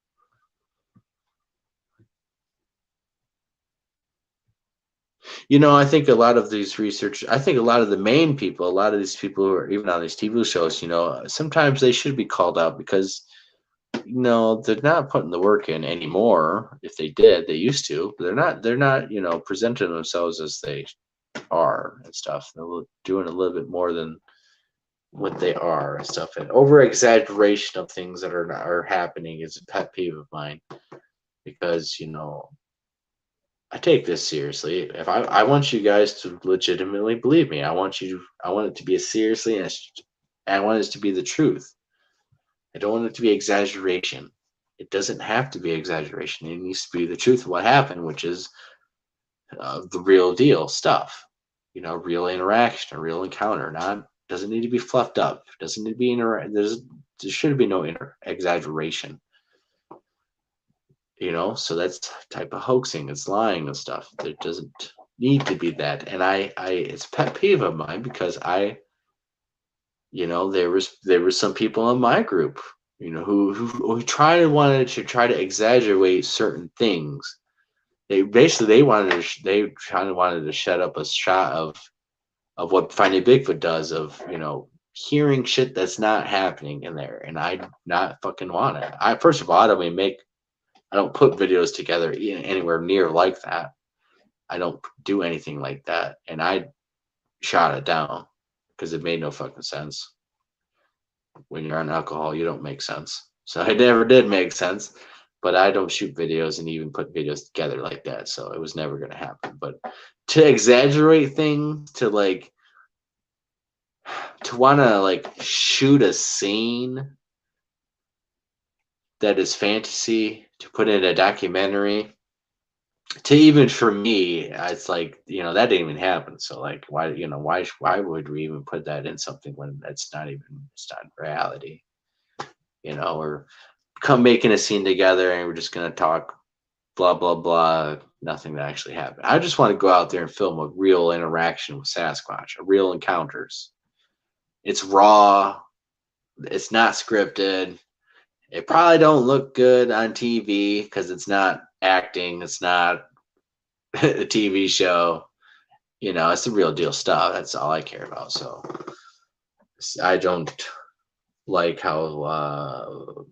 I think a lot of these research, I think a lot of the main people, a lot of these people who are even on these TV shows, sometimes they should be called out because, they're not putting the work in anymore. If they did, they used to, but they're not, presenting themselves as they are and stuff. They're doing a little bit more than what they are and stuff. And over exaggeration of things that are happening is a pet peeve of mine because, I take this seriously. If I want you guys to legitimately believe me, I want it to be as seriously and I want it to be the truth. I don't want it to be exaggeration. It doesn't have to be exaggeration. It needs to be the truth of what happened, which is the real deal stuff. Real interaction, a real encounter. Doesn't need to be fluffed up. Doesn't need to be there should be no exaggeration. So that's type of hoaxing. It's lying and stuff. There doesn't need to be that. And it's a pet peeve of mine because there was some people in my group, who wanted to exaggerate certain things. They wanted to shut up a shot of what Finding Bigfoot does of, hearing shit that's not happening in there. And I not fucking want it. First of all, I don't put videos together anywhere near like that. I don't do anything like that. And I shot it down because it made no fucking sense. When you're on alcohol, you don't make sense. So it never did make sense. But I don't shoot videos and even put videos together like that. So it was never going to happen. But to exaggerate things, to want to shoot a scene that is fantasy, to put in a documentary, to even for me, it's that didn't even happen. So why would we even put that in something when it's not reality, or come making a scene together and we're just going to talk blah, blah, blah, nothing that actually happened. I just want to go out there and film a real interaction with Sasquatch, a real encounters. It's raw. It's not scripted. It probably don't look good on TV because it's not acting. It's not a TV show. It's the real deal stuff. That's all I care about. So I don't like how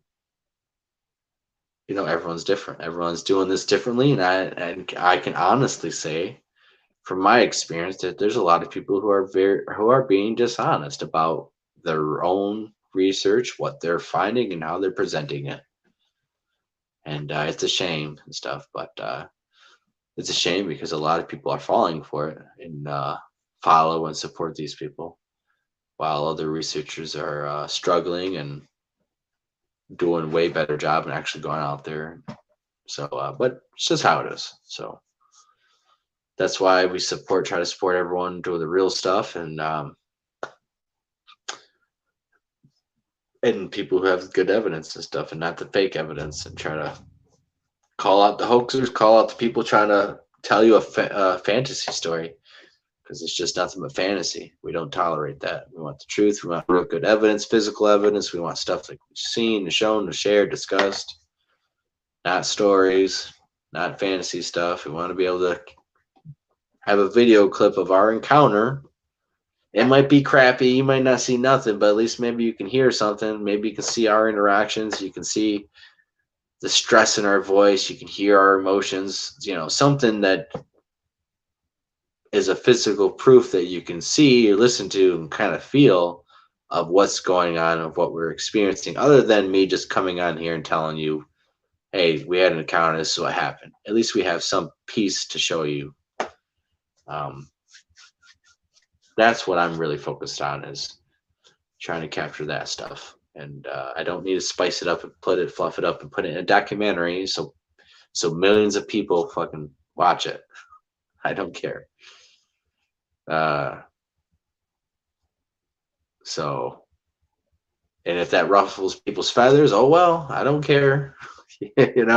everyone's different. Everyone's doing this differently, and I can honestly say, from my experience, that there's a lot of people who are being dishonest about their own research, what they're finding, and how they're presenting it. And it's a shame and stuff, but it's a shame because a lot of people are falling for it and follow and support these people, while other researchers are struggling and doing a way better job and actually going out there. So, but it's just how it is. So that's why we try to support everyone doing the real stuff and people who have good evidence and stuff and not the fake evidence, and try to call out the hoaxers, call out the people trying to tell you a fantasy story, because it's just nothing but fantasy. We don't tolerate that. We want the truth. We want real good evidence, physical evidence. We want stuff like we've seen, shown, shared, discussed. not stories, not fantasy stuff. We want to be able to have a video clip of our encounter. It might be crappy. You might not see nothing, but at least maybe you can hear something. Maybe you can see our interactions. You can see the stress in our voice. You can hear our emotions. Something that is a physical proof that you can see or listen to and kind of feel of what's going on, of what we're experiencing, other than me just coming on here and telling you, hey, we had an encounter, this is what happened. At least we have some piece to show you. That's what I'm really focused on, is trying to capture that stuff. And I don't need to spice it up and fluff it up and put it in a documentary so millions of people fucking watch it. I don't care. So, and if that ruffles people's feathers, oh well, I don't care. It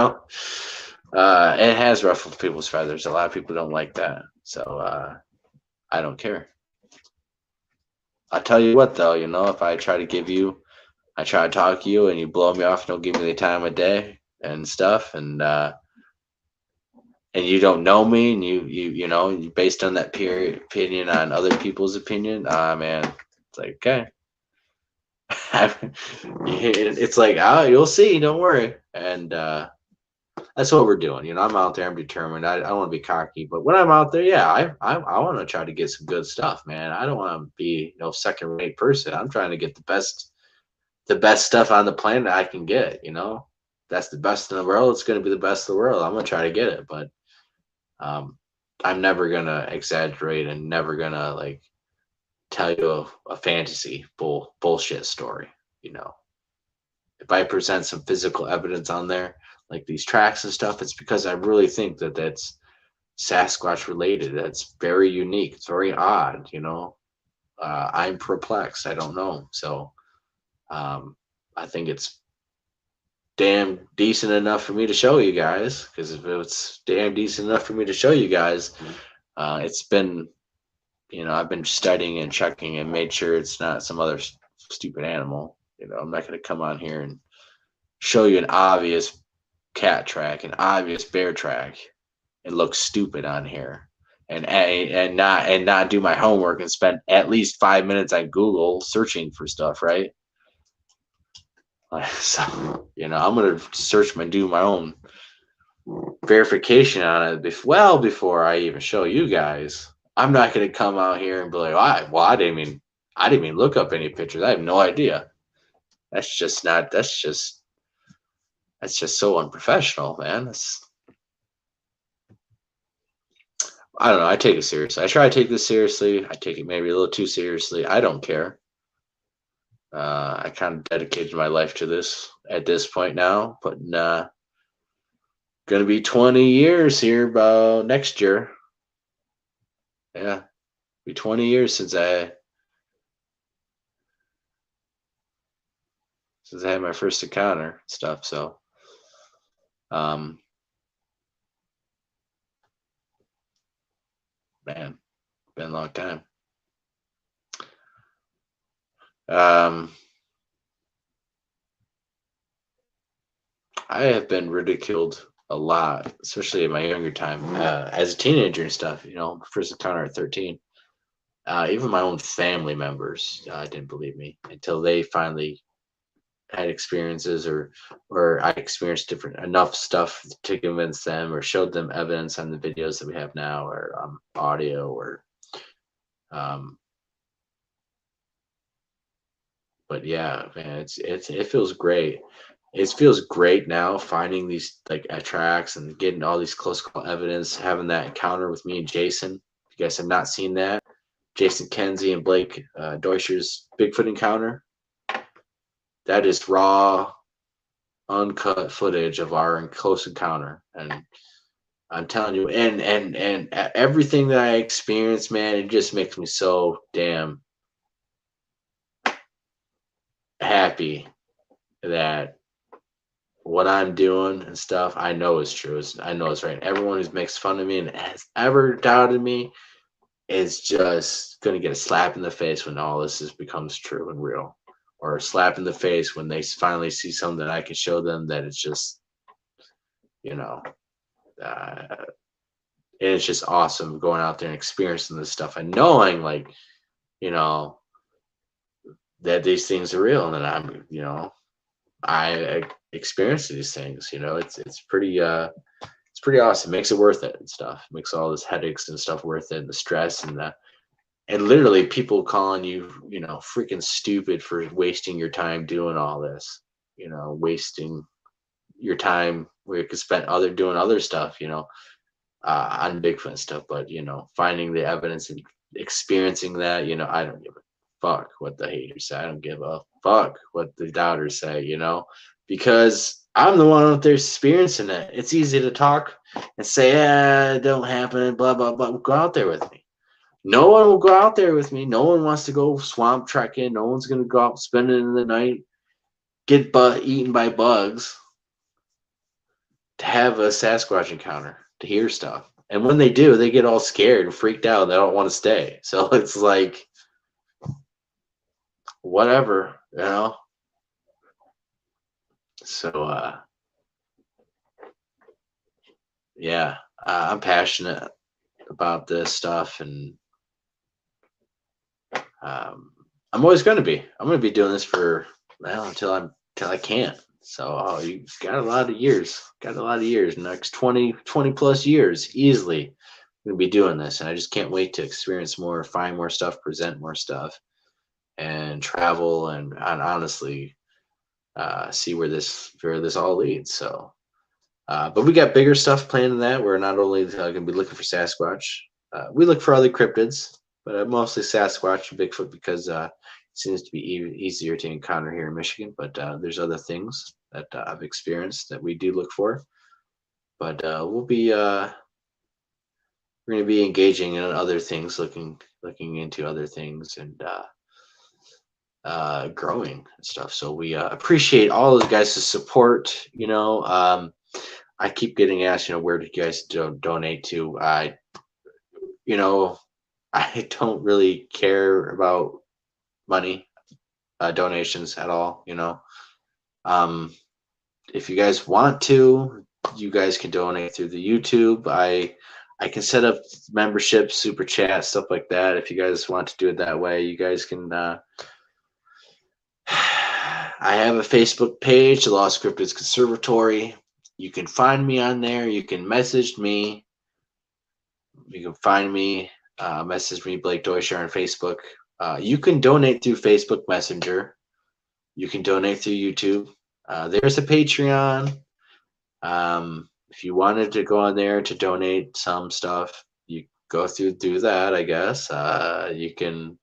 has ruffled people's feathers. A lot of people don't like that. So I don't care. I'll tell you what though, if I try to talk to you and you blow me off, don't give me the time of day and stuff, and you don't know me, and you based on that opinion on other people's opinion, man, it's like, okay. It's like, you'll see, don't worry. And that's what we're doing. I'm out there, I'm determined. I don't want to be cocky, but when I'm out there, yeah, I want to try to get some good stuff, man. I don't want to be no second-rate person. I'm trying to get the best stuff on the planet I can get. That's the best in the world. It's going to be the best in the world. I'm going to try to get it, but I'm never going to exaggerate and never going to tell you a fantasy bullshit story. If I present some physical evidence on there, like these tracks and stuff, it's because I really think that that's Sasquatch related. That's very unique. It's very odd. I'm perplexed. I don't know. So I think it's damn decent enough for me to show you guys, because if it's damn decent enough for me to show you guys, it's been, I've been studying and checking and made sure it's not some other stupid animal. I'm not going to come on here and show you an obvious cat track, an obvious bear track, and look stupid on here, and not do my homework and spend at least 5 minutes on Google searching for stuff, right? So, I'm going to do my own verification on it before I even show you guys. I'm not going to come out here and be like, I didn't even look up any pictures. I have no idea. That's just so unprofessional, man. I don't know. I take it seriously. I try to take this seriously. I take it maybe a little too seriously. I don't care. I kind of dedicated my life to this at this point now, but gonna be 20 years here about next year. Yeah, be 20 years since I had my first encounter and stuff. So, man, been a long time. I have been ridiculed a lot, especially in my younger time, as a teenager and stuff. First encounter at 13. Even my own family members didn't believe me until they finally had experiences, or I experienced enough stuff to convince them, or showed them evidence on the videos that we have now, or audio, or but yeah, man, it feels great. It feels great now finding these tracks and getting all these close call evidence, having that encounter with me and Jason. If you guys have not seen that, Jason Kenzie and Blake Deutscher's Bigfoot encounter. That is raw, uncut footage of our close encounter, and I'm telling you, and everything that I experienced, man, it just makes me so damn happy that what I'm doing and stuff, I know is true. I know it's right. Everyone who makes fun of me and has ever doubted me is just going to get a slap in the face when all this becomes true and real, or a slap in the face when they finally see something that I can show them that it's just you know, and it's just awesome going out there and experiencing this stuff and knowing, like, you know, that these things are real and that I'm, you know, I experience these things. You know, it's pretty awesome. Makes it worth it and stuff. Makes all this headaches and stuff worth it, and the stress and literally people calling you, you know, freaking stupid for wasting your time doing all this. You know, wasting your time where you could spend doing other stuff. You know, on Bigfoot and stuff. But you know, finding the evidence and experiencing that, you know, I don't give a fuck what the haters say. I don't give a fuck what the doubters say. You know, because I'm the one out there experiencing it. It's easy to talk and say, "Yeah, it don't happen," blah blah blah. Go out there with me. No one will go out there with me. No one wants to go swamp trekking. No one's gonna go out spending the night, get eaten by bugs, to have a Sasquatch encounter, to hear stuff. And when they do, they get all scared and freaked out. And they don't want to stay. So it's like, whatever, you know. So yeah, I'm passionate about this stuff, and I'm always going to be. I'm going to be doing this for, well, until I can't. So you got a lot of years. Got a lot of years. Next 20 plus years, easily. I'm going to be doing this, and I just can't wait to experience more, find more stuff, present more stuff, and travel, and honestly see where this all leads. So, but we got bigger stuff planned than that. We're not only going to be looking for Sasquatch. We look for other cryptids, but mostly Sasquatch and Bigfoot because it seems to be easier to encounter here in Michigan. But there's other things that I've experienced that we do look for. But we're going to be engaging in other things, looking into other things, and growing and stuff. So we appreciate all of you guys' support. You know, I keep getting asked, you know, where did you guys donate to? You know, I don't really care about money donations at all. You know, if you guys want to, you guys can donate through the YouTube. I can set up memberships, super chat, stuff like that. If you guys want to do it that way, you guys can. I have a Facebook page, the Lost Cryptids Conservatory. You can find me on there. You can message me. You can find me, message me, Blake Deutscher, on Facebook. You can donate through Facebook Messenger. You can donate through YouTube. There's a Patreon. If you wanted to go on there to donate some stuff, you go through that, I guess. You can.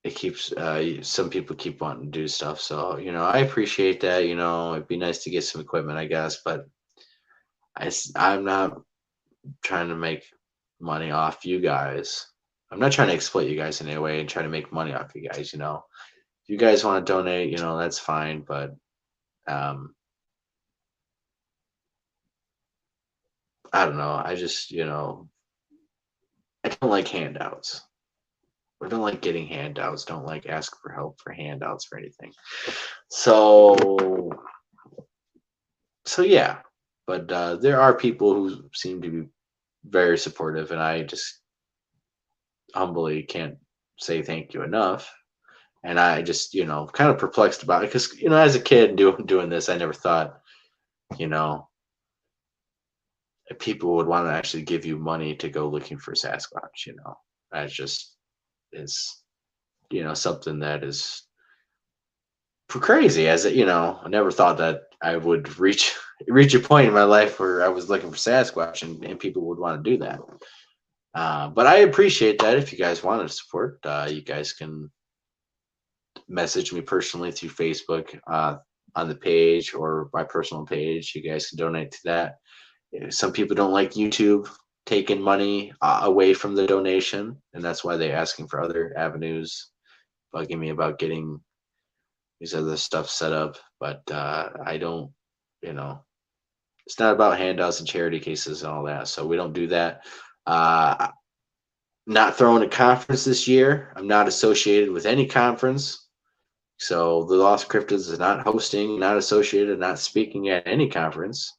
It keeps some people keep wanting to do stuff, so you know, I appreciate that. You know, it'd be nice to get some equipment, I guess, but I'm not trying to make money off you guys. I'm not trying to exploit you guys in any way and try to make money off you guys. You know, if you guys want to donate, you know, that's fine, but I don't know. I just, you know, I don't like handouts. I don't like getting handouts. Don't like asking for help for handouts or anything. So yeah, but there are people who seem to be very supportive, and I just humbly can't say thank you enough. And I just, you know, kind of perplexed about it because, you know, as a kid doing this, I never thought, you know, people would want to actually give you money to go looking for Sasquatch. You know, that just is, you know, something that is crazy. As it, you know, I never thought that I would reach a point in my life where I was looking for Sasquatch and people would want to do that. But I appreciate that. If you guys want to support, you guys can message me personally through Facebook on the page or my personal page. You guys can donate to that. Some people don't like YouTube taking money away from the donation, and that's why they're asking for other avenues, bugging me about getting these other stuff set up. But I don't, you know, it's not about handouts and charity cases and all that. So we don't do that. not throwing a conference this year. I'm not associated with any conference. So the Lost Cryptids is not hosting, not associated, not speaking at any conference.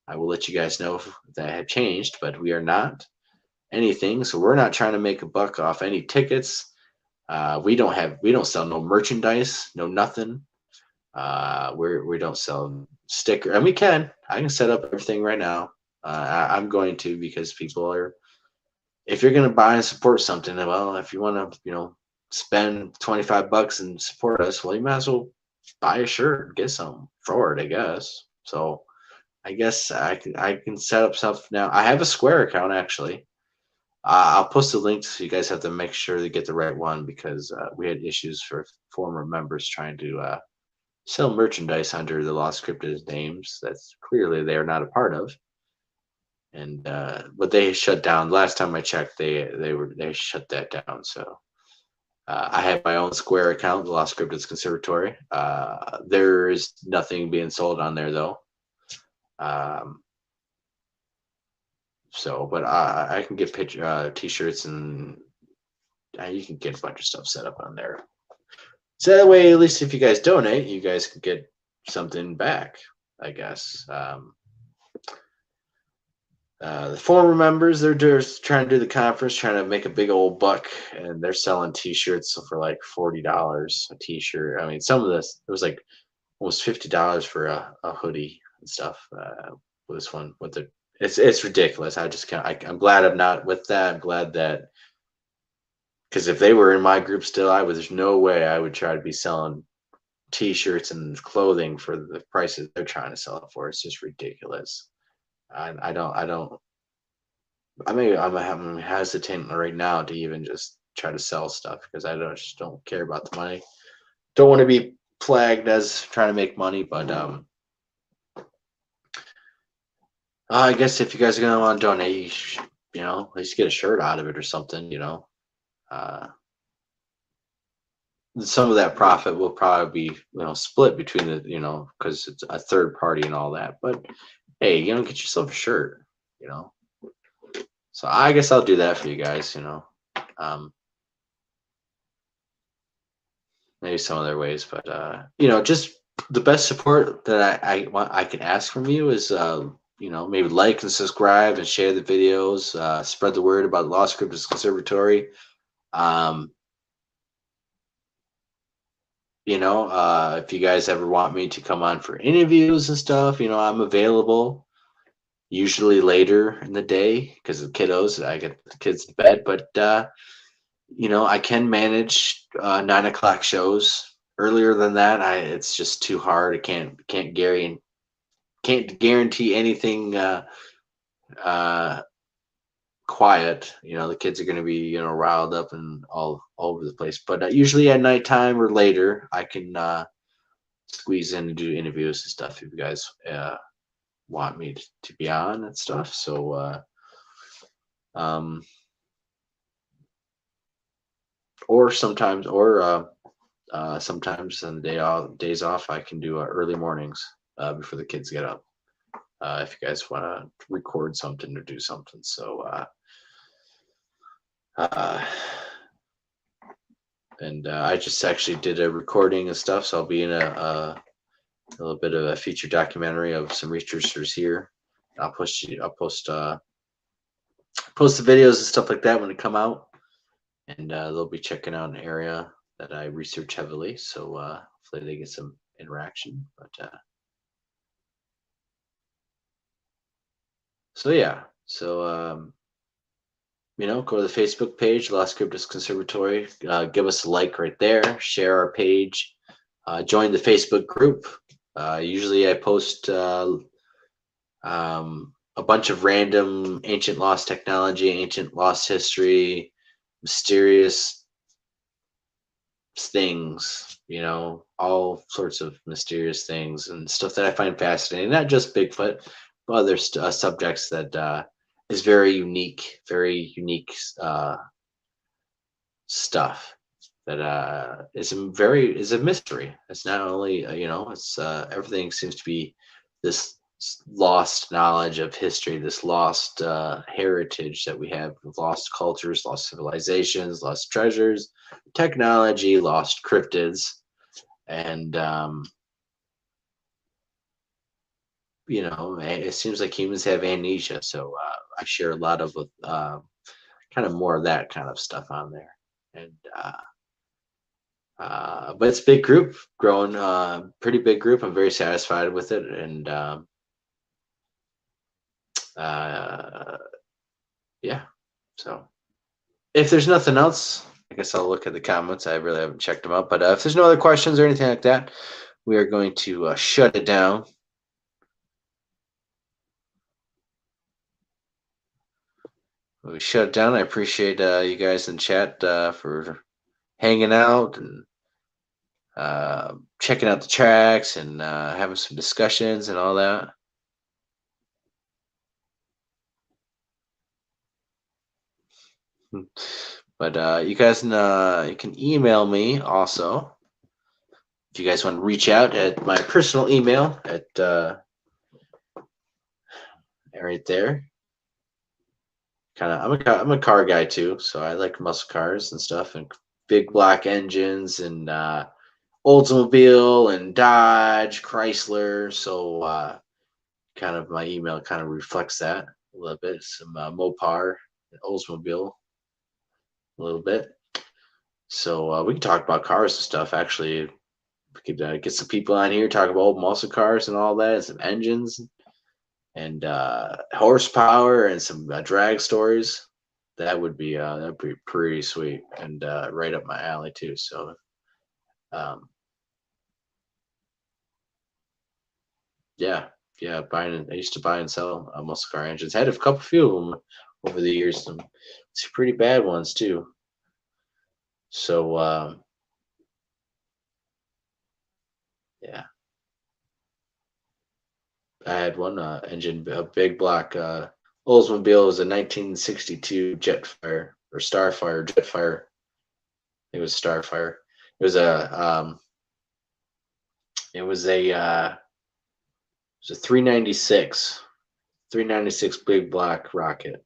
I will let you guys know if that had changed, but we are not anything. So we're not trying to make a buck off any tickets. We don't sell no merchandise, no nothing. We don't sell sticker, and I can set up everything right now. I'm going to, because people are, if you're going to buy and support something, well, if you want to, spend $25 and support us, well, you might as well buy a shirt and get some for it, I guess. So I guess I can set up stuff now. I have a Square account, actually. I'll post a link, so you guys have to make sure to get the right one, because we had issues for former members trying to sell merchandise under the Lost Cryptids names that's clearly they are not a part of. And but they shut down. Last time I checked, they shut that down. So I have my own Square account, the Lost Cryptids Conservatory. There is nothing being sold on there, though. So, but I can get t-shirts, and you can get a bunch of stuff set up on there. So that way, at least if you guys donate, you guys can get something back, I guess. The former members, they're just trying to do the conference, trying to make a big old buck, and they're selling t-shirts for like $40 a t-shirt. I mean, some of this, it was like almost $50 for a hoodie and stuff. This one with the, it's ridiculous. I just can't. I'm glad I'm not with that. I'm glad that, because if they were in my group still, there's no way I would try to be selling t-shirts and clothing for the prices they're trying to sell it for. It's just ridiculous. I don't. I'm hesitant right now to even just try to sell stuff, because just don't care about the money. Don't want to be flagged as trying to make money, but I guess if you guys are gonna want to donate, you should, at least get a shirt out of it or something. Some of that profit will probably be split between the because it's a third party and all that. But hey, get yourself a shirt. So I guess I'll do that for you guys. Maybe some other ways, but just the best support that I can ask from you is maybe like and subscribe and share the videos, spread the word about Lost Cryptids Conservatory. If you guys ever want me to come on for interviews and stuff, I'm available. Usually later in the day because of kiddos. I get the kids to bed, but I can manage 9 o'clock shows. Earlier than that, it's just too hard. I can't guarantee anything quiet. The kids are going to be riled up and all over the place. But usually at nighttime or later, I can squeeze in and do interviews and stuff if you guys want me to be on and stuff. So or sometimes on the days off, I can do early mornings before the kids get up. If you guys want to record something or do something. So and I just actually did a recording and stuff, so I'll be in a little bit of a feature documentary of some researchers here. I'll post the videos and stuff like that when they come out, and they'll be checking out an area that I research heavily, so hopefully they get some interaction. But so yeah, so go to the Facebook page, Lost Cryptids Conservatory. Give us a like right there. Share our page. Join the Facebook group. Usually I post a bunch of random ancient lost technology, ancient lost history, mysterious things, all sorts of mysterious things and stuff that I find fascinating. Not just Bigfoot, but other subjects that is very unique stuff that is a mystery. It's not only it's everything seems to be this lost knowledge of history, this lost heritage that we have, lost cultures, lost civilizations, lost treasures, technology, lost cryptids, and you know, it seems like humans have amnesia. So I share a lot of kind of more of that kind of stuff on there, and but it's a big group, growing, pretty big group. I'm very satisfied with it, and uh, yeah. So if there's nothing else, I guess I'll look at the comments. I really haven't checked them out, but if there's no other questions or anything like that, we are going to shut it down. We shut it down. I appreciate you guys in chat for hanging out and checking out the tracks and having some discussions and all that. But you guys you can email me also if you guys want to reach out at my personal email at right there. Kind of, I'm a car guy too, so I like muscle cars and stuff, and big black engines, and Oldsmobile and Dodge, Chrysler. So kind of my email kind of reflects that a little bit. Some Mopar, Oldsmobile, a little bit. So we can talk about cars and stuff. Actually, we could get some people on here talk about old muscle cars and all that, and some engines and horsepower and some drag stories. That'd be pretty sweet and right up my alley too. So um, yeah, yeah. I used to buy and sell muscle car engines. Had a few of them over the years. Some pretty bad ones too. So yeah, I had one engine, a big black Oldsmobile. It was a 1962 Jetfire or Starfire, Jetfire. It was Starfire. It was a it was a it was a 396 big black rocket,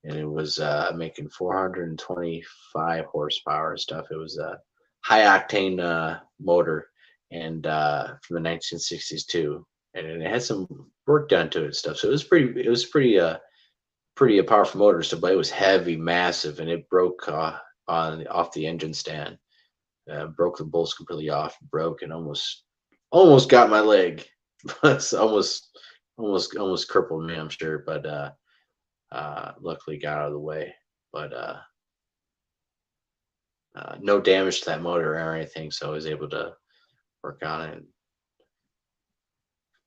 and it was making 425 horsepower and stuff. It was a high octane motor, and from the 1960s too, and it had some work done to it and stuff. So it was pretty a powerful motor stuff, but it was heavy, massive, and it broke off the engine stand. Broke the bolts completely off, broke, and almost got my leg. It's almost crippled me, I'm sure, but luckily got out of the way. But no damage to that motor or anything, so I was able to work on it.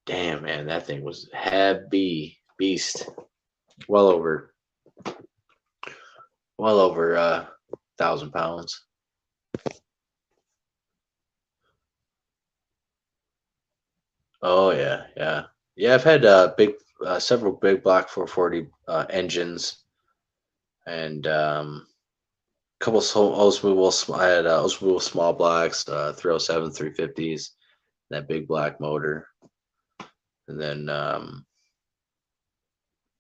Damn, man, that thing was heavy beast. Well over 1,000 pounds. Oh yeah, yeah, yeah. I've had several big block 440 engines, and a couple Oldsmobile. I had Oldsmobile small blocks, 307, 350s, that big black motor, and then a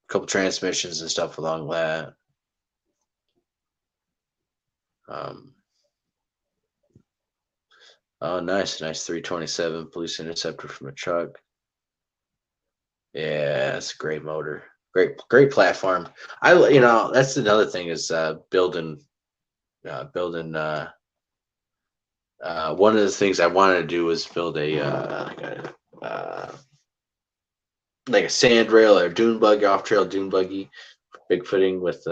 couple transmissions and stuff along that. Oh, nice 327 police interceptor from a truck. Yeah, it's a great motor. Great platform. That's another thing is building. One of the things I wanted to do was build like a sand rail or dune buggy, off trail dune buggy, bigfooting with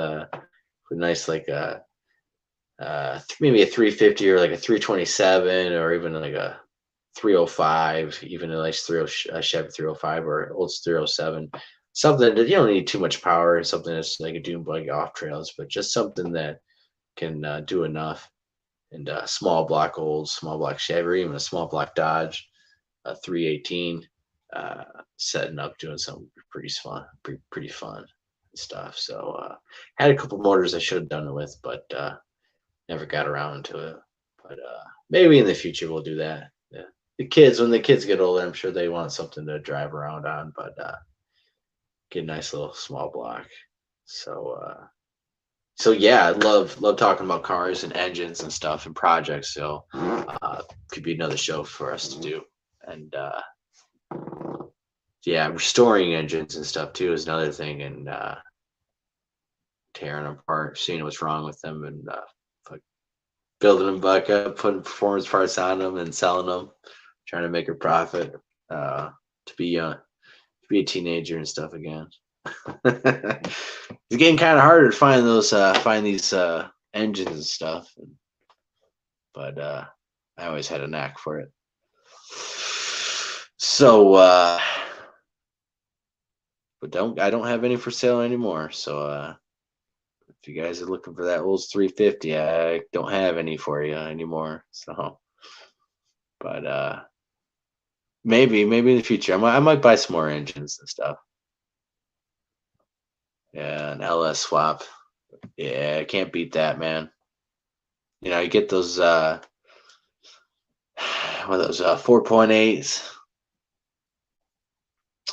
nice maybe a 350 or like a 327 or even like a 305, even a nice Chevy 305 or old 307. Something that you don't need too much power, something that's like a dune buggy off trails, but just something that can do enough. And small block Chevy, or even a small block Dodge, a 318, setting up doing something pretty fun stuff. So had a couple motors I should have done it with, but never got around to it. But maybe in the future we'll do that. Yeah. the kids, when the kids get older, I'm sure they want something to drive around on, but get a nice little small block. So yeah, I love talking about cars and engines and stuff and projects. So could be another show for us to do. And yeah, restoring engines and stuff too is another thing, and tearing them apart, seeing what's wrong with them, and building them back up, putting performance parts on them, and selling them, trying to make a profit. To be a teenager and stuff again. It's getting kind of harder to find these engines and stuff, but I always had a knack for it. So, but I don't have any for sale anymore. So, if you guys are looking for that Olds 350, I don't have any for you anymore. So, but maybe in the future, I might buy some more engines and stuff. Yeah, an LS swap. Yeah, I can't beat that, man. You know, you get those what are those 4.8s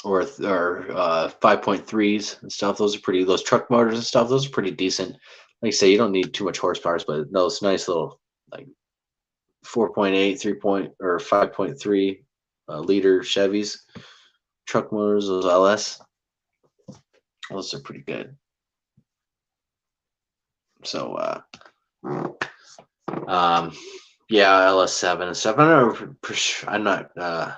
or 5.3s and stuff. Those are pretty. Those truck motors and stuff. Those are pretty decent. Like I say, you don't need too much horsepower, but those nice little like 4.8, 5.3 liter Chevys, truck motors, those LS. Those are pretty good. So, yeah, LS7 and stuff. I'm not an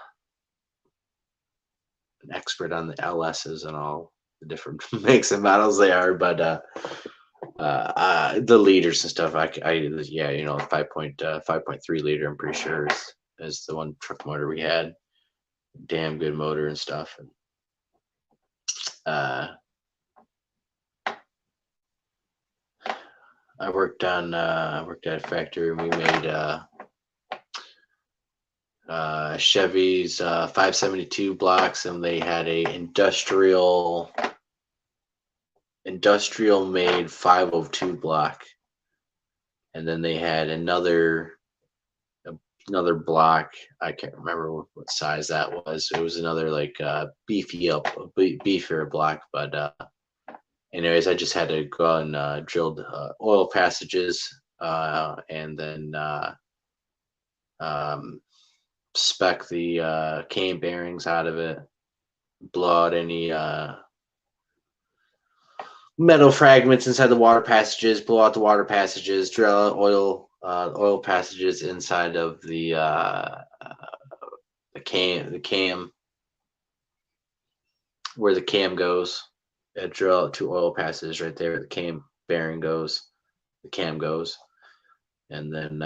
expert on the LSs and all the different makes and models they are, but the liters and stuff. Yeah, you know, 5.3 liter. I'm pretty sure is the one truck motor we had. Damn good motor and stuff. And I worked at a factory and we made Chevy's 572 blocks, and they had a industrial made 502 block, and then they had another block. I can't remember what size that was. It was another like beefier block, but anyways, I just had to go out and drilled oil passages and then spec the cam bearings out of it, blow out any metal fragments inside the water passages, blow out the water passages, drill out oil passages inside of the cam where the cam goes. Drill out 2 oil passages right there. The cam bearing goes, the cam goes, and then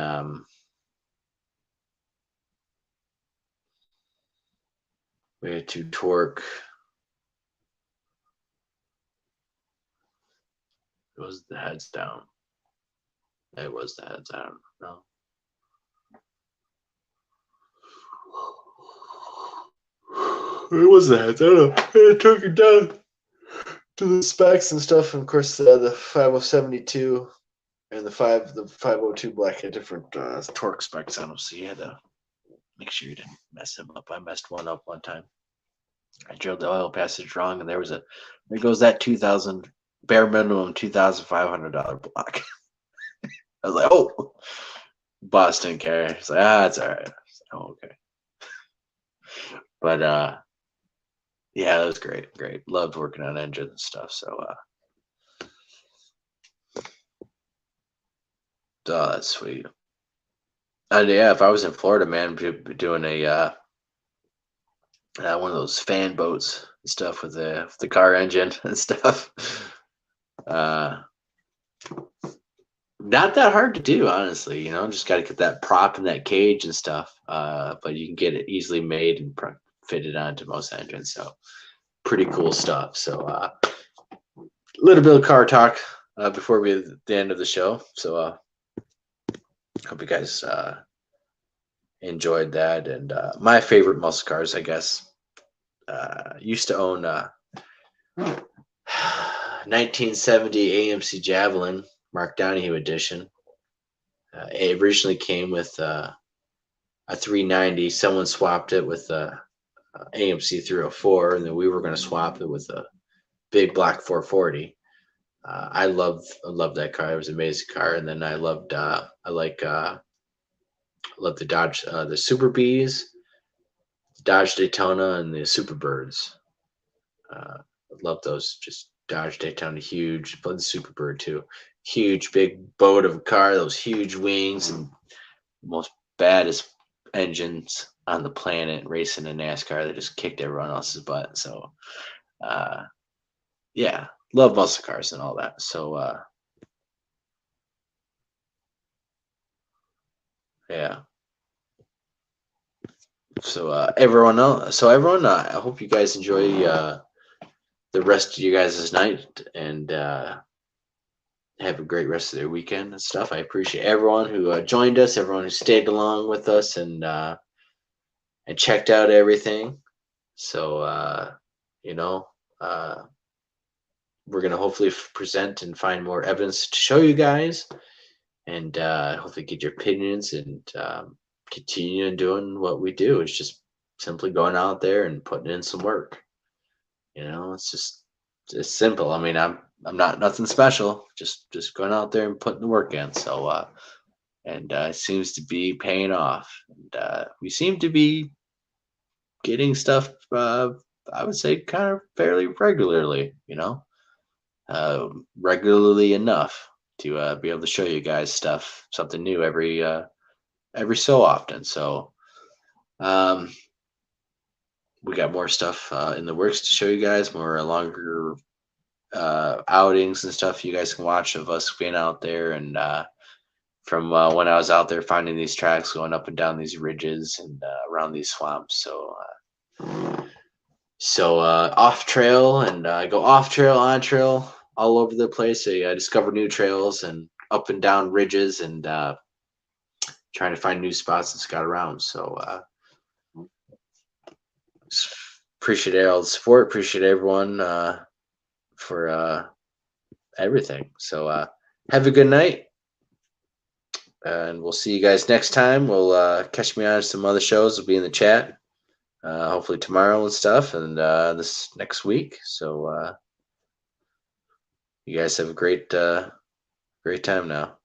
we had to torque. It was the heads down. It was the heads down. No. It was the heads. I don't know. I took it down to the specs and stuff. And of course, the 5072 and the 502 black had different torque specs on them, so you had to make sure you didn't mess them up. I messed one up one time. I drilled the oil passage wrong, and there goes that bare minimum $2,500 block. I was like, oh, boss didn't care. It's like, it's all right. Like, oh, okay. But yeah, it was great. Loved working on engines and stuff. So that's sweet. And yeah, if I was in Florida, man, be doing a one of those fan boats and stuff with the car engine and stuff. Not that hard to do, honestly. You know, just got to get that prop and that cage and stuff. But you can get it easily made and fitted onto most engines. So pretty cool stuff. So a little bit of car talk before we the end of the show. So hope you guys enjoyed that. And my favorite muscle cars, I guess, used to own 1970 AMC Javelin Mark Donahue edition. It originally came with a 390. Someone swapped it with a AMC 304, and then we were going to swap it with a big black 440. I love that car. It was an amazing car. And then I love the Dodge, the Super Bees, Dodge Daytona, and the Superbirds. I love those. Just Dodge Daytona, huge. But the Superbird too, huge, big boat of a car. Those huge wings and most baddest engines on the planet racing in NASCAR. They just kicked everyone else's butt. So, yeah, love muscle cars and all that. So, yeah. So everyone else, I hope you guys enjoy the rest of you guys' night and have a great rest of their weekend and stuff. I appreciate everyone who joined us, everyone who stayed along with us and checked out everything. So you know, we're gonna hopefully present and find more evidence to show you guys, and hopefully get your opinions and continue doing what we do. It's just simply going out there and putting in some work. It's simple. I mean, I'm not nothing special. Just going out there and putting the work in. So and it seems to be paying off. And we seem to be getting stuff. I would say kind of fairly regularly. Regularly enough to be able to show you guys something new every so often. So we got more stuff in the works to show you guys, more longer outings and stuff you guys can watch of us being out there. And from when I was out there finding these tracks, going up and down these ridges and around these swamps. So off trail, and I go off trail, on trail, all over the place. I discover new trails and up and down ridges and trying to find new spots and scout around. So appreciate all the support. Appreciate everyone for everything. So have a good night, and we'll see you guys next time. We'll catch me on some other shows. Will be in the chat hopefully tomorrow and stuff, and this next week. So you guys have a great time now.